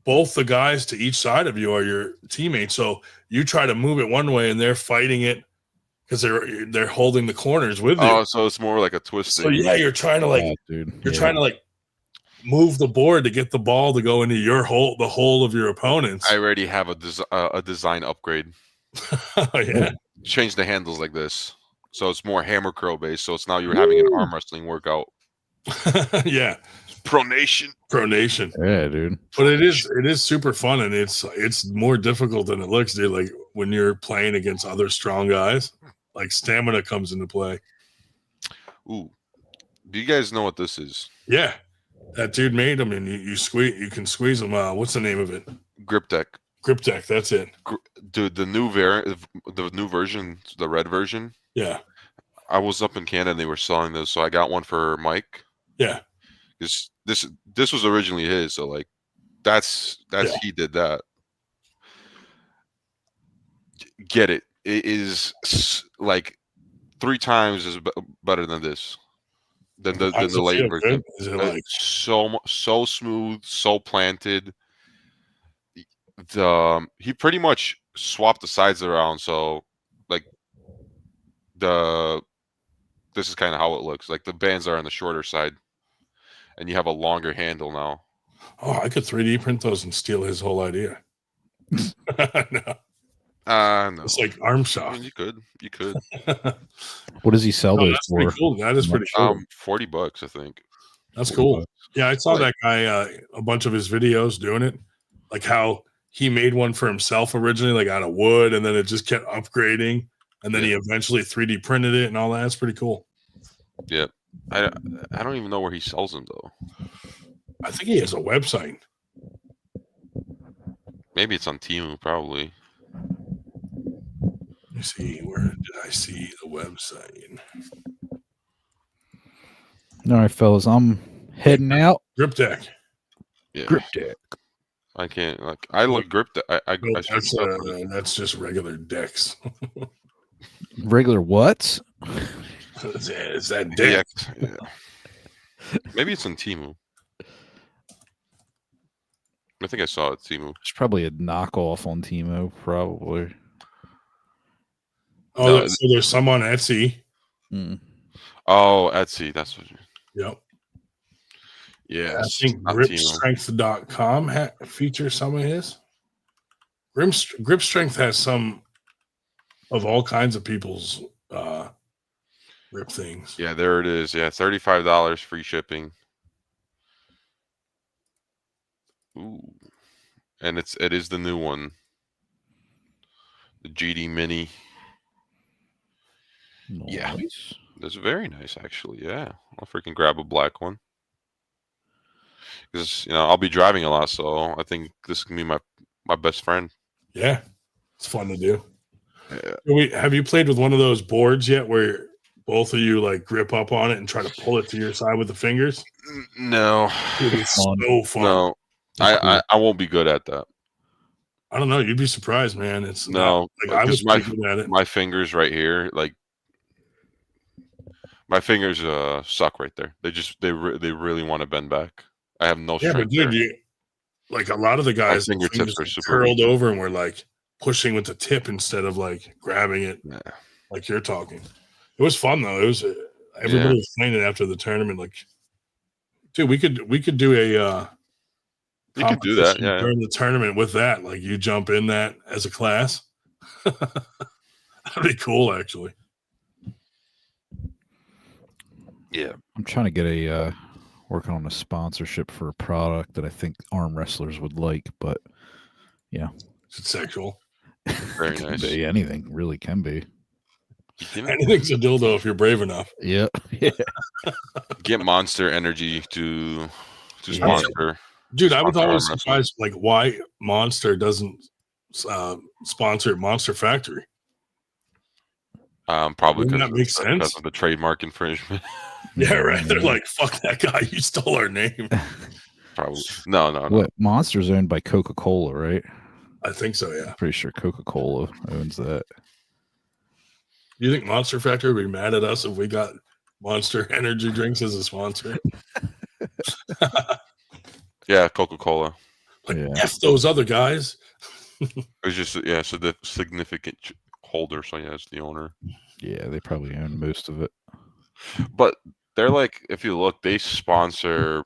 both the guys to each side of you are your teammates. So you try to move it one way and they're fighting it because they're holding the corners with you. Oh, so it's more like a twist. So yeah, you're trying to like trying to like move the board to get the ball to go into the hole of your opponents. I already have a design upgrade. Yeah. Change the handles like this. So it's more hammer curl based. So it's now you're having an arm wrestling workout. Yeah. Pronation. Yeah, dude. But it is super fun, and it's more difficult than it looks, dude. Like when you're playing against other strong guys, like stamina comes into play. Ooh. Do you guys know what this is? Yeah. That dude made them, and you can squeeze them. What's the name of it? Grip Deck. Grip Deck, that's it. Dude, the new version, the red version. Yeah. I was up in Canada and they were selling those, so I got one for Mike. Yeah. This was originally his, so like that's he did that. get it. It is like 3 times better than this. Than the late version. Is it like So smooth, so planted. He pretty much swapped the sides around, so like this is kind of how it looks. Like the bands are on the shorter side, and you have a longer handle now. Oh, I could 3D print those and steal his whole idea. No. No. It's like arm I shock. mean, you could. What does he sell those That's for? pretty cool. That is pretty cool. $40, I think. That's 40 cool. bucks. Yeah, I saw that guy a bunch of his videos doing it, like how he made one for himself originally, like out of wood, and then it just kept upgrading, and then he eventually 3D printed it and all that. It's pretty cool. Yeah, I don't even know where he sells them though. I think he has a website. Maybe it's on Temu, probably. Let me see. Where did I see the website? All right, fellas, I'm heading out. Grip Deck. Yeah, Grip Deck. I can't like. I look grip. I Nope, searched up for it. that's just regular decks. Regular what? Is that deck? Yeah. Maybe it's on Temu. I think I saw it, Temu. It's probably a knockoff on Timo, probably. Oh, No, so there's some on Etsy. Mm. Oh, Etsy. That's what. Yep. Yeah, I think gripstrength.com features some of his. Grip Strength has some of all kinds of people's grip things. Yeah, there it is. Yeah, $35 free shipping. Ooh, and it is the new one, the GD Mini. Nice. Yeah, that's very nice actually. Yeah, I'll freaking grab a black one because I'll be driving a lot, so I think this can be my best friend. Yeah, it's fun to do. Yeah. Have you played with one of those boards yet where both of you like grip up on it and try to pull it to your side with the fingers? No, It's so fun. No, I won't be good at that. I don't know. You'd be surprised, man. It's No, not, like I was pretty good at it. My fingers right here, like my fingers suck right there. They really want to bend back. I have no strength. But dude, like a lot of the guys, my fingertips are super curled over and we're like pushing with the tip instead of like grabbing it, like you're talking. It was fun though. It was everybody was playing it after the tournament. Like, dude, we could do a. You could do that, yeah. During the tournament with that, like you jump in that as a class. That'd be cool, actually. Yeah, I'm trying to get working on a sponsorship for a product that I think arm wrestlers would like, but yeah, it's sexual. Very nice. Be anything really can be. Anything's a dildo if you're brave enough. Yeah. Get Monster Energy to sponsor. Dude, I was always surprised, like why Monster doesn't sponsor Monster Factory. Probably because that makes sense. Because of the trademark infringement. Yeah, right. They're like, "Fuck that guy! You stole our name." Probably no. What Monster's owned by Coca-Cola, right? I think so. Yeah, pretty sure Coca-Cola owns that. You think Monster Factory would be mad at us if we got Monster Energy drinks as a sponsor? Yeah, Coca-Cola. Like, F those other guys. It's just so the significant holder. So yeah, it's the owner. Yeah, they probably own most of it. But they're like, if you look, they sponsor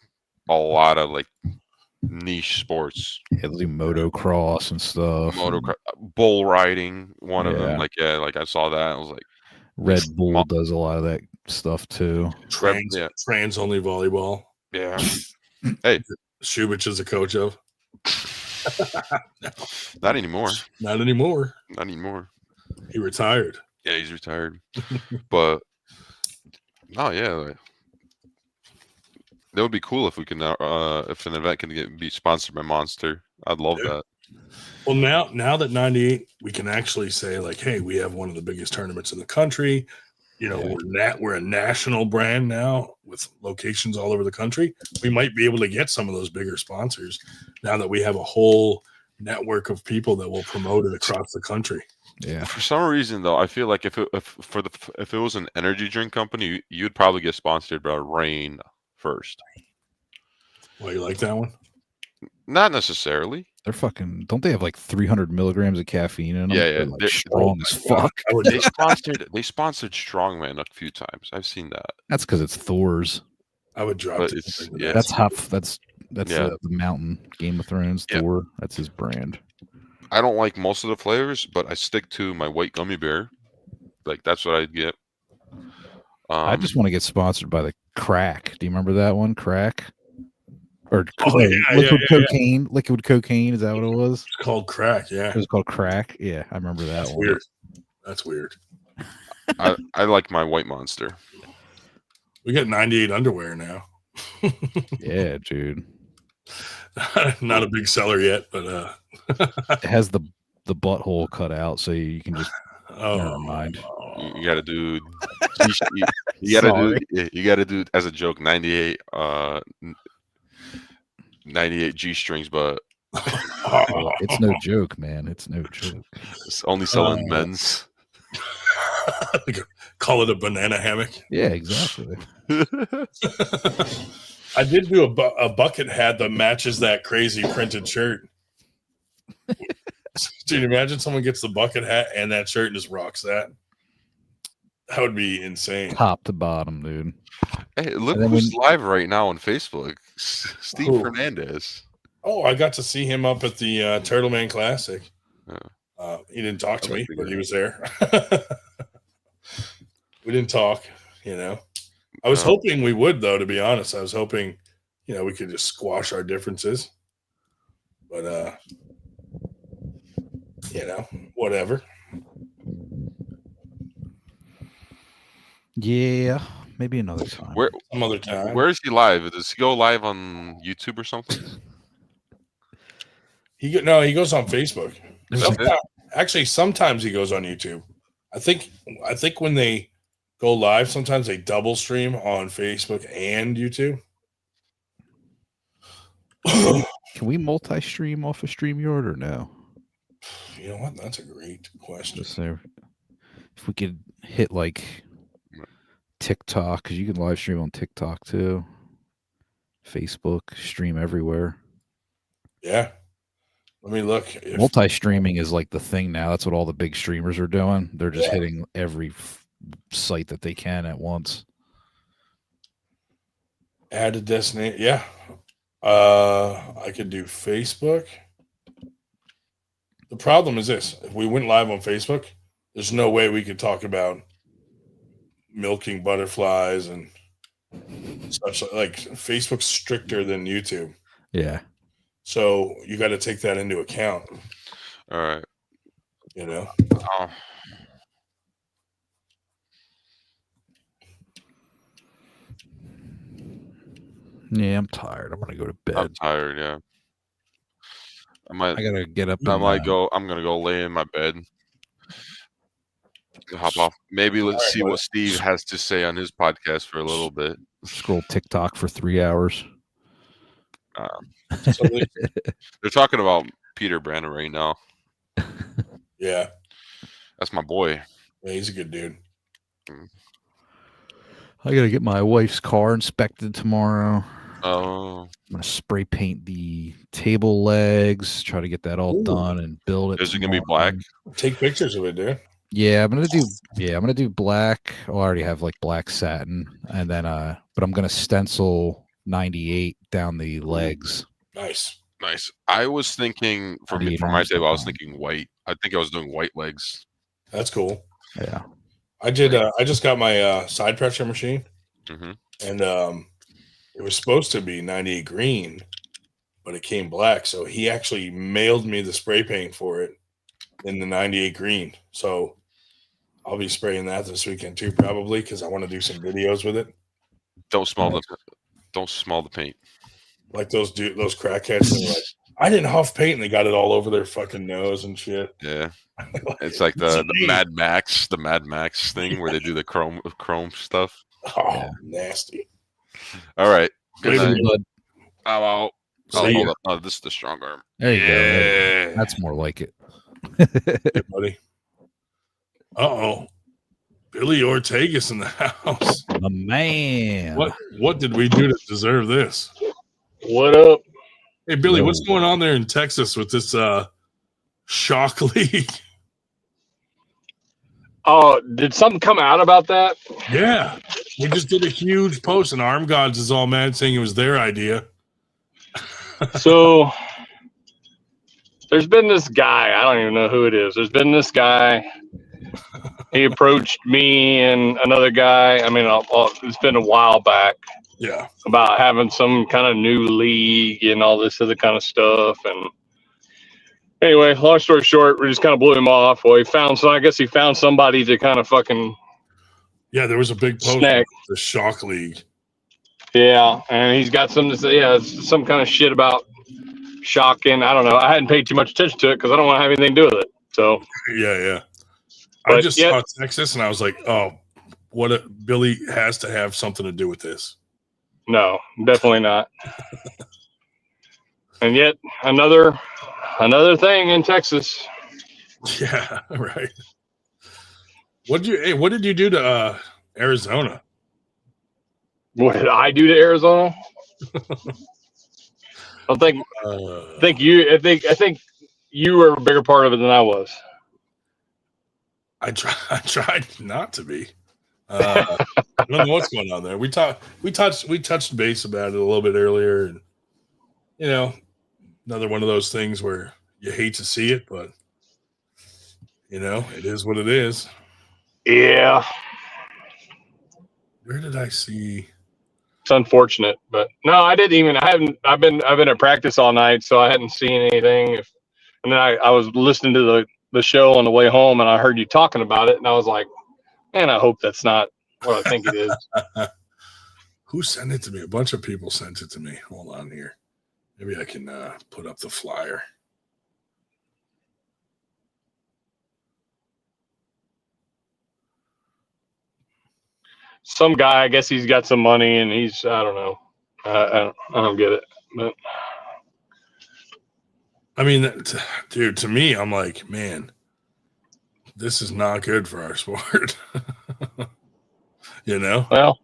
a lot of like niche sports. Yeah, they do motocross and stuff. Bull riding, one of them. Like I saw that. I was like, Red Bull does a lot of that stuff too. Trans only volleyball. Yeah. Hey, Shubich is a coach of. No. Not anymore. Not anymore. Not anymore. He retired. Yeah, he's retired. But that would be cool if we can if an event can be sponsored by Monster. I'd love that. Well, now that 98, we can actually say like, hey, we have one of the biggest tournaments in the country. We're a national brand now with locations all over the country. We might be able to get some of those bigger sponsors now that we have a whole network of people that will promote it across the country. Yeah. For some reason, though, I feel like if it was an energy drink company, you'd probably get sponsored by Rain first. Well, you like that one? Not necessarily. They're fucking. Don't they have like 300 milligrams of caffeine in them? Yeah, They're yeah. like strong as fuck. I would They sponsored Strongman a few times. I've seen that. That's because it's Thor's. I would drop. But it it's into yeah. that. That's Huff. That's Yeah. the Mountain Game of Thrones Yeah. Thor. That's his brand. I don't like most of the flavors, but I stick to my white gummy bear. Like that's what I get. I just want to get sponsored by the Crack. Do you remember that one? Crack? Or Oh, yeah, liquid yeah. cocaine. Liquid cocaine. Is that what it was? It's called crack. Yeah, It was called Crack. Yeah, I remember that that's one. weird. That's weird. I like my white monster. We got 98 underwear now. Yeah, dude. Not a big seller yet, but It has the butthole cut out, so you can just. oh, Never mind. You got to do. You got to do as a joke. 98 G strings, but It's no joke, man. It's no joke. it's only selling men's. Call it a banana hammock. Yeah, exactly. I did do a bucket hat that matches that crazy printed shirt. Dude, imagine someone gets the bucket hat and that shirt and just rocks that. That would be insane. Top to bottom, dude. Hey, look And then who's live right now on Facebook. Steve Who? Fernandez. Oh, I got to see him up at the Turtle Man Classic. Yeah. He didn't talk to I'd me, like to but go. he was there. We didn't talk, you know. I was hoping we would, though, to be honest. I was hoping, you know, we could just squash our differences. But, you know, whatever. Yeah, maybe another time. Where Some other time. where is he live? Does he go live on YouTube or something? He goes on Facebook. Actually, sometimes he goes on YouTube. I think when they go live, sometimes they double stream on Facebook and YouTube. Can we multi-stream off of StreamYard or no? You know what? That's a great question. Just there. If we could hit like TikTok, because you can live stream on TikTok too. Facebook, stream everywhere. Yeah. Let me look. Multi-streaming is like the thing now. That's what all the big streamers are doing. They're just hitting every site that they can at once. Add a destination. Yeah. I could do Facebook. The problem is this. If we went live on Facebook, there's no way we could talk about milking butterflies and such. Like Facebook's stricter than YouTube. Yeah. So you got to take that into account. All right. You know? Oh. Yeah, I'm tired. I'm gonna go to bed. I'm tired. Yeah. I gotta get up. I'm gonna go lay in my bed. Hop off. Maybe let's see what Steve has to say on his podcast for a little bit. Scroll TikTok for 3 hours. So They're talking about Peter Brandon right now. yeah. That's my boy. Yeah, he's a good dude. I gotta get my wife's car inspected tomorrow. Oh, I'm gonna spray paint the table legs, try to get that all done and build it. is it gonna be tomorrow. black? Take pictures of it, dude. Yeah, I'm gonna do black. Oh, I already have like black satin, and then but I'm gonna stencil 98 down the legs. Nice. Nice. I was thinking for my table, I was thinking white. I think I was doing white legs. That's cool. Yeah. I did. I just got my side pressure machine, Mm-hmm. and it was supposed to be 98 green, but it came black. So he actually mailed me the spray paint for it in the 98 green. So I'll be spraying that this weekend too, probably, because I want to do some videos with it. Don't smell the paint. Like those crackheads, they're like, I didn't huff paint, and they got it all over their fucking nose and shit. Yeah. It's like the Mad Max thing where they do the chrome stuff. Oh, nasty. All right. Good Later, night. bud. I'm out. See Oh, ya. hold up. Oh, this is the strong arm. There you go. Yeah. That's more like it. Hey, buddy. Uh-oh. Billy Ortega's in the house. The man. What did we do to deserve this? What up? Hey, Billy, Whoa. what's going on there in Texas with this shock league? Oh, did something come out about that? Yeah. They just did a huge post, and Arm Gods is all mad saying it was their idea. So there's been this guy. I don't even know who it is. There's been this guy. He approached me and another guy. I mean, it's been a while back Yeah. about having some kind of new league and all this other kind of stuff. And anyway, long story short, we just kind of blew him off. Well, I guess he found somebody to kind of fucking Yeah, there was a big post Snack. about the shock league. Yeah, and he's got something to say. Yeah, it's some kind of shit about shocking. I don't know. I hadn't paid too much attention to it because I don't want to have anything to do with it. So Yeah. I But just yet- saw Texas, and I was like, oh, Billy has to have something to do with this. no, definitely not. And yet another thing in Texas. Yeah, right. What did you do to Arizona? What did I do to Arizona? I think you were a bigger part of it than I was. I tried not to be. I don't know what's going on there. We touched base about it a little bit earlier, and another one of those things where you hate to see it, but it is what it is. Yeah, Where did I see? it's unfortunate, but no, I didn't even. I've been at practice all night, so I hadn't seen anything. And then I was listening to the show on the way home, and I heard you talking about it, and I was like, man, I hope that's not what I think it is. Who sent it to me? A bunch of people sent it to me. Hold on here. Maybe I can put up the flyer. Some guy, I guess he's got some money, and he's I don't know. I don't get it, but I mean, dude, to me, I'm like, man, this is not good for our sport. well,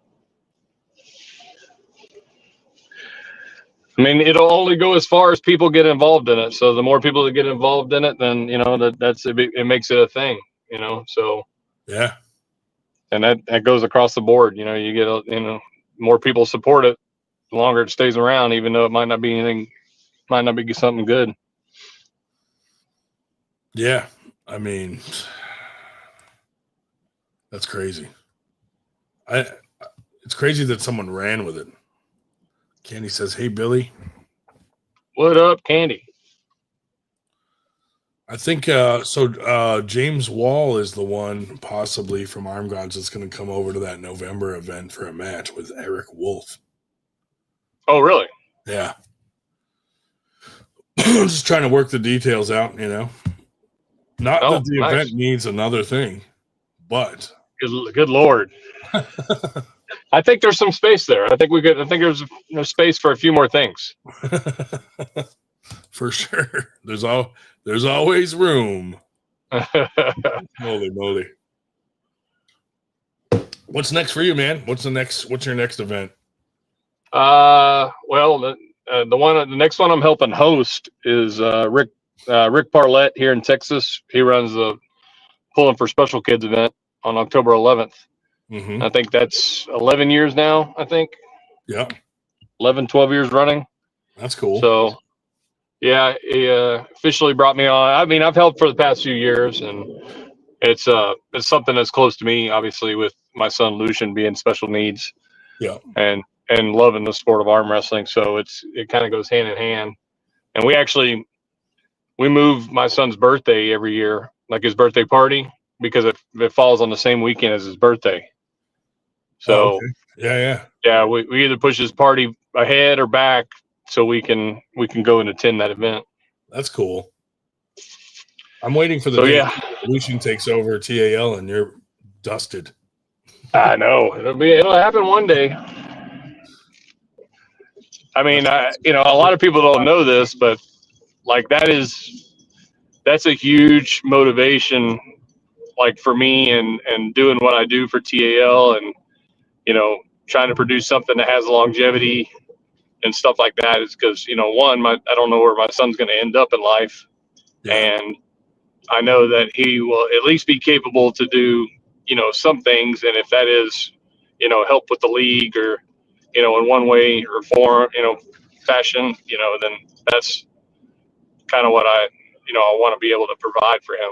I mean, it'll only go as far as people get involved in it. So the more people that get involved in it, then it makes it a thing. So Yeah. and that goes across the board. You get more people support it, the longer it stays around, even though it might not be anything, might not be something good. Yeah. I mean, that's crazy. It's crazy that someone ran with it. Candy says, "Hey, Billy." What up, Candy? I think James Wall is the one possibly from Arm Gods that's going to come over to that November event for a match with Eric Wolf. Oh, really? Yeah. Just trying to work the details out, Not that the nice. event needs another thing, but Good Lord. I think there's some space there. I think there's space for a few more things. for sure. There's always room. Holy moly. What's next for you, man? What's your next event? Well, the next one I'm helping host is Rick Parlett here in Texas. He runs the Pulling for Special Kids event on October 11th. Mm-hmm. I think that's 11 years now. I think. Yeah. 11, 12 years running. That's cool. So, yeah, he officially brought me on. I mean, I've helped for the past few years, and it's something that's close to me, obviously, with my son Lucian being special needs. Yeah. And loving the sport of arm wrestling. So it kind of goes hand in hand. And we move my son's birthday every year, like his birthday party, because it falls on the same weekend as his birthday. So okay. Yeah, we either push his party ahead or back so we can go and attend that event. That's cool. I'm waiting for the day Lucian takes over TAL and you're dusted. I know. It'll happen one day. I mean, a lot of people don't know this, but like that's a huge motivation like for me and doing what I do for TAL and, you know, trying to produce something that has longevity and stuff like that is because, you know, one, I don't know where my son's going to end up in life. Yeah. And I know that he will at least be capable to do, you know, some things. And if that is, you know, help with the league or, you know, in one way or form, you know, fashion, you know, then that's kind of what I want to be able to provide for him.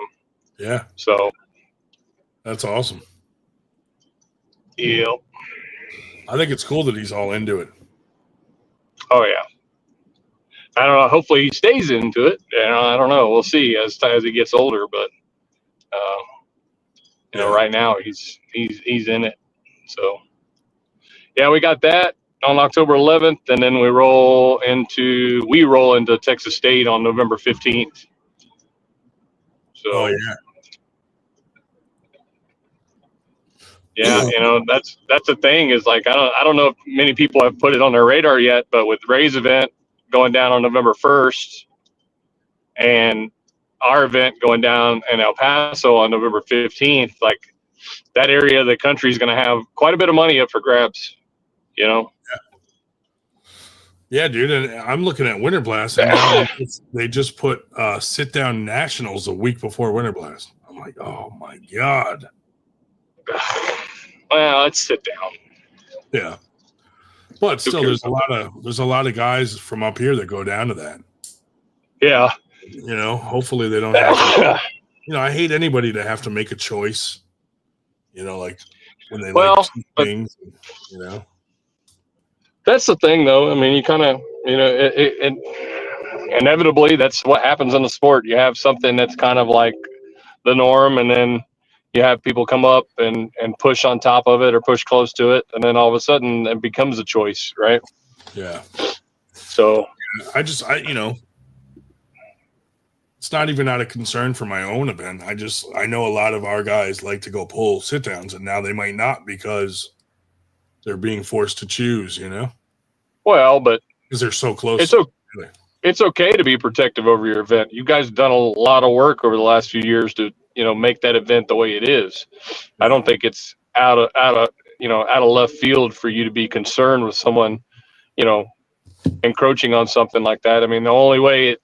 Yeah. So That's awesome. yeah. I think it's cool that he's all into it. Oh yeah. I don't know. Hopefully he stays into it. You know, I don't know. We'll see as he gets older. But you know, right now he's in it. So yeah, we got that on October 11th, and then we roll into Texas State on November 15th. So Oh yeah. yeah, you know, that's the thing is like I don't know if many people have put it on their radar yet, but with Ray's event going down on November 1st and our event going down in El Paso on November 15th, like that area of the country is going to have quite a bit of money up for grabs, you know? Yeah, dude. And I'm looking at Winter Blast, and now they just put sit down nationals a week before Winter Blast. I'm like, oh my God. Well, let's sit down. Yeah. But still, there's a lot of guys from up here that go down to that. Yeah. You know, hopefully they don't have to. You know, I hate anybody to have to make a choice. You know, like when they like things. You know, that's the thing, though. I mean, you kind of, you know, it inevitably that's what happens in the sport. You have something that's kind of like the norm, and then you have people come up and push on top of it or push close to it, and then all of a sudden it becomes a choice, right? Yeah. So you know, it's not even out of concern for my own event. I know a lot of our guys like to go pull sit downs, and now they might not because they're being forced to choose, you know? Well, but because they're so close. It's okay to be protective over your event. You guys have done a lot of work over the last few years to, you know, make that event the way it is. Yeah. I don't think it's out of left field for you to be concerned with someone, you know, encroaching on something like that. I mean, the only way it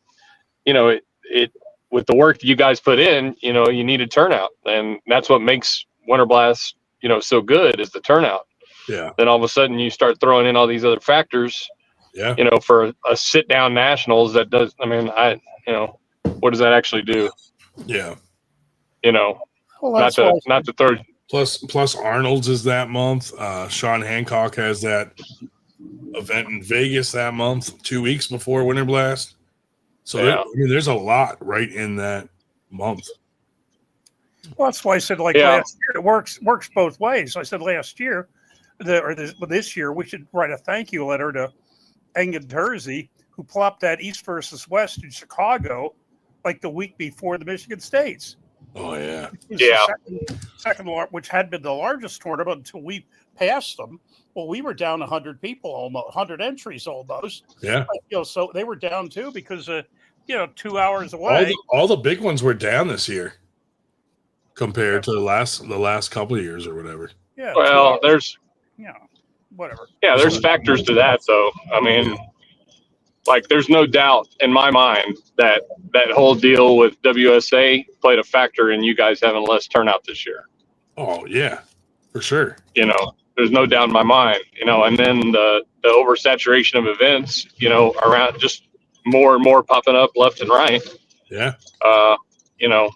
with the work that you guys put in, you know, you need a turnout, and that's what makes Winter Blast, you know, so good is the turnout. Yeah. Then all of a sudden you start throwing in all these other factors. Yeah. You know, for a sit down nationals that does, I mean, what does that actually do? Yeah. You know, well, not the third. Plus Arnold's is that month. Sean Hancock has that event in Vegas that month, 2 weeks before Winter Blast. So there's a lot right in that month. Well, that's why I said last year it works both ways. I said last year, this year we should write a thank you letter to Engin Terzi, who plopped that East versus West in Chicago like the week before the Michigan States. Oh yeah, second, which had been the largest tournament until we passed them. Well, we were down 100 people, almost 100 entries, almost. Yeah, you know, so they were down too because 2 hours away. All the big ones were down this year compared to the last couple of years or whatever. Yeah. Well, there's whatever. Yeah, there's factors to that, though. I mean, like, there's no doubt in my mind that whole deal with WSA played a factor in you guys having less turnout this year. Oh yeah, for sure. You know, there's no doubt in my mind. You know, and then the oversaturation of events, you know, around just more and more popping up left and right. Yeah. You know,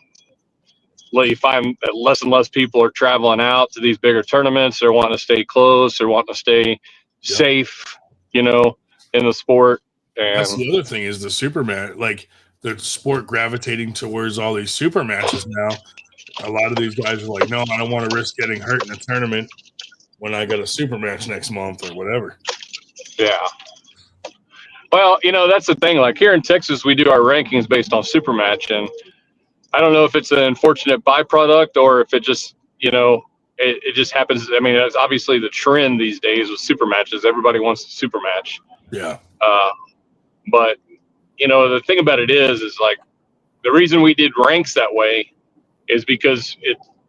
you find that less and less people are traveling out to these bigger tournaments. They're wanting to stay close. They're wanting to stay safe, you know, in the sport. And that's the other thing is the super match, like the sport gravitating towards all these super matches now. A lot of these guys are like, no, I don't want to risk getting hurt in a tournament when I got a super match next month or whatever. Yeah. Well, you know, that's the thing. Like here in Texas, we do our rankings based on super match, and I don't know if it's an unfortunate byproduct or if it just, you know, it just happens. I mean, it's obviously the trend these days with super matches. Everybody wants a super match. Yeah. But, you know, the thing about it is like the reason we did ranks that way is because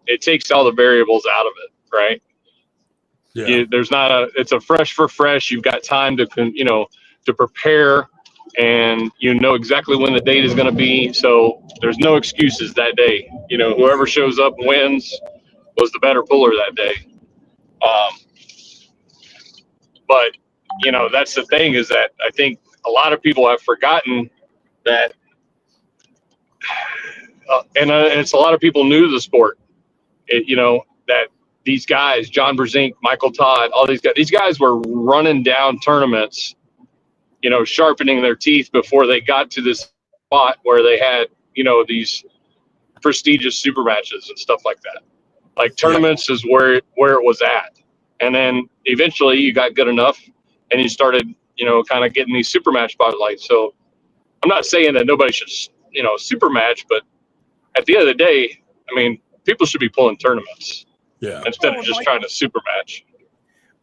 it takes all the variables out of it, right? Yeah. It's a fresh for fresh. You've got time to prepare, and you know exactly when the date is going to be. So there's no excuses that day. Whoever shows up and wins was the better puller that day. But that's the thing, is that I think a lot of people have forgotten that, and it's a lot of people new to the sport. That these guys, John Brezink, Michael Todd, all these guys were running down tournaments, sharpening their teeth before they got to this spot where they had, these prestigious super matches and stuff like that. Like tournaments is where it was at. And then eventually you got good enough and you started, kind of getting these super match spotlights. So I'm not saying that nobody should, super match, but at the end of the day, I mean, people should be pulling tournaments instead of just trying to super match.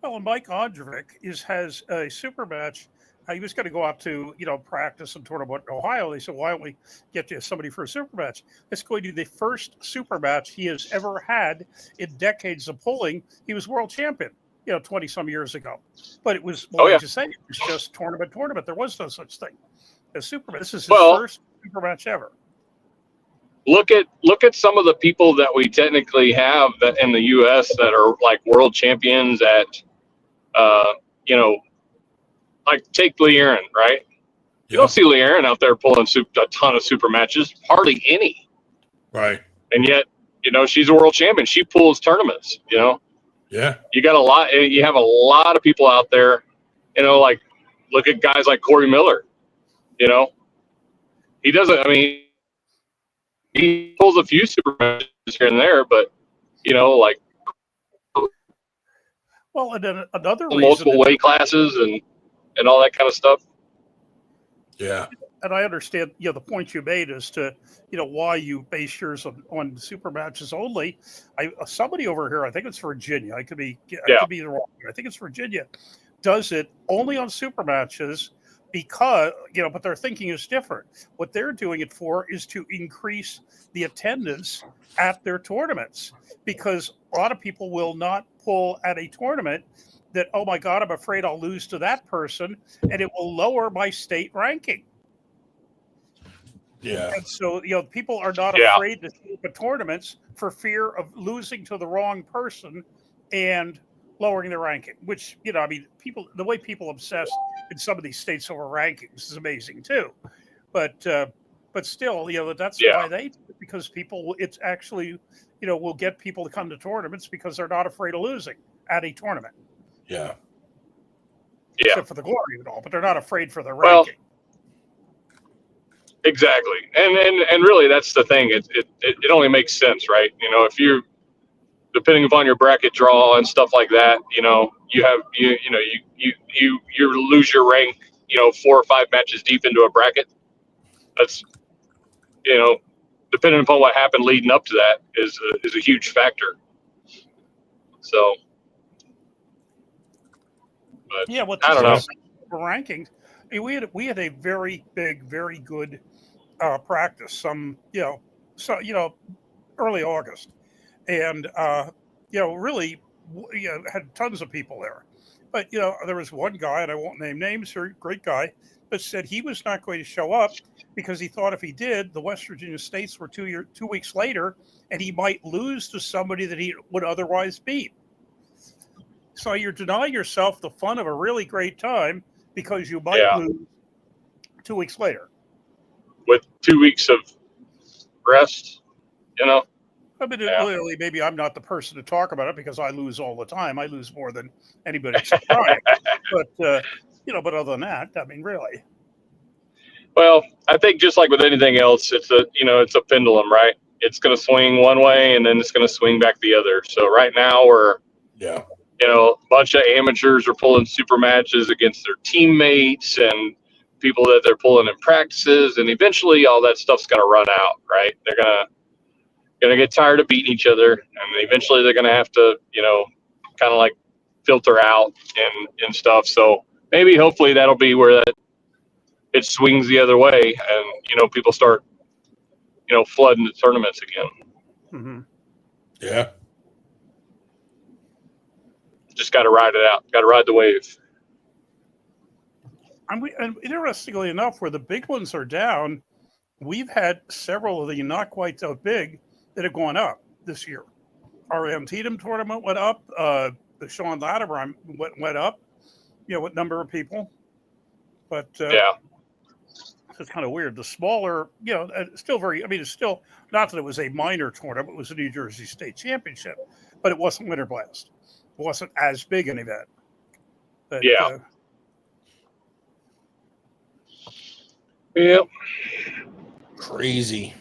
Well, and Mike Ondrovic has a super match. He was going to go out to, practice and tournament in Ohio. They said, why don't we get you somebody for a super match? It's going to be the first super match he has ever had in decades of pulling. He was world champion, 20 some years ago. But it was, like you say, it was just tournament. There was no such thing as super match. This is his first super match ever. Look at some of the people that we technically have that in the U.S. that are like world champions at, like take Lee Aaron, right? You don't see Lee Aaron out there pulling a ton of super matches, hardly any. Right. And yet, she's a world champion. She pulls tournaments, Yeah. You have a lot of people out there, like look at guys like Corey Miller, he doesn't, I mean, he pulls a few super matches here and there, but, like well, and then another multiple weight classes and all that kind of stuff. Yeah. And I understand, the point you made as to, why you base yours on super matches only. Somebody over here, I think it's Virginia. I could be wrong. I think it's Virginia, does it only on super matches because, but their thinking is different. What they're doing it for is to increase the attendance at their tournaments, because a lot of people will not pull at a tournament that, oh my God, I'm afraid I'll lose to that person, and it will lower my state ranking. Yeah. And so, people are not afraid to show up at tournaments for fear of losing to the wrong person and lowering their ranking, which, I mean, the way people obsess in some of these states over rankings is amazing too. But still, that's why they do it, because it's actually, will get people to come to tournaments because they're not afraid of losing at a tournament. Yeah. Except for the glory and all, but they're not afraid for the ranking. Exactly. And really that's the thing. It only makes sense, right? If you, depending upon your bracket draw and stuff like that, you lose your rank, 4 or 5 matches deep into a bracket. That's, depending upon what happened leading up to that is a huge factor. So, but I don't know. Rankings. I mean, we had a very big, very good practice. Early August, and really, had tons of people there. But there was one guy, and I won't name names, great guy, but said he was not going to show up because he thought if he did, the West Virginia States were 2 weeks later, and he might lose to somebody that he would otherwise beat. So you're denying yourself the fun of a really great time because you might lose 2 weeks later. With 2 weeks of rest, I mean, clearly, maybe I'm not the person to talk about it because I lose all the time. I lose more than anybody except Brian. But, but other than that, I mean, really. Well, I think just like with anything else, it's a pendulum, right? It's going to swing one way and then it's going to swing back the other. So right now we're, a bunch of amateurs are pulling super matches against their teammates and people that they're pulling in practices. And eventually all that stuff's going to run out, right? They're going to get tired of beating each other. And eventually they're going to have to, kind of like filter out and stuff. So maybe hopefully that'll be where it swings the other way and, people start, flooding the tournaments again. Mm-hmm. Yeah. Just got to ride it out. Got to ride the wave. And interestingly enough, where the big ones are down, we've had several of the not quite so big that have gone up this year. Our Antietam tournament went up. The Sean Latimer went up, what number of people. But Yeah. it's kind of weird. The smaller, still it's still, not that it was a minor tournament, it was a New Jersey State Championship, but it wasn't Winter Blast. It wasn't as big an event. But, Yeah. Yep. Crazy.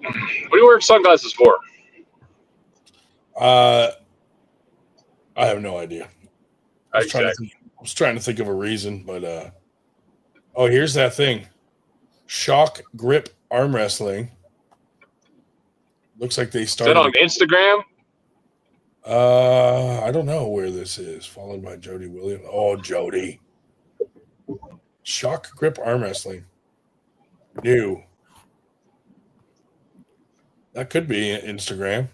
What do you wear sunglasses for? I have no idea. I was Exactly. trying to think of a reason, but oh, here's that thing. Shock Grip Arm Wrestling. Looks like they Is that started on Instagram? I don't know where this is. Followed by Jody Williams. Oh, Jody. Shock Grip Arm Wrestling. New. That could be Instagram.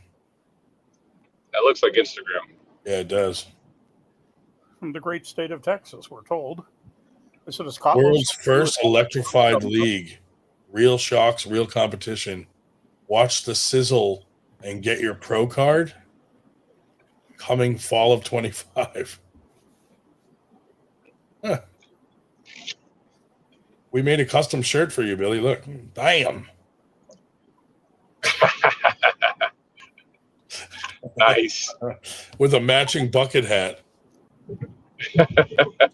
That looks like Instagram. Yeah, it does. from the great state of Texas, we're told. So does World's first electrified league. Real shocks, real competition. Watch the sizzle and get your pro card. Coming fall of 25. Huh. We made a custom shirt for you, Billy. Look. Bam. Nice. With a matching bucket hat.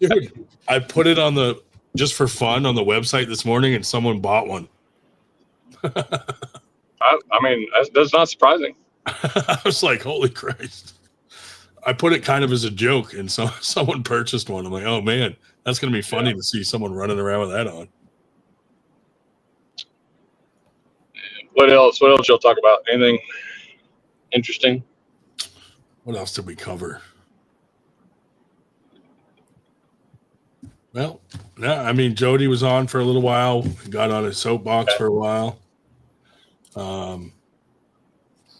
Dude, I put it on just for fun on the website this morning and someone bought one. I mean, that's not surprising. I was like, holy Christ. I put it kind of as a joke, and so someone purchased one. I'm like, oh man, that's going to be funny to see someone running around with that on. What else? What else y'all talk about? Anything interesting? What else did we cover? Well, no, I mean, Jody was on for a little while, got on his soapbox for a while.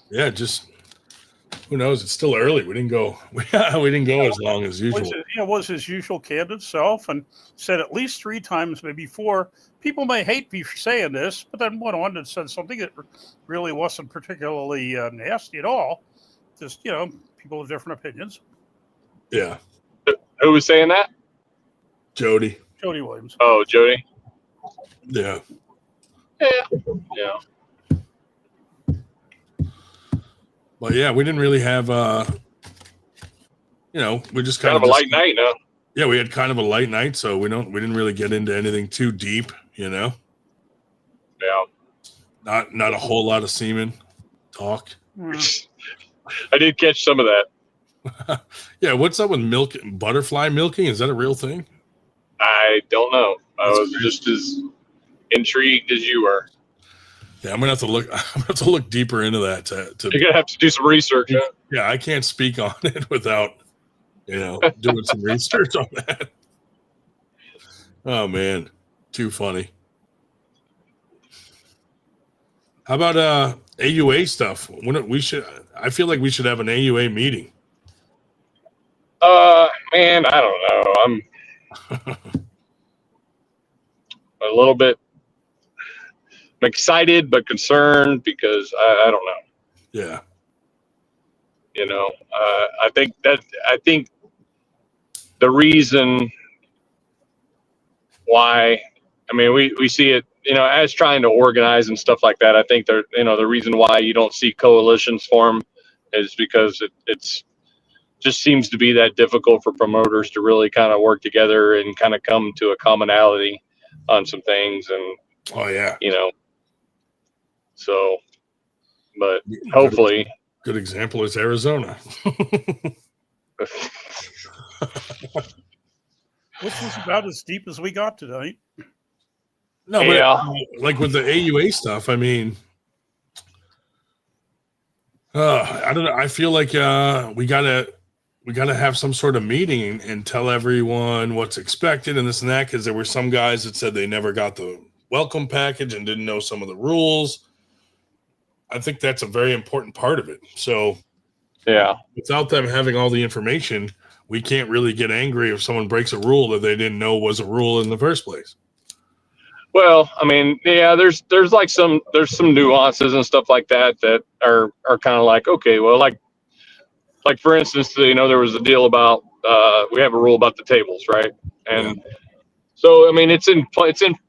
Yeah, just who knows? It's still early. We didn't go. We didn't go as long as usual. Was his usual candid self, and said at least 3 times, maybe 4. People may hate me for saying this, but then went on and said something that really wasn't particularly nasty at all. Just people have different opinions. Yeah. Who was saying that? Jody Williams. Oh, Jody. Yeah. Yeah. But yeah, we didn't really have we just Kind of a light night, no? Yeah, we had kind of a light night, so we didn't really get into anything too deep, Yeah. Not a whole lot of semen talk. I did catch some of that. Yeah, what's up with butterfly milking? Is that a real thing? I don't know. I was just as intrigued as you were. Yeah, I'm gonna have to look deeper into that. You're gonna have to do some research. Huh? Yeah, I can't speak on it without doing some research on that. Oh man, too funny. How about AUA stuff? I feel like we should have an AUA meeting. Man, I don't know. I'm a little bit excited but concerned because I don't know. Yeah. I think the reason why, I mean, we see it, as trying to organize and stuff like that. I think the reason why you don't see coalitions form is because it's just seems to be that difficult for promoters to really kind of work together and kind of come to a commonality on some things. And, oh yeah, so, but hopefully. Good example is Arizona. Which was about as deep as we got tonight. No, but like with the AUA stuff, I mean, I don't know. I feel like we gotta have some sort of meeting and tell everyone what's expected and this and that, because there were some guys that said they never got the welcome package and didn't know some of the rules. I think that's a very important part of it. So Yeah. without them having all the information, we can't really get angry if someone breaks a rule that they didn't know was a rule in the first place. Well, I mean, yeah, there's like some nuances and stuff like that are kind of like, okay, well, like for instance, there was a deal about we have a rule about the tables, right? And so I mean, it's in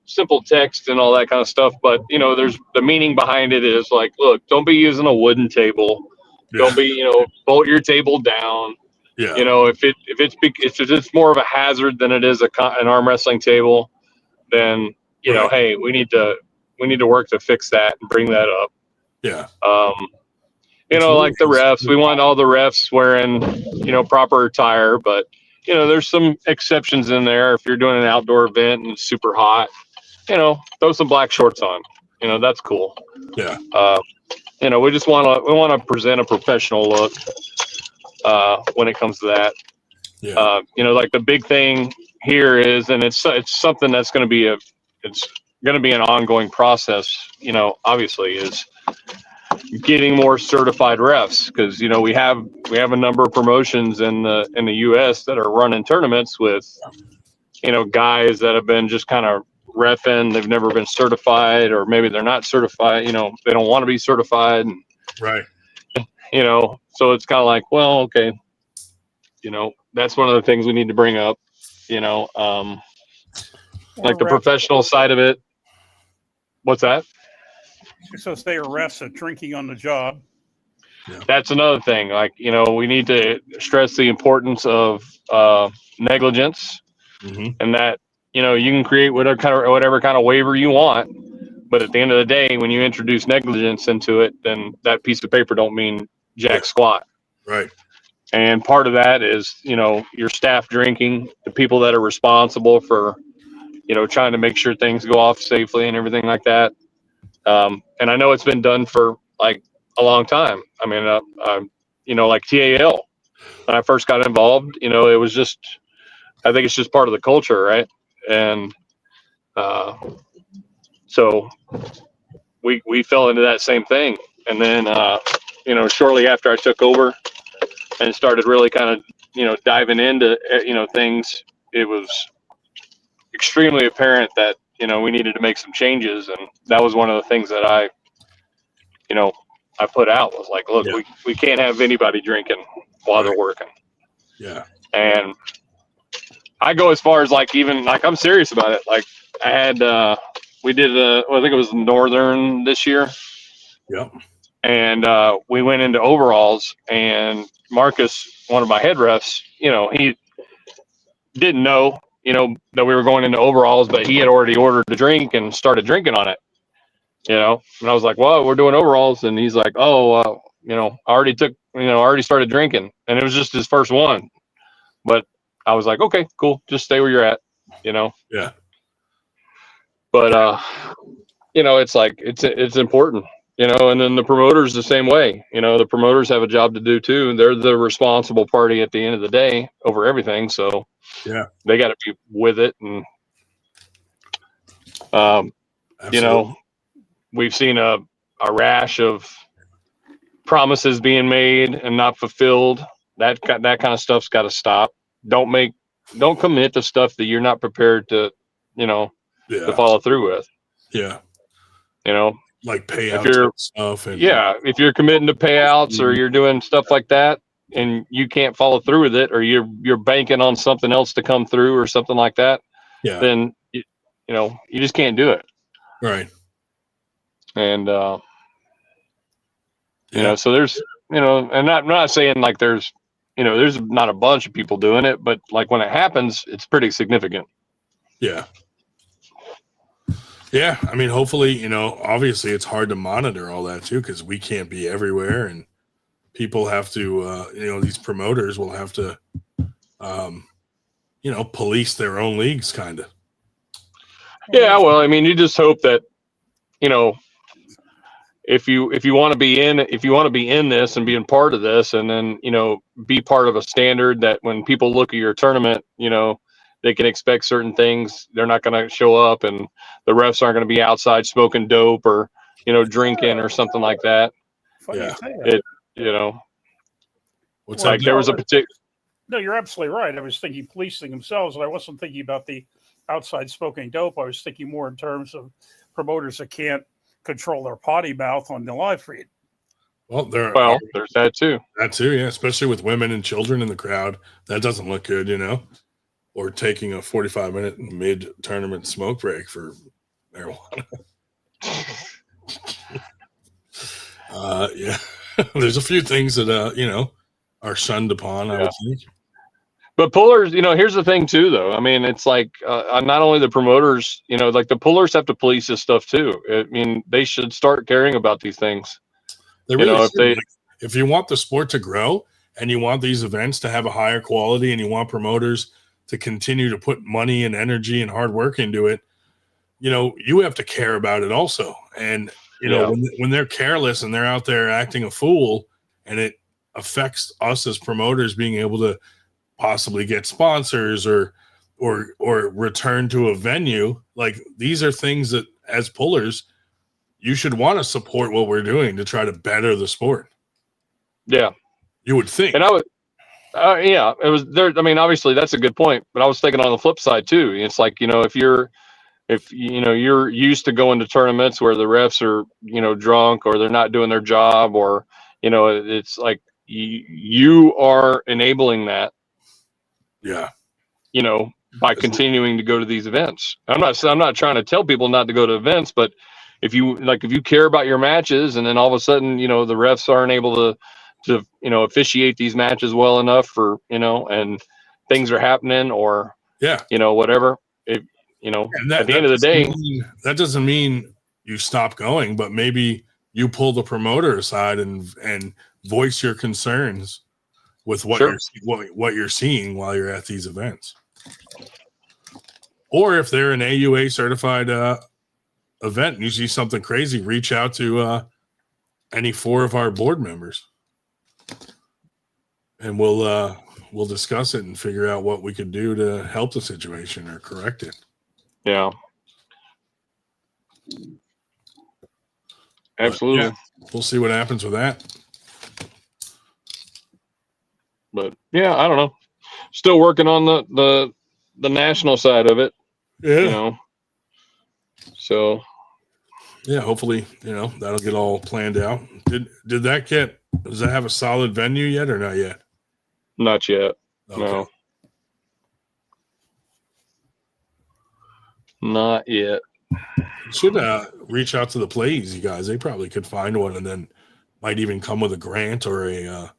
simple text and all that kind of stuff, but there's the meaning behind it is like, look, don't be using a wooden table. Don't be, bolt your table down. Yeah. If it's more of a hazard than it is an arm wrestling table, then hey, we need to work to fix that and bring that up. Yeah. Like the refs, we want all the refs wearing, proper attire, but there's some exceptions in there. If you're doing an outdoor event and it's super hot, throw some black shorts on. That's cool. Yeah. We just want to present a professional look when it comes to that. Yeah. Like the big thing here is, and it's something that's going to be an ongoing process. Obviously, is getting more certified refs, because we have a number of promotions in the U.S. that are running tournaments with guys that have been just kind of reffing. They've never been certified, or maybe they're not certified. They don't want to be certified. And, right. So it's kind of like, well, okay. That's one of the things we need to bring up. Like the professional side of it. What's that? So they arrest a drinking on the job. Yeah. That's another thing. Like, we need to stress the importance of negligence, and that, you can create whatever kind of waiver you want. But at the end of the day, when you introduce negligence into it, then that piece of paper don't mean jack squat. Right. And part of that is, your staff drinking, the people that are responsible for, trying to make sure things go off safely and everything like that. And I know it's been done for like a long time. I mean, like TAL, when I first got involved, it was just, I think it's just part of the culture, right? And so we fell into that same thing. And then, shortly after I took over and started really kind of, diving into, things, it was extremely apparent that, we needed to make some changes. And that was one of the things that I put out, was like, look, we can't have anybody drinking while they're working. Yeah. And I go as far as like, even like, I'm serious about it. Like I had, we did, I think it was Northern this year. Yep. And we went into overalls, and Marcus, one of my head refs, he didn't know, that we were going into overalls, but he had already ordered the drink and started drinking on it, and I was like, well, we're doing overalls. And he's like, oh, I already started drinking. And it was just his first one. But I was like, okay, cool. Just stay where you're at, Yeah. But, it's like, it's important. And then the promoters the same way. The promoters have a job to do too. They're the responsible party at the end of the day over everything. So yeah, they got to be with it. And we've seen a rash of promises being made and not fulfilled. That kind of stuff's got to stop. Don't commit to stuff that you're not prepared to, to follow through with. Yeah. Like payouts and stuff. And, if you're committing to payouts or you're doing stuff like that and you can't follow through with it, or you're banking on something else to come through or something like that, then you just can't do it. Right. And so there's and I'm not saying like there's not a bunch of people doing it, but like when it happens, it's pretty significant. Yeah. Yeah, I mean, hopefully, obviously it's hard to monitor all that too, because we can't be everywhere, and people have to, these promoters will have to, police their own leagues, kind of. Yeah, well, I mean, you just hope that, if you want to be in this and being part of this, and then be part of a standard that when people look at your tournament, they can expect certain things. They're not going to show up, and the refs aren't going to be outside smoking dope or drinking or something like that. Funny Yeah. you say that. What's Well, up? Like there was a particular. No, you're absolutely right. I was thinking policing themselves, and I wasn't thinking about the outside smoking dope. I was thinking more in terms of promoters that can't control their potty mouth on the live feed. Well, There's that too. that too, yeah. Especially with women and children in the crowd, that doesn't look good, Or taking a 45-minute mid-tournament smoke break for marijuana. Yeah, there's a few things that are shunned upon. I would think. But pullers, here's the thing too, though. I mean, it's like not only the promoters, like the pullers have to police this stuff too. I mean, they should start caring about these things. They really should. If you want the sport to grow and you want these events to have a higher quality and you want promoters to continue to put money and energy and hard work into it, you have to care about it also. And, when they're careless and they're out there acting a fool and it affects us as promoters being able to possibly get sponsors or return to a venue, like these are things that as pullers, you should want to support what we're doing to try to better the sport. Yeah. You would think. And I would, it was there. I mean, obviously that's a good point, but I was thinking on the flip side too. It's like, if you're used to going to tournaments where the refs are, drunk or they're not doing their job or, it's like you are enabling that. Yeah. By continuing to go to these events. I'm not trying to tell people not to go to events, but if you care about your matches and then all of a sudden, the refs aren't able to officiate these matches well enough for, and things are happening or, whatever. At the end of the day, that doesn't mean you stop going, but maybe you pull the promoter aside and voice your concerns with what you're seeing while you're at these events. Or if they're an AUA certified event and you see something crazy, reach out to any 4 of our board members, and we'll discuss it and figure out what we could do to help the situation or correct it. Yeah. Absolutely. We'll see what happens with that. But yeah, I don't know. Still working on the national side of it. Yeah. So yeah, hopefully, that'll get all planned out. Does that have a solid venue yet or not yet? Not yet. Okay. No. Not yet. You should reach out to the Plays, you guys. They probably could find one and then might even come with a grant or a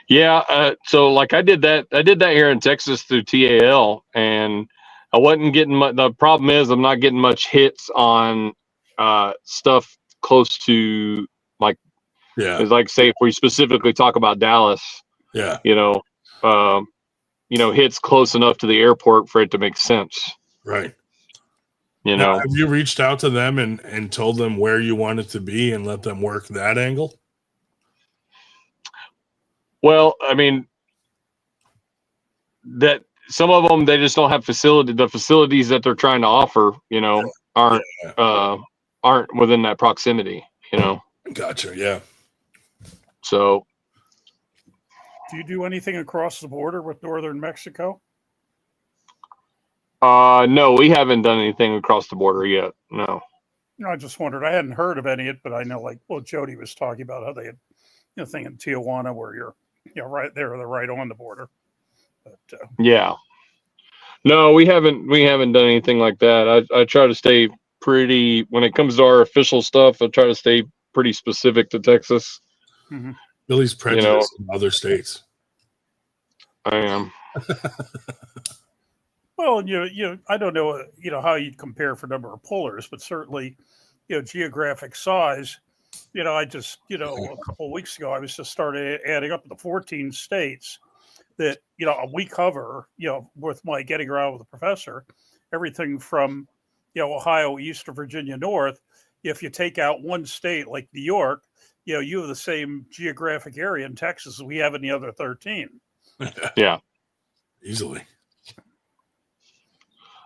Yeah, so like I did that here in Texas through TAL, and I wasn't getting much. The problem is I'm not getting much hits on stuff close to it's like, say, if we specifically talk about Dallas, hits close enough to the airport for it to make sense. Right. Now, have you reached out to them and told them where you want it to be and let them work that angle? Well, I mean, that some of them, they just don't have the facilities that they're trying to offer, aren't within that proximity, Gotcha. Yeah. So. Do you do anything across the border with northern Mexico? No, we haven't done anything across the border yet. No. I just wondered. I hadn't heard of any of it, but I know, Jody was talking about how they had, thing in Tijuana where you're, right there, they're right on the border. But yeah, no, we haven't done anything like that. I try to stay pretty, when it comes to our official stuff, I try to stay pretty specific to Texas. Mm-hmm. Billy's prejudiced in other states. I am. Well, I don't know, how you'd compare for number of pullers, but certainly, geographic size. I just, a couple of weeks ago, I was just started adding up the 14 states that, we cover, with my getting around with the professor, everything from, Ohio east to Virginia north. If you take out one state like New York, you have the same geographic area in Texas as we have in the other 13. Yeah. Easily.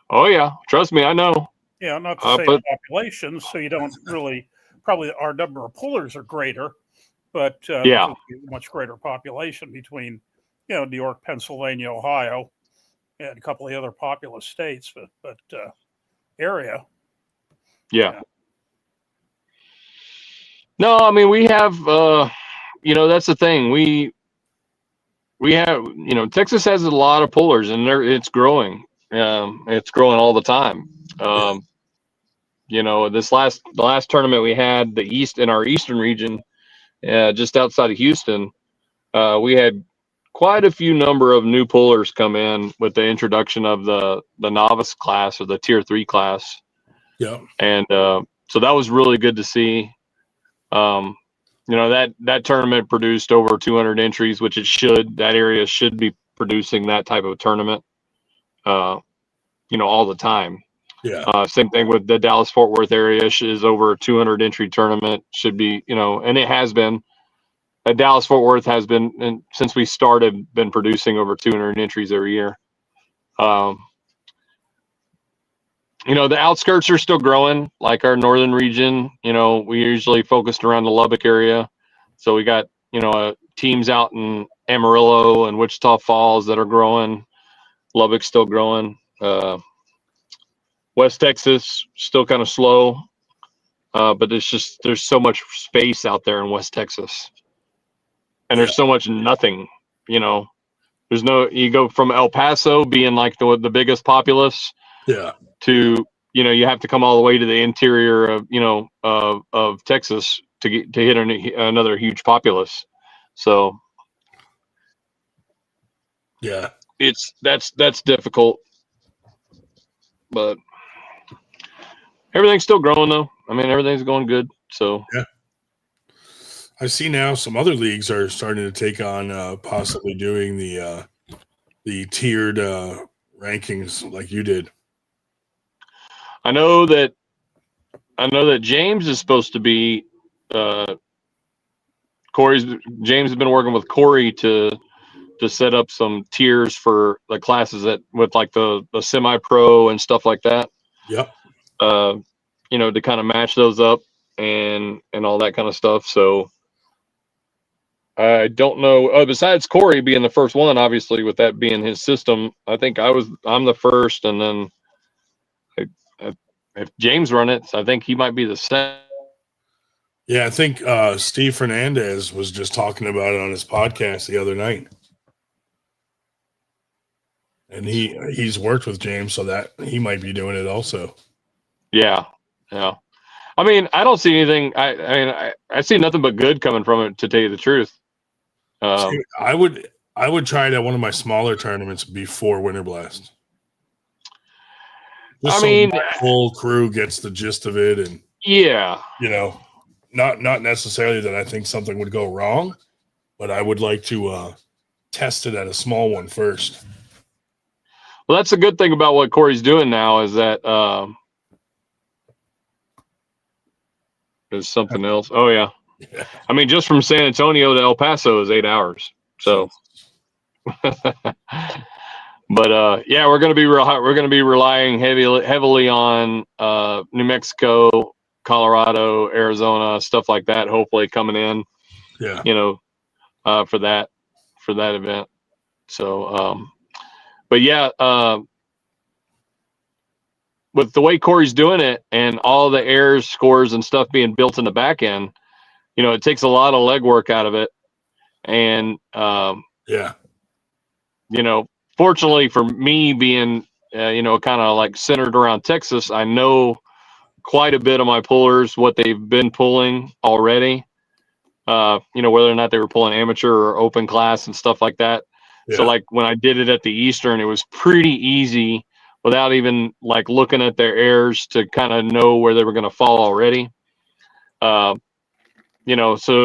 Oh, yeah. Trust me, I know. Yeah, not the same but population, so you don't really, probably our number of pullers are greater, but Yeah. because we have a much greater population between, New York, Pennsylvania, Ohio, and a couple of other populous states, but area. yeah. No, I mean, we have, that's the thing. We have, Texas has a lot of pullers, and it's growing. It's growing all the time. The last tournament we had, in our eastern region, just outside of Houston, we had quite a few number of new pullers come in with the introduction of the novice class or the tier 3 class. Yeah. And so that was really good to see. That tournament produced over 200 entries, which that area should be producing that type of tournament, all the time. Yeah. Same thing with the Dallas-Fort Worth area is over a 200 entry tournament, should be, and it has been. Dallas-Fort Worth has been, and since we started, been producing over 200 entries every year. The outskirts are still growing, like our northern region. We usually focused around the Lubbock area. So we got, teams out in Amarillo and Wichita Falls that are growing. Lubbock's still growing. West Texas, still kind of slow. But there's so much space out there in West Texas. And there's so much nothing, you go from El Paso being like the biggest populace. Yeah. To you have to come all the way to the interior of Texas to hit another huge populace. So yeah, that's difficult, but everything's still growing though. I mean, everything's going good. So yeah, I see now some other leagues are starting to take on possibly doing the tiered rankings like you did. I know that James is supposed to be James has been working with Corey to set up some tiers for the classes with like the semi-pro and stuff like that. Yep. To kind of match those up and all that kind of stuff. So I don't know. Besides Corey being the first one, obviously with that being his system, I think I'm the first, and then if James run it, I think he might be the second. Yeah, I think Steve Fernandez was just talking about it on his podcast the other night, and he's worked with James, so that he might be doing it also. Yeah. I mean, I don't see anything. I see nothing but good coming from it, to tell you the truth. I would try it at one of my smaller tournaments before Winter Blast. Just my whole crew gets the gist of it, and not necessarily that I think something would go wrong, but I would like to test it at a small one first. Well, that's a good thing about what Corey's doing now is that there's something else. Oh yeah. I mean, just from San Antonio to El Paso is 8 hours. So, but we're going to be relying heavily on New Mexico, Colorado, Arizona, stuff like that. Hopefully coming in, for that event. So, with the way Corey's doing it and all the errors, scores, and stuff being built in the back end, it takes a lot of legwork out of it. And, fortunately for me being, kind of like centered around Texas, I know quite a bit of my pullers, what they've been pulling already, whether or not they were pulling amateur or open class and stuff like that. Yeah. So like when I did it at the Eastern, it was pretty easy without even like looking at their errors to kind of know where they were going to fall already. So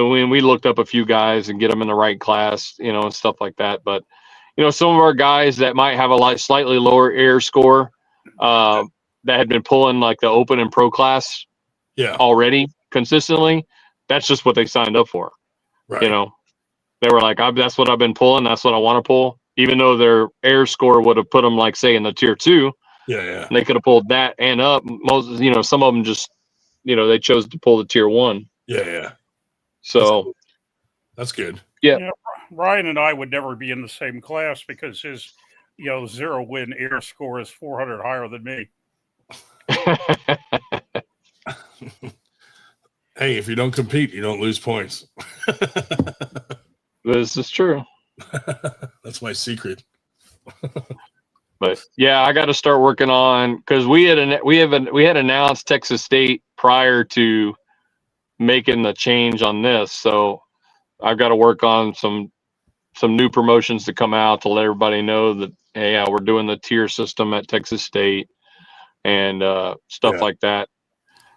when we looked up a few guys and get them in the right class, and stuff like that. But, some of our guys that might have a slightly lower error score that had been pulling like the open and pro class already consistently, that's just what they signed up for. Right. They were like, that's what I've been pulling. That's what I want to pull. Even though their error score would have put them like, say, in the tier 2, Yeah. They could have pulled that and up. Most, some of them just, they chose to pull the tier 1. Yeah. So that's good. Yeah. Ryan and I would never be in the same class because his, 0-win air score is 400 higher than me. Hey, if you don't compete, you don't lose points. This is true. That's my secret. But yeah, I got to start working on, because we had announced Texas State prior to making the change on this. So I've got to work on some new promotions to come out to let everybody know that, hey, yeah, we're doing the tier system at Texas State and stuff like that.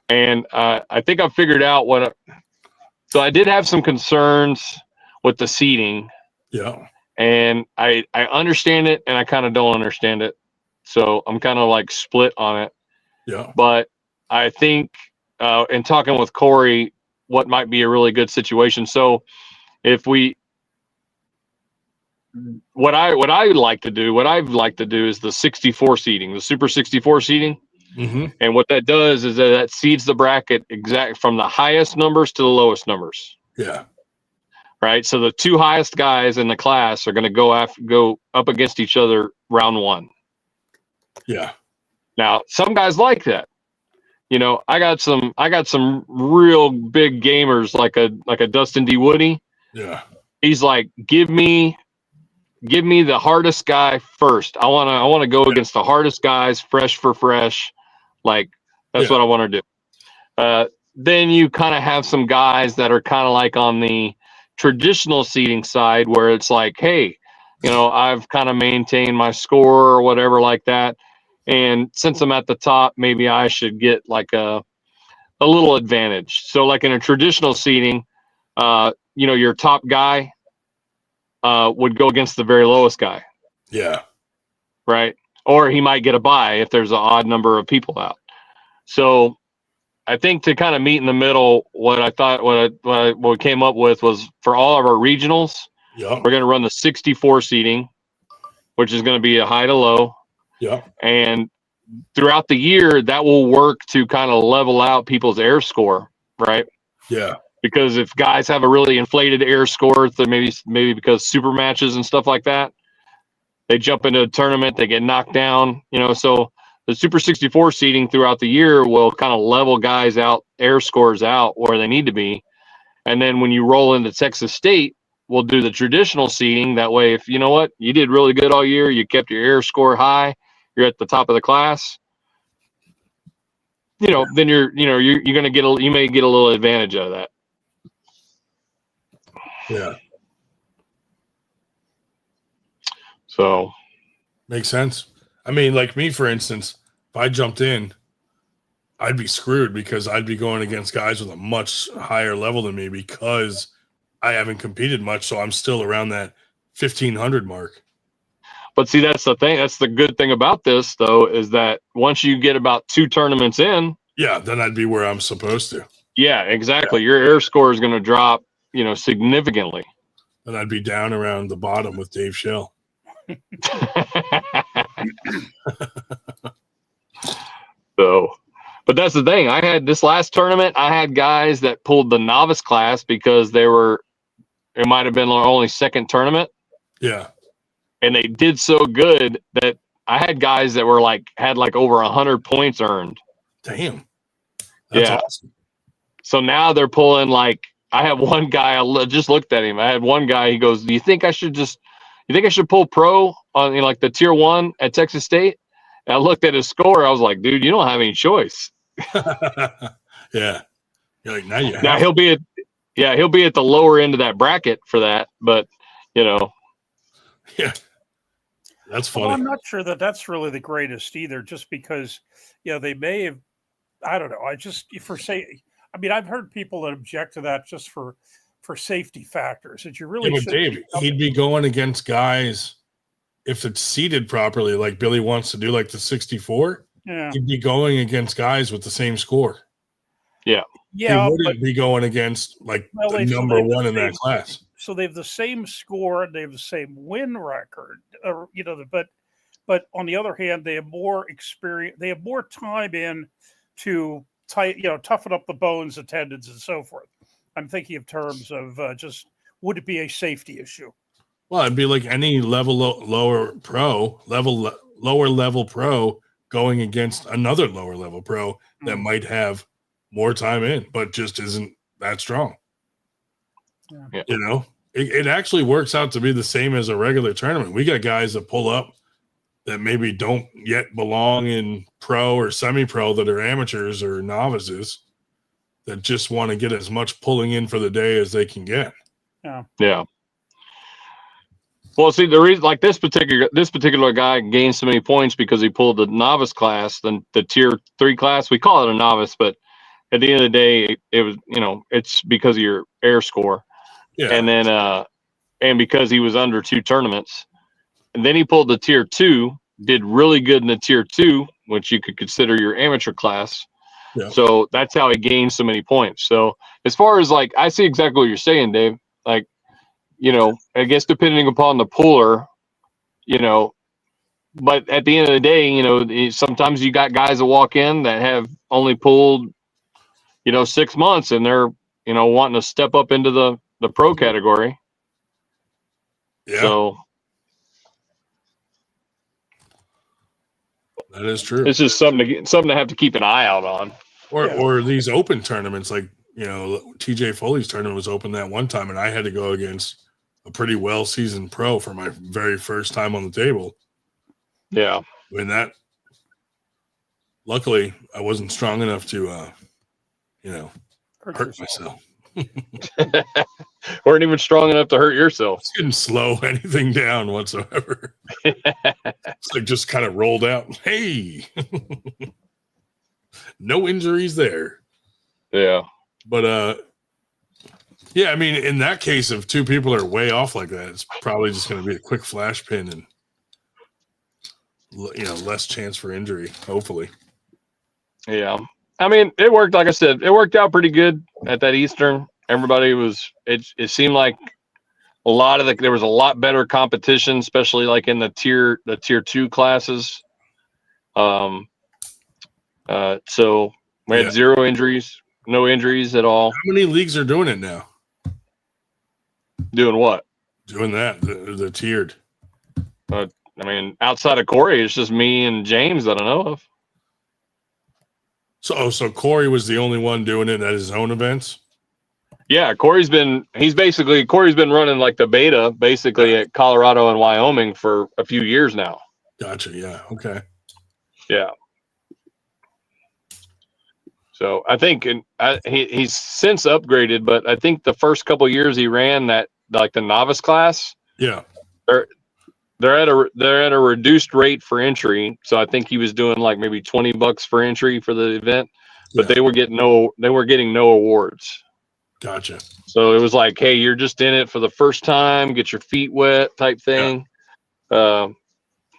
And I think I've figured out so I did have some concerns with the seating. Yeah. And I understand it and I kind of don't understand it. So I'm kind of like split on it. Yeah. But I think in talking with Corey, what might be a really good situation. So if what I'd like to do is the 64 seating, the Super 64 seating. Mm-hmm. And what that does is that seeds the bracket exact from the highest numbers to the lowest numbers. Yeah. Right. So the 2 highest guys in the class are going to go up against each other round 1. Yeah. Now, some guys like that. I got some real big gamers like a Dustin D. Woody. Yeah. He's like, give me the hardest guy first. I want to go against the hardest guys, fresh for fresh. Like, that's what I want to do. Then you kind of have some guys that are kind of like on the traditional seating side where it's like, hey, I've kind of maintained my score or whatever like that. And since I'm at the top, maybe I should get like a little advantage. So like in a traditional seating, your top guy would go against the very lowest guy. Yeah. Right. Or he might get a bye if there's an odd number of people out. So I think to kind of meet in the middle, what we came up with was for all of our regionals, we're going to run the 64 seating, which is going to be a high to low. Yeah. And throughout the year, that will work to kind of level out people's air score, right? Yeah. Because if guys have a really inflated air score, maybe because super matches and stuff like that, they jump into a tournament, they get knocked down, so the Super 64 seeding throughout the year will kind of level guys out, air scores out where they need to be. And then when you roll into Texas State, we'll do the traditional seeding. That way, if you did really good all year, you kept your air score high, you're at the top of the class, then you're going to you may get a little advantage out of that. Yeah. So makes sense. I mean, like me, for instance, if I jumped in, I'd be screwed because I'd be going against guys with a much higher level than me because I haven't competed much. So I'm still around that 1,500 mark. But see, that's the thing. That's the good thing about this, though, is that once you get about 2 tournaments in. Yeah, then I'd be where I'm supposed to. Yeah, exactly. Yeah. Your air score is going to drop, significantly. And I'd be down around the bottom with Dave Schell. So, but that's the thing. I had this last tournament, I had guys that pulled the novice class because it might have been their only second tournament. Yeah. And they did so good that I had guys that were had over 100 points earned. Damn. That's awesome. So now they're pulling I have one guy, I just looked at him. I had one guy, he goes, do you think I should pull pro on the tier 1 at Texas State? And I looked at his score. I was like, dude, you don't have any choice. Yeah. You're like, now you have. Now he'll be at the lower end of that bracket for that. But, Yeah. That's funny. Well, I'm not sure that that's really the greatest either, just because, they may have, I don't know. I've heard people that object to that just for safety factors. That you really but Dave, he'd be going against guys if it's seated properly, like Billy wants to do, like the 64. Yeah, he'd be going against guys with the same score. Yeah, yeah. He wouldn't be going against the number one in that class. So they have the same score and they have the same win record, but but on the other hand, they have more experience. They have more time in to toughen up the bones, the tendons, and so forth. I'm thinking of terms of just would it be a safety issue? Well, it'd be like any lower level pro going against another lower level pro that might have more time in, but just isn't that strong. Yeah. You know, it actually works out to be the same as a regular tournament. We got guys that pull up that maybe don't yet belong in pro or semi-pro, that are amateurs or novices, that just want to get as much pulling in for the day as they can get. Yeah. Well, see, the reason, like this particular guy gained so many points because he pulled the novice class, the tier 3 class. We call it a novice, but at the end of the day, it was, it's because of your air score. Yeah. And then, and because he was under 2 tournaments, and then he pulled the tier 2, did really good in the tier 2, which you could consider your amateur class. Yeah. So that's how he gained so many points. So as far as like, I see exactly what you're saying, Dave. Like, I guess depending upon the puller, but at the end of the day, sometimes you got guys that walk in that have only pulled, 6 months, and they're, wanting to step up into the pro category. Yeah. So that is true. it's just something to have to keep an eye out on. Or these open tournaments, like, TJ Foley's tournament was open that one time, and I had to go against a pretty well-seasoned pro for my very first time on the table. Yeah. Luckily, I wasn't strong enough to, hurt myself. Weren't even strong enough to hurt yourself. Didn't slow anything down whatsoever. It's like just kind of rolled out. Hey, no injuries there. Yeah. But yeah, I mean, in that case, if 2 people are way off like that, it's probably just going to be a quick flash pin and less chance for injury, hopefully. Yeah. I mean, it worked. Like I said, it worked out pretty good at that Eastern. Everybody was. It seemed like there was a lot better competition, especially like in the tier 2 classes. So we had 0 injuries, no injuries at all. How many leagues are doing it now? Doing what? Doing that, the tiered. I mean, outside of Corey, it's just me and James that I know of. So Corey was the only one doing it at his own events? Yeah, Corey's been running like the beta basically at Colorado and Wyoming for a few years now. Gotcha. Yeah. Okay. Yeah. So I think he's since upgraded, but I think the first couple of years he ran that, like the novice class. Yeah. They're at a reduced rate for entry. So I think he was doing like maybe $20 for entry for the event, but they were getting no awards. Gotcha. So it was like, hey, you're just in it for the first time, get your feet wet type thing. Yeah.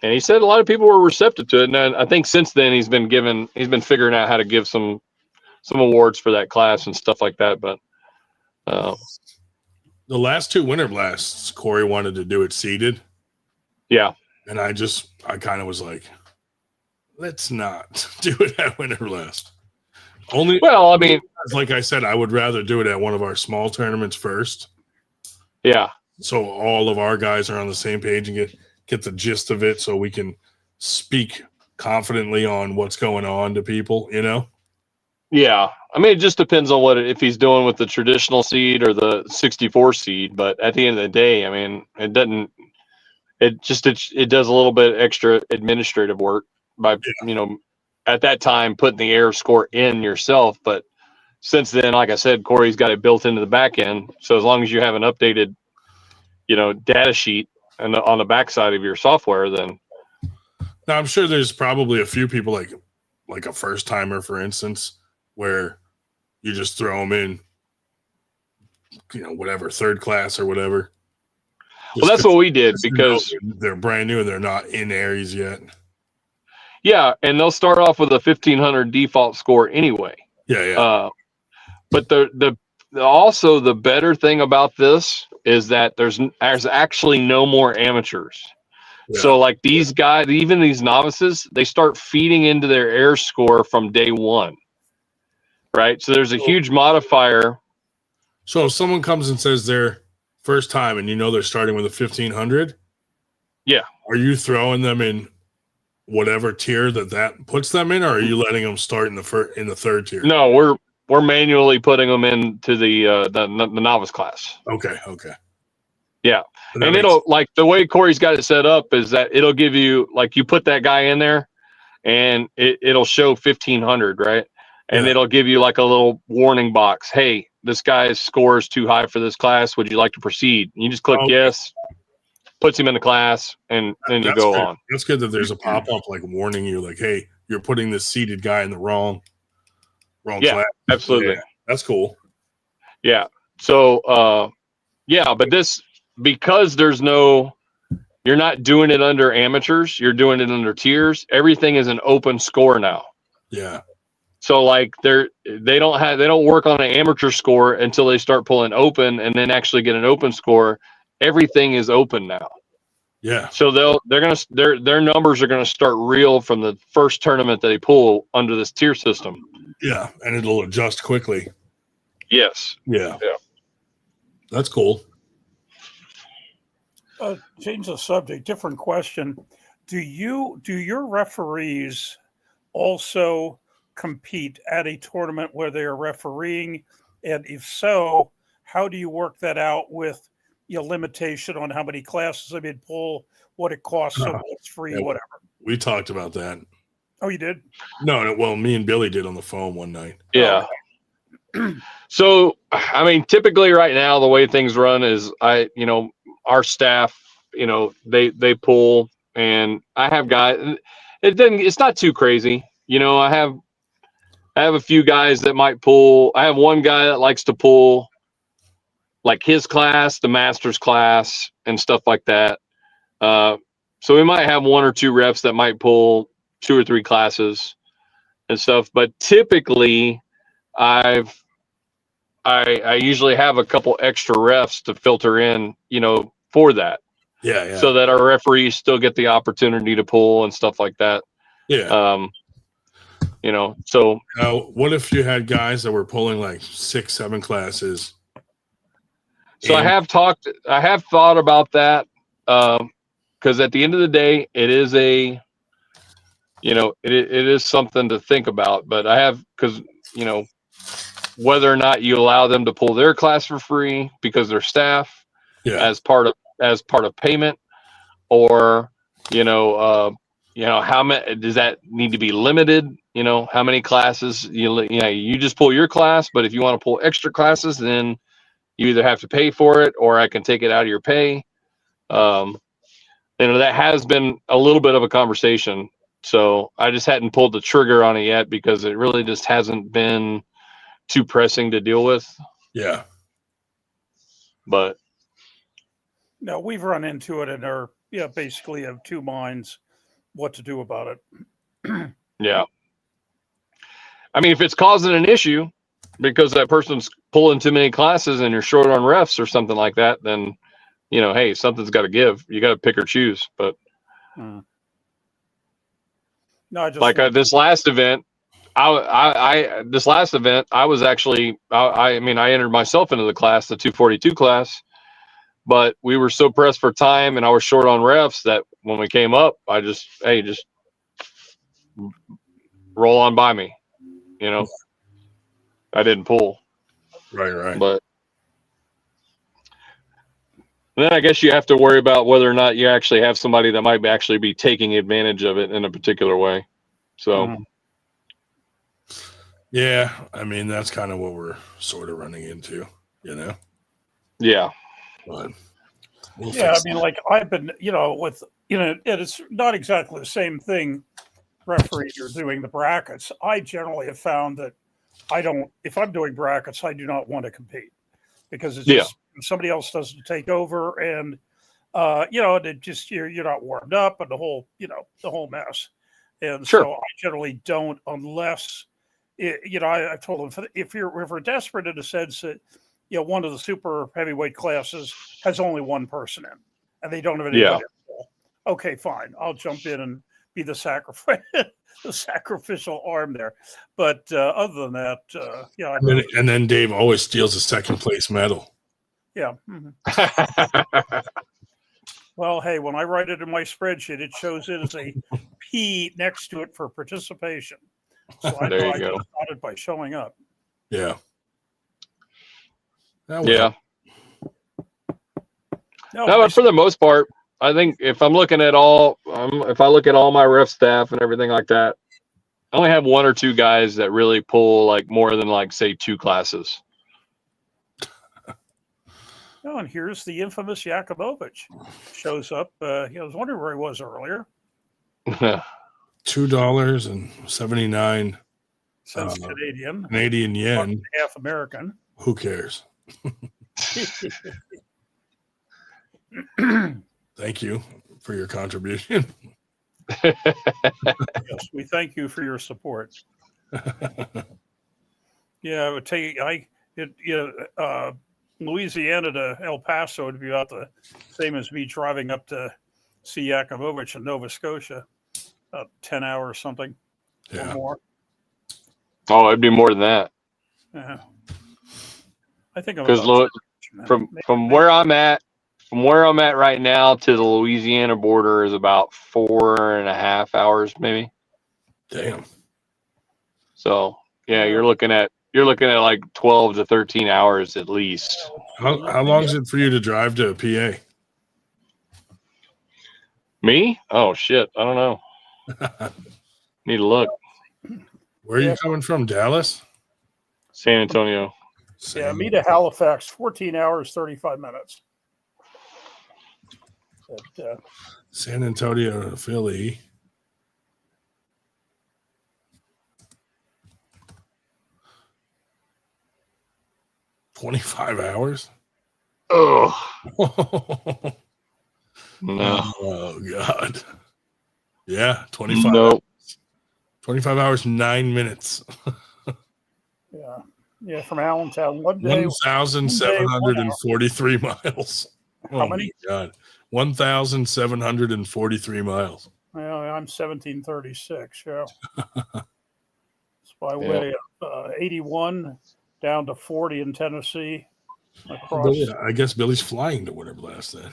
And he said a lot of people were receptive to it. And I think since then he's been figuring out how to give some awards for that class and stuff like that. But the last 2 Winter Blasts, Corey wanted to do it seated. Yeah. And I kind of was like, let's not do it at Winter Blast. Well, I mean, like I said, I would rather do it at one of our small tournaments first. Yeah. So all of our guys are on the same page and get the gist of it, so we can speak confidently on what's going on to people, Yeah. I mean, it just depends on if he's doing with the traditional seed or the 64 seed. But at the end of the day, I mean, it does a little bit extra administrative work by, at that time putting the air score in yourself. But since then, like I said, Corey's got it built into the back end. So as long as you have an updated, data sheet and on the backside of your software, then. Now, I'm sure there's probably a few people like a first timer, for instance, where you just throw them in, whatever, 3rd class or whatever. Well, that's what we did because they're brand new and they're not in Aries yet. Yeah, and they'll start off with a 1500 default score anyway. Yeah. But also the better thing about this is that there's actually no more amateurs. So like these guys, even these novices, they start feeding into their air score from day one. Right. So there's a huge modifier. So if someone comes and says their first time and they're starting with a 1500, yeah, are you throwing them in whatever tier that puts them in, or are you letting them start in the third tier? No, we're manually putting them into the novice class. Okay. Yeah. And it'll, like, the way Corey's got it set up is that it'll give you, like, you put that guy in there and it'll show 1500, right? And it'll give you like a little warning box. Hey, this guy's score is too high for this class. Would you like to proceed? And you just click yes, puts him in the class, and then you go on. That's good that there's a pop-up like warning you, like, hey, you're putting this seated guy in the wrong class. Absolutely. Yeah, that's cool. Yeah. So but this, because you're not doing it under amateurs, you're doing it under tiers. Everything is an open score now. Yeah. So like they don't work on an amateur score until they start pulling open and then actually get an open score. Everything is open now. Yeah. So their numbers are gonna start real from the first tournament that they pull under this tier system. Yeah, and it'll adjust quickly. Yes. Yeah. That's cool. Change the subject. Different question. Do your referees also compete at a tournament where they are refereeing? And if so, how do you work that out with your limitation on how many classes they may pull, what it costs, so it's free, whatever? We talked about that. Oh, you did? No, well, me and Billy did on the phone one night. Yeah. So, I mean, typically right now, the way things run is our staff, they pull, and I have guys, it's not too crazy. I have a few guys that might pull. I have one guy that likes to pull like his class, the master's class, and stuff like that. So we might have one or two reps that might pull 2 or 3 classes and stuff. But typically, I usually have a couple extra refs to filter in, for that. Yeah. So that our referees still get the opportunity to pull and stuff like that. Yeah. So what if you had guys that were pulling like 6-7 classes? So I have thought about that, because at the end of the day, it is it is something to think about. But I have, because whether or not you allow them to pull their class for free because they're staff, as part of payment, or how many does that need to be limited? How many classes you just pull your class, but if you want to pull extra classes, then you either have to pay for it or I can take it out of your pay. That has been a little bit of a conversation. So I just hadn't pulled the trigger on it yet because it really just hasn't been too pressing to deal with. Yeah. But no, we've run into it and are basically have two minds what to do about it. Yeah. I mean, if it's causing an issue because that person's pulling too many classes and you're short on refs or something like that, then, hey, something's got to give. You got to pick or choose. But no, I just like this last event, I was actually, I entered myself into the class, the 242 class, but we were so pressed for time and I was short on refs that when we came up, I just roll on by me, I didn't pull. Right. But then I guess you have to worry about whether or not you actually have somebody that might actually be taking advantage of it in a particular way. So, yeah, I mean, that's kind of what we're sort of running into, Yeah. But I mean, like I've been, with, it's not exactly the same thing. Referees are doing the brackets. I generally have found that if I'm doing brackets, I do not want to compete because it's just somebody else doesn't take over and, it just, you're not warmed up and the whole mess. And so I generally don't, unless, I told them if we're desperate in the sense that, one of the super heavyweight classes has only one person in and they don't have anybody else. Okay, fine. I'll jump in and be the the sacrificial arm there. But other than that, yeah, And then Dave always steals a second place medal. yeah. Mhm. Well, hey, when I write it in my spreadsheet, it shows it as a P next to it for participation. So I There know you I go. just got it by showing up. Yeah. That Yeah. No, No, but for the most part, I think if I'm looking at if I look at all my ref staff and everything like that, I only have one or two guys that really pull like more than like say 2 classes. Oh, and here's the infamous Yakubovich. Shows up. I was wondering where he was earlier. $2.79 Cents Canadian. Canadian yen. Half American. Who cares? Thank you for your contribution. Yes, we thank you for your support. Yeah, I would take Louisiana to El Paso would be about the same as me driving up to see Yakubovich in Nova Scotia, about 10 hours something or more. Oh, it'd be more than that. Yeah. I think I'm because from where I'm at right now to the Louisiana border is about 4.5 hours, maybe. Damn. So yeah, you're looking at like 12 to 13 hours at least. How long is it for you to drive to PA? Me? Oh shit, I don't know. Need to look. Where are you coming from? Dallas? San Antonio. Yeah, me to Halifax, 14 hours, 35 minutes. But, San Antonio to Philly. $25 hours? Oh. No. Oh, God. Yeah, 25 Nope. hours. 25 hours, 9 minutes. yeah. Yeah, from Allentown. 1,743 miles. How many? God. 1,743 miles. Well, I'm 1736. Yeah. It's by way of 81 down to 40 in Tennessee. Across. I guess Billy's flying to Winter Blast then.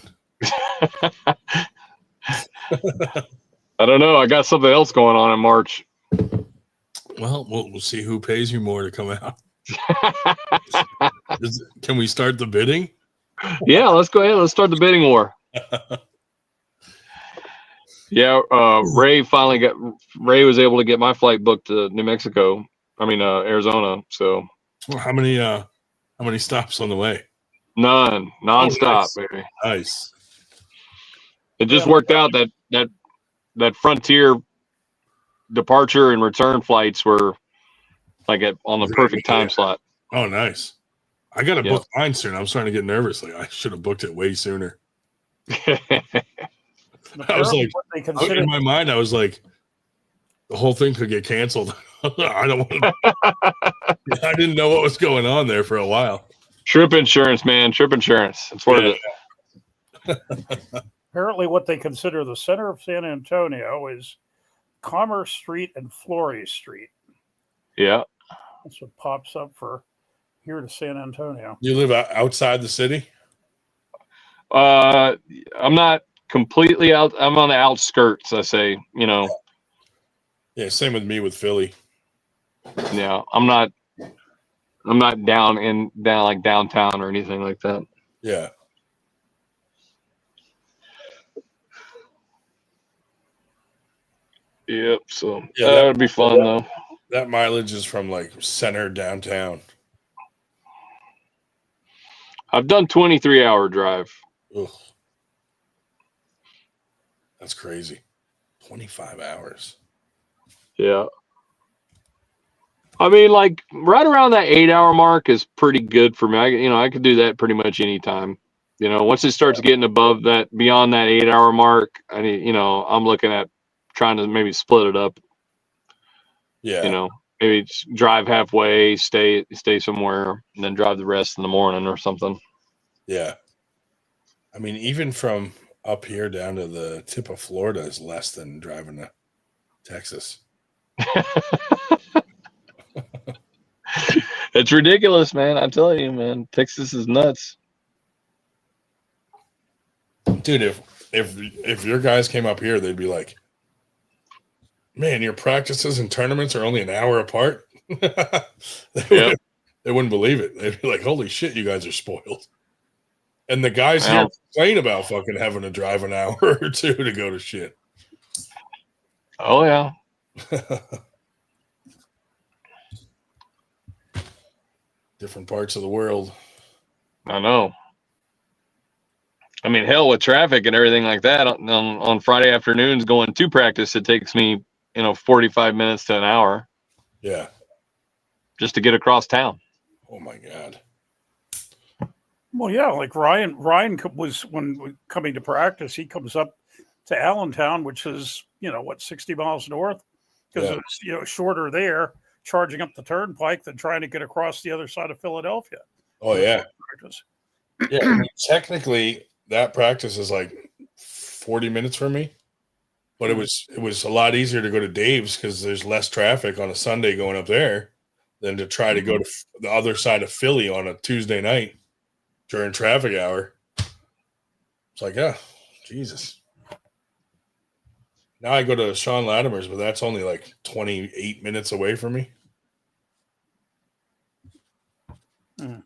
I don't know. I got something else going on in March. Well, we'll see who pays you more to come out. Can we start the bidding? Yeah, let's go ahead. Let's start the bidding war. Yeah, Ray was able to get my flight booked to New Mexico. I mean, Arizona. So well, how many stops on the way? None, nonstop, nice. baby. Nice. It just worked out that Frontier departure and return flights were like on the perfect time slot. Oh, nice. I got to book mine soon. I'm starting to get nervous. Like I should have booked it way sooner. I was like, in my mind, I was like, the whole thing could get canceled. I don't want. I didn't know what was going on there for a while. Trip insurance, man. Trip insurance. It's worth it. Apparently, what they consider the center of San Antonio is Commerce Street and Flores Street. Yeah. That's what pops up for here to San Antonio. You live outside the city? I'm not completely out. I'm on the outskirts, I say, Yeah, same with me with Philly. Yeah, I'm not down like downtown or anything like that. Yeah. Yep. So that would be fun though. That mileage is from like center downtown. I've done 23-hour drive. Ugh. That's crazy. 25 hours. Yeah. I mean, like right around that 8-hour mark is pretty good for me. I could do that pretty much anytime. Once it starts getting above that, beyond that 8-hour mark, I'm looking at trying to maybe split it up. Yeah. Maybe drive halfway, stay somewhere, and then drive the rest in the morning or something. Yeah. I mean, even from up here down to the tip of Florida is less than driving to Texas. It's ridiculous, man. I tell you, man. Texas is nuts. Dude, if your guys came up here, they'd be like, man, your practices and tournaments are only an hour apart. They wouldn't believe it. They'd be like, holy shit, you guys are spoiled. And the guys here complain about fucking having to drive an hour or two to go to shit. Oh, yeah. Different parts of the world. I know. I mean, hell, with traffic and everything like that, on Friday afternoons going to practice, it takes me, 45 minutes to an hour. Yeah. Just to get across town. Oh, my God. Well, yeah, like Ryan was, when coming to practice, he comes up to Allentown, which is, 60 miles north, because it's, shorter there, charging up the turnpike than trying to get across the other side of Philadelphia. Oh, yeah. Yeah, I mean, technically, that practice is like 40 minutes for me, but it was a lot easier to go to Dave's because there's less traffic on a Sunday going up there than to try to go to the other side of Philly on a Tuesday night during traffic hour. It's like, Jesus. Now I go to Sean Latimer's, but that's only like 28 minutes away from me. Mm.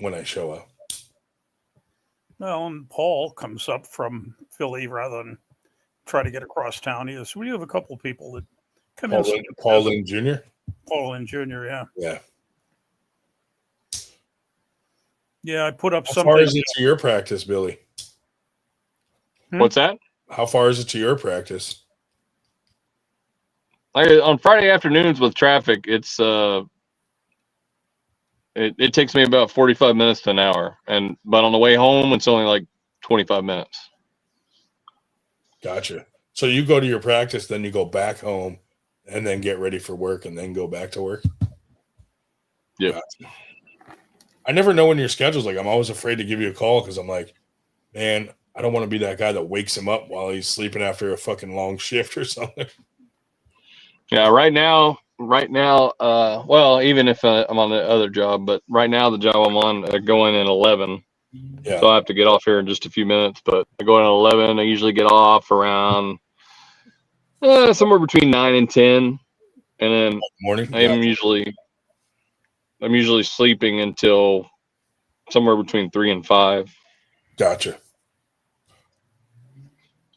When I show up. Well, and Paul comes up from Philly rather than try to get across town. So we have a couple of people that come in. Paul Lynn Jr.? Paul Lynn Jr., yeah. Yeah. Yeah, I put up something. How far is it to your practice, Billy? What's that? How far is it to your practice? On Friday afternoons with traffic, it's it takes me about 45 minutes to an hour, but on the way home, it's only like 25 minutes. Gotcha. So you go to your practice, then you go back home, and then get ready for work, and then go back to work. Yeah. Gotcha. I never know when your schedule's like. I'm always afraid to give you a call because I'm like, man, I don't want to be that guy that wakes him up while he's sleeping after a fucking long shift or something. Yeah, right now, well, even if I'm on the other job, but right now the job I'm on, I go in at 11. Yeah. So I have to get off here in just a few minutes, but I go in at 11. I usually get off around somewhere between 9 and 10. And then morning. I'm usually sleeping until somewhere between 3 and 5. Gotcha.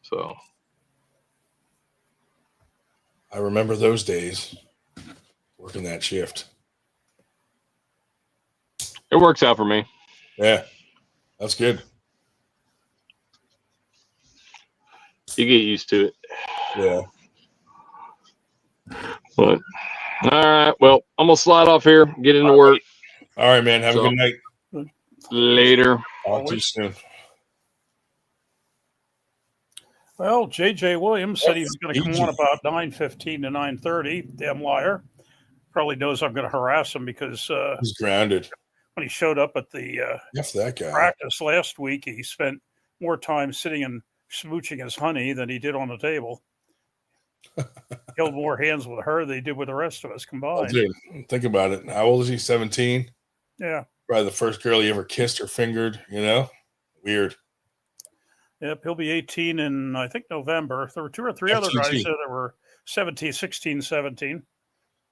So I remember those days working that shift. It works out for me. Yeah, that's good. You get used to it. Yeah. But all right, well, I'm gonna slide off here, get into work. All right, man. Have a good night. Later. Talk to you soon. Well, J.J. Williams said he was going to come on about 9:15 to 9:30. Damn liar. Probably knows I'm going to harass him because he's grounded. When he showed up at the that guy. Practice last week, he spent more time sitting and smooching his honey than he did on the table. Held more hands with her than he did with the rest of us combined. Oh, dude, think about it. How old is he? 17? Yeah. Probably the first girl he ever kissed or fingered, Weird. Yep, he'll be 18 in, I think, November. There were 2 or 3 other guys there that were 16, 17.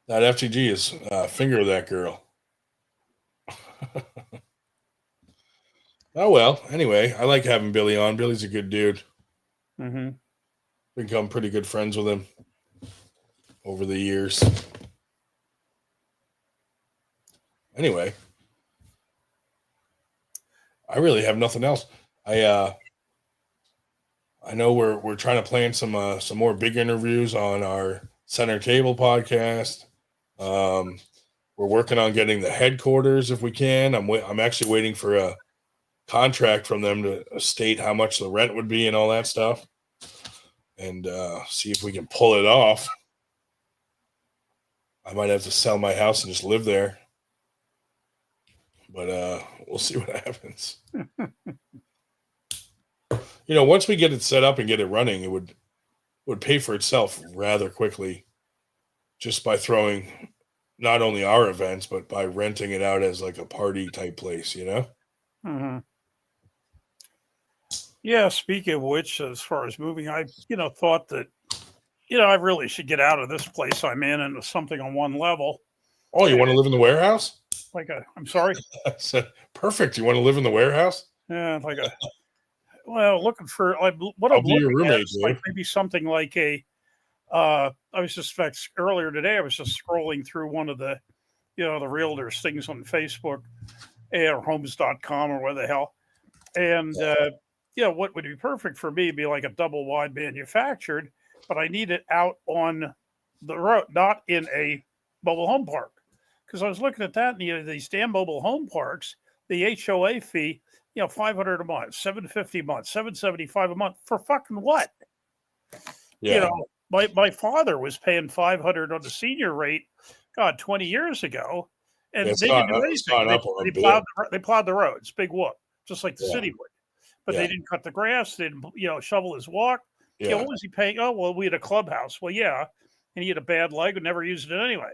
That FTG is finger that girl. Oh, well. Anyway, I like having Billy on. Billy's a good dude. Mm-hmm. Become pretty good friends with him over the years. Anyway, I really have nothing else. I know we're trying to plan some more big interviews on our Center Table podcast. We're working on getting the headquarters if we can. I'm actually waiting for a contract from them to state how much the rent would be and all that stuff, and see if we can pull it off. I might have to sell my house and just live there. but we'll see what happens. Once we get it set up and get it running, it would pay for itself rather quickly, just by throwing not only our events, but by renting it out as like a party type place, Mm-hmm. Yeah. Speaking of which, as far as moving, I thought that I really should get out of this place I'm in into something on one level. Oh, you want to live in the warehouse? I'm sorry. I said, perfect. You want to live in the warehouse? Yeah, looking for what I'll I'm be your looking at roommate, is like maybe something like I was just earlier today. I was just scrolling through one of the the realtors things on Facebook or homes.com or where the hell, and what would be perfect for me would be like a double wide manufactured, but I need it out on the road, not in a mobile home park. Because I was looking at that, and these damn mobile home parks, the HOA fee, $500 a month, $750 a month, $775 a month for fucking what? Yeah. My father was paying $500 on the senior rate, God, 20 years ago, and they didn't do anything. They plowed the roads, big whoop, just like the city would. But they didn't cut the grass. They didn't, shovel his walk. Yeah. What was he paying? Oh, well, we had a clubhouse. Well, yeah, and he had a bad leg and never used it anyway.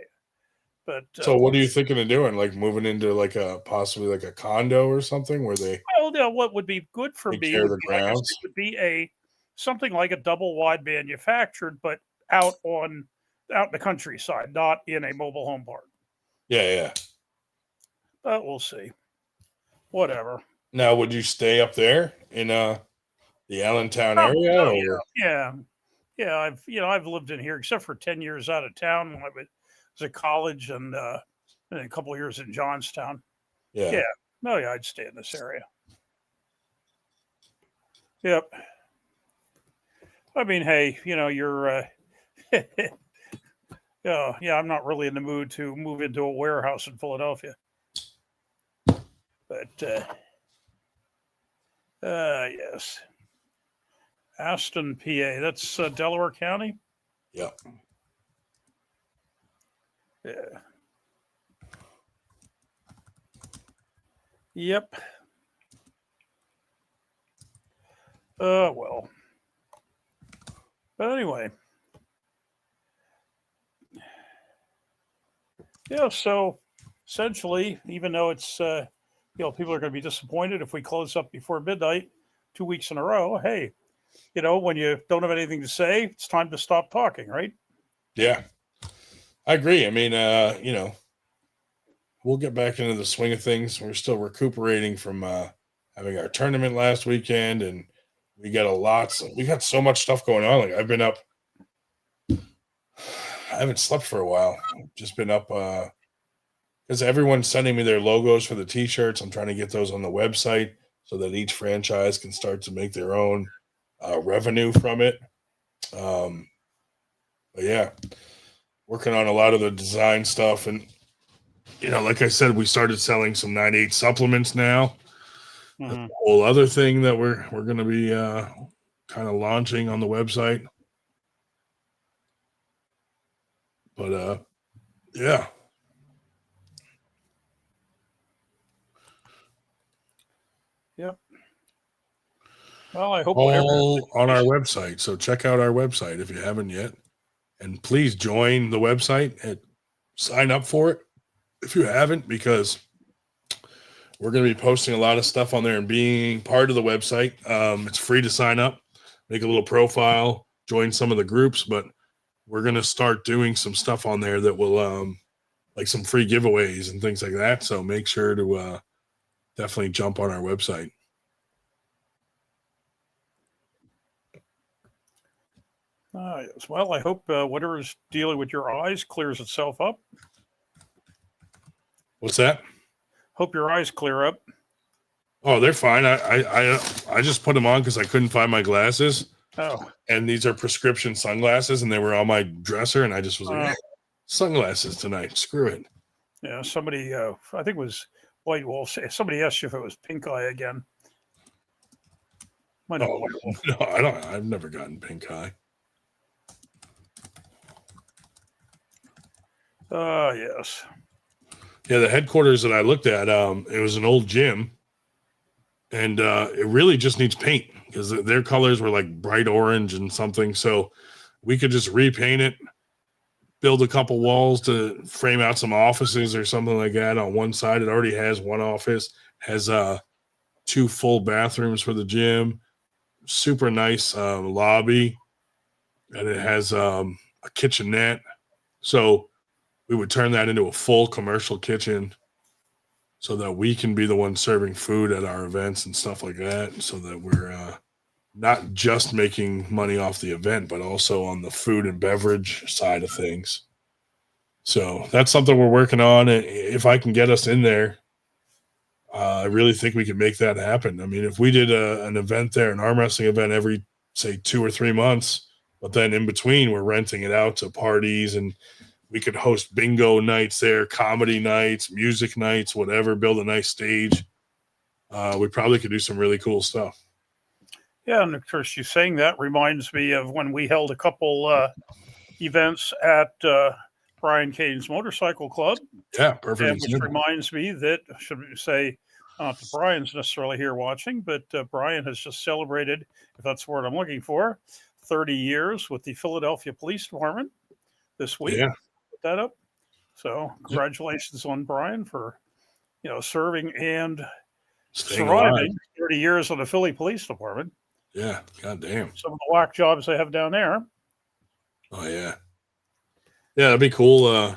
But so what are you thinking of doing? Like moving into like possibly like a condo or something where they? Well, what would be good for me would be something like a double wide manufactured, but out in the countryside, not in a mobile home park. Yeah. But we'll see. Whatever. Now, would you stay up there in the Allentown area? Or? Yeah. I've lived in here except for 10 years out of town when I was at college and a couple of years in Johnstown. Yeah. I'd stay in this area. Yep. I mean, hey, you're I'm not really in the mood to move into a warehouse in Philadelphia. But yes. Aston, PA. That's Delaware County? Yeah. Yeah. Yep. Well. But anyway. Yeah, so essentially, even though it's people are going to be disappointed if we close up before midnight 2 weeks in a row, hey, when you don't have anything to say, it's time to stop talking, right? Yeah. I agree. I mean, we'll get back into the swing of things. We're still recuperating from having our tournament last weekend, and we got so much stuff going on. Like I've been up, I haven't slept for a while. I've just been up because everyone's sending me their logos for the t-shirts. I'm trying to get those on the website so that each franchise can start to make their own revenue from it. But yeah, working on a lot of the design stuff. And, like I said, we started selling some 98 supplements now. That's a whole other thing that we're going to be kind of launching on the website. But yeah. Yep. Well, I hope all on our website. So check out our website if you haven't yet. And please join the website and sign up for it if you haven't, because we're going to be posting a lot of stuff on there and being part of the website. It's free to sign up, make a little profile, join some of the groups, but we're going to start doing some stuff on there that will like some free giveaways and things like that. So make sure to definitely jump on our website. Yes. Well, I hope whatever's dealing with your eyes clears itself up. What's that? Hope your eyes clear up. Oh, they're fine. I just put them on because I couldn't find my glasses. Oh. And these are prescription sunglasses, and they were on my dresser, and I just was like, sunglasses tonight. Screw it. Yeah, somebody, I think it was White Wolf. Somebody asked you if it was pink eye again. No, I don't. I've never gotten pink eye. Yes. Yeah, the headquarters that I looked at, it was an old gym, and it really just needs paint because their colors were like bright orange and something. So we could just repaint it, build a couple walls to frame out some offices or something like that on one side. It already has one office, has 2 full bathrooms for the gym, super nice lobby, and it has a kitchenette. So we would turn that into a full commercial kitchen so that we can be the one serving food at our events and stuff like that, so that we're not just making money off the event, but also on the food and beverage side of things. So that's something we're working on. And if I can get us in there, I really think we can make that happen. I mean, if we did an event there, an arm wrestling event every, say, 2 or 3 months, but then in between we're renting it out to parties, and we could host bingo nights there, comedy nights, music nights, whatever, build a nice stage. We probably could do some really cool stuff. Yeah, and of course, you saying that reminds me of when we held a couple events at Brian Cade's Motorcycle Club. Yeah, perfect. And which reminds me that, should we say, not that Brian's necessarily here watching, but Brian has just celebrated, if that's the word I'm looking for, 30 years with the Philadelphia Police Department this week. Yeah. Put that up. So congratulations on Brian for, serving and surviving 30 years on the Philly Police Department. Yeah, goddamn. Some of the whack jobs they have down there. Oh, yeah. Yeah, that'd be cool.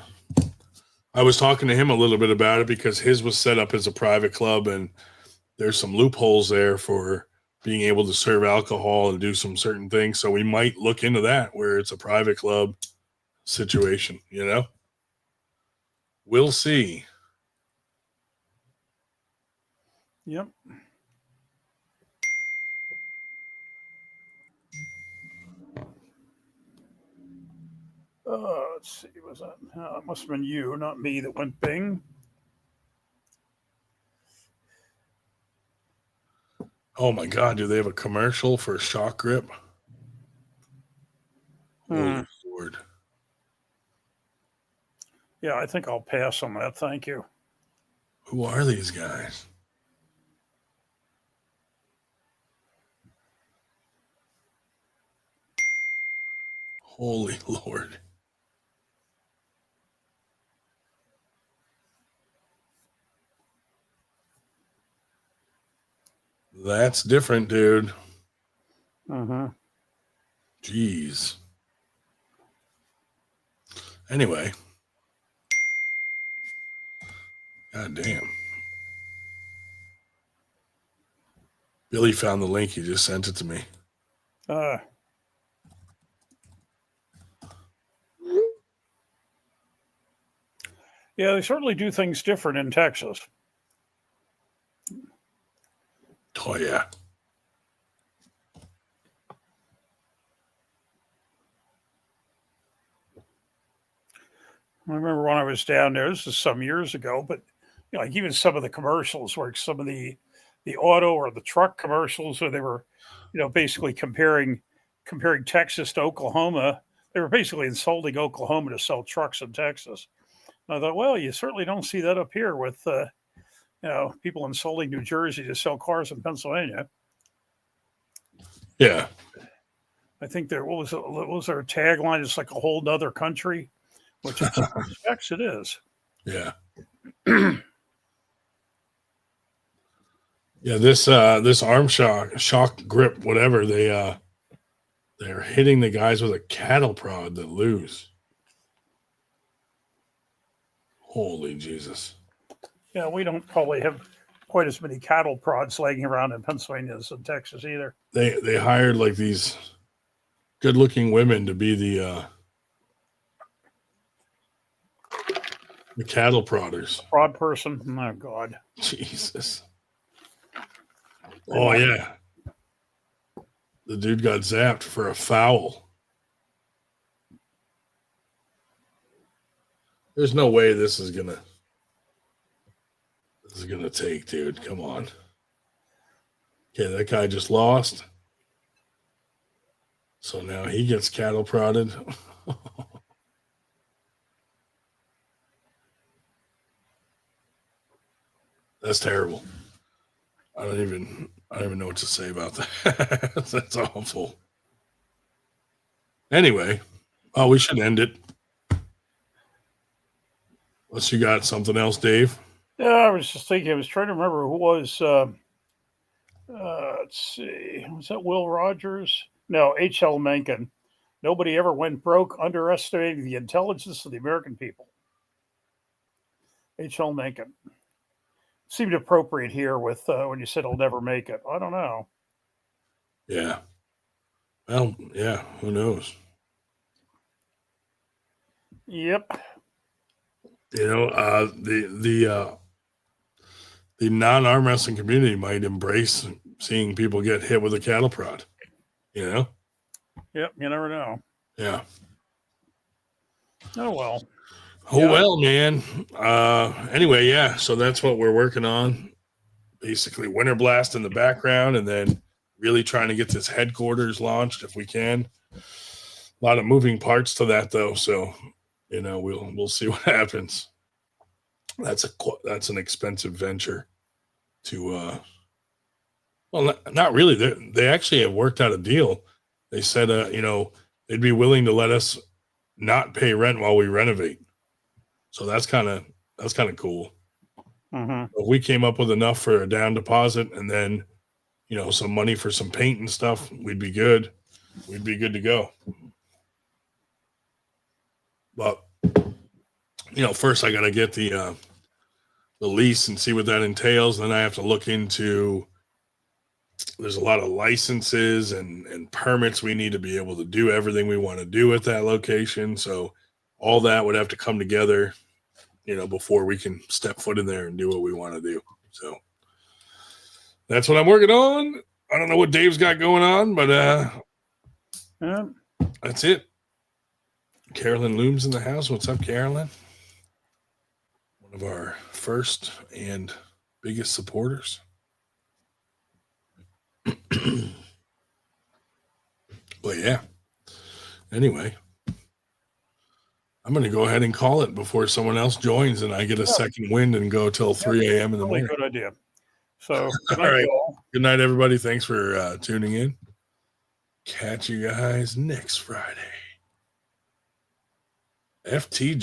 I was talking to him a little bit about it because his was set up as a private club, and there's some loopholes there for being able to serve alcohol and do some certain things. So we might look into that where it's a private club situation, We'll see. Yep. Let's see. Was that? It must have been you, not me, that went bing. Oh my God! Do they have a commercial for shock grip? Oh Lord! Yeah, I think I'll pass on that. Thank you. Who are these guys? Holy Lord! That's different, dude. Jeez. Anyway. God damn. Billy found the link. He just sent it to me. Yeah, they certainly do things different in Texas. Oh, yeah. I remember when I was down there, this is some years ago, but like even some of the commercials, like some of the auto or the truck commercials, where they were, basically comparing Texas to Oklahoma. They were basically insulting Oklahoma to sell trucks in Texas. And I thought, well, you certainly don't see that up here with, people insulting New Jersey to sell cars in Pennsylvania. Yeah. I think what was their tagline? It's like a whole nother country, which in some respects it is. Yeah. Yeah, this arm shock grip, whatever, they're hitting the guys with a cattle prod that lose. Holy Jesus. Yeah, we don't probably have quite as many cattle prods laying around in Pennsylvania as in Texas either. They hired like these good-looking women to be the cattle prodders. Prod person? Oh, God. Jesus. Oh, yeah. The dude got zapped for a foul. There's no way this is gonna take, dude. Come on. Okay, that guy just lost. So now he gets cattle prodded. That's terrible. I don't even know what to say about that. That's awful. Anyway, we should end it. Unless you got something else, Dave. Yeah, I was just thinking. I was trying to remember who was. Let's see. Was that Will Rogers? No, H.L. Mencken. Nobody ever went broke underestimating the intelligence of the American people. H.L. Mencken. Seemed appropriate here with when you said he'll never make it. I don't know. Yeah. Well, yeah. Who knows? Yep. You know, the non-arm wrestling community might embrace seeing people get hit with a cattle prod. You know? Yep. You never know. Yeah. Oh well. Oh Yeah. well, man. Anyway, yeah. So that's what we're working on. Basically, Winter Blast in the background, and then really trying to get this headquarters launched if we can. A lot of moving parts to that, though. So, you know, we'll see what happens. That's an expensive venture. To well, not really. They actually have worked out a deal. They said, you know, they'd be willing to let us not pay rent while we renovate. So that's kind of cool. Mm-hmm. If we came up with enough for a down deposit and then, you know, some money for some paint and stuff, we'd be good. We'd be good to go. But, you know, first I got to get the lease and see what that entails. Then I have to look into, there's a lot of licenses and permits we need to be able to do everything we want to do at that location. So all that would have to come together, you know, before we can step foot in there and do what we want to do. So that's what I'm working on. I don't know what Dave's got going on, but Yeah. that's it. Carolyn Looms in the house. What's up, Carolyn? One of our first and biggest supporters. But yeah. Anyway, I'm going to go ahead and call it before someone else joins and I get a second wind and go till 3 a.m. in the Really morning. good idea. So, good All night, right. y'all. Good night, everybody. Thanks for tuning in. Catch you guys next Friday. FTG.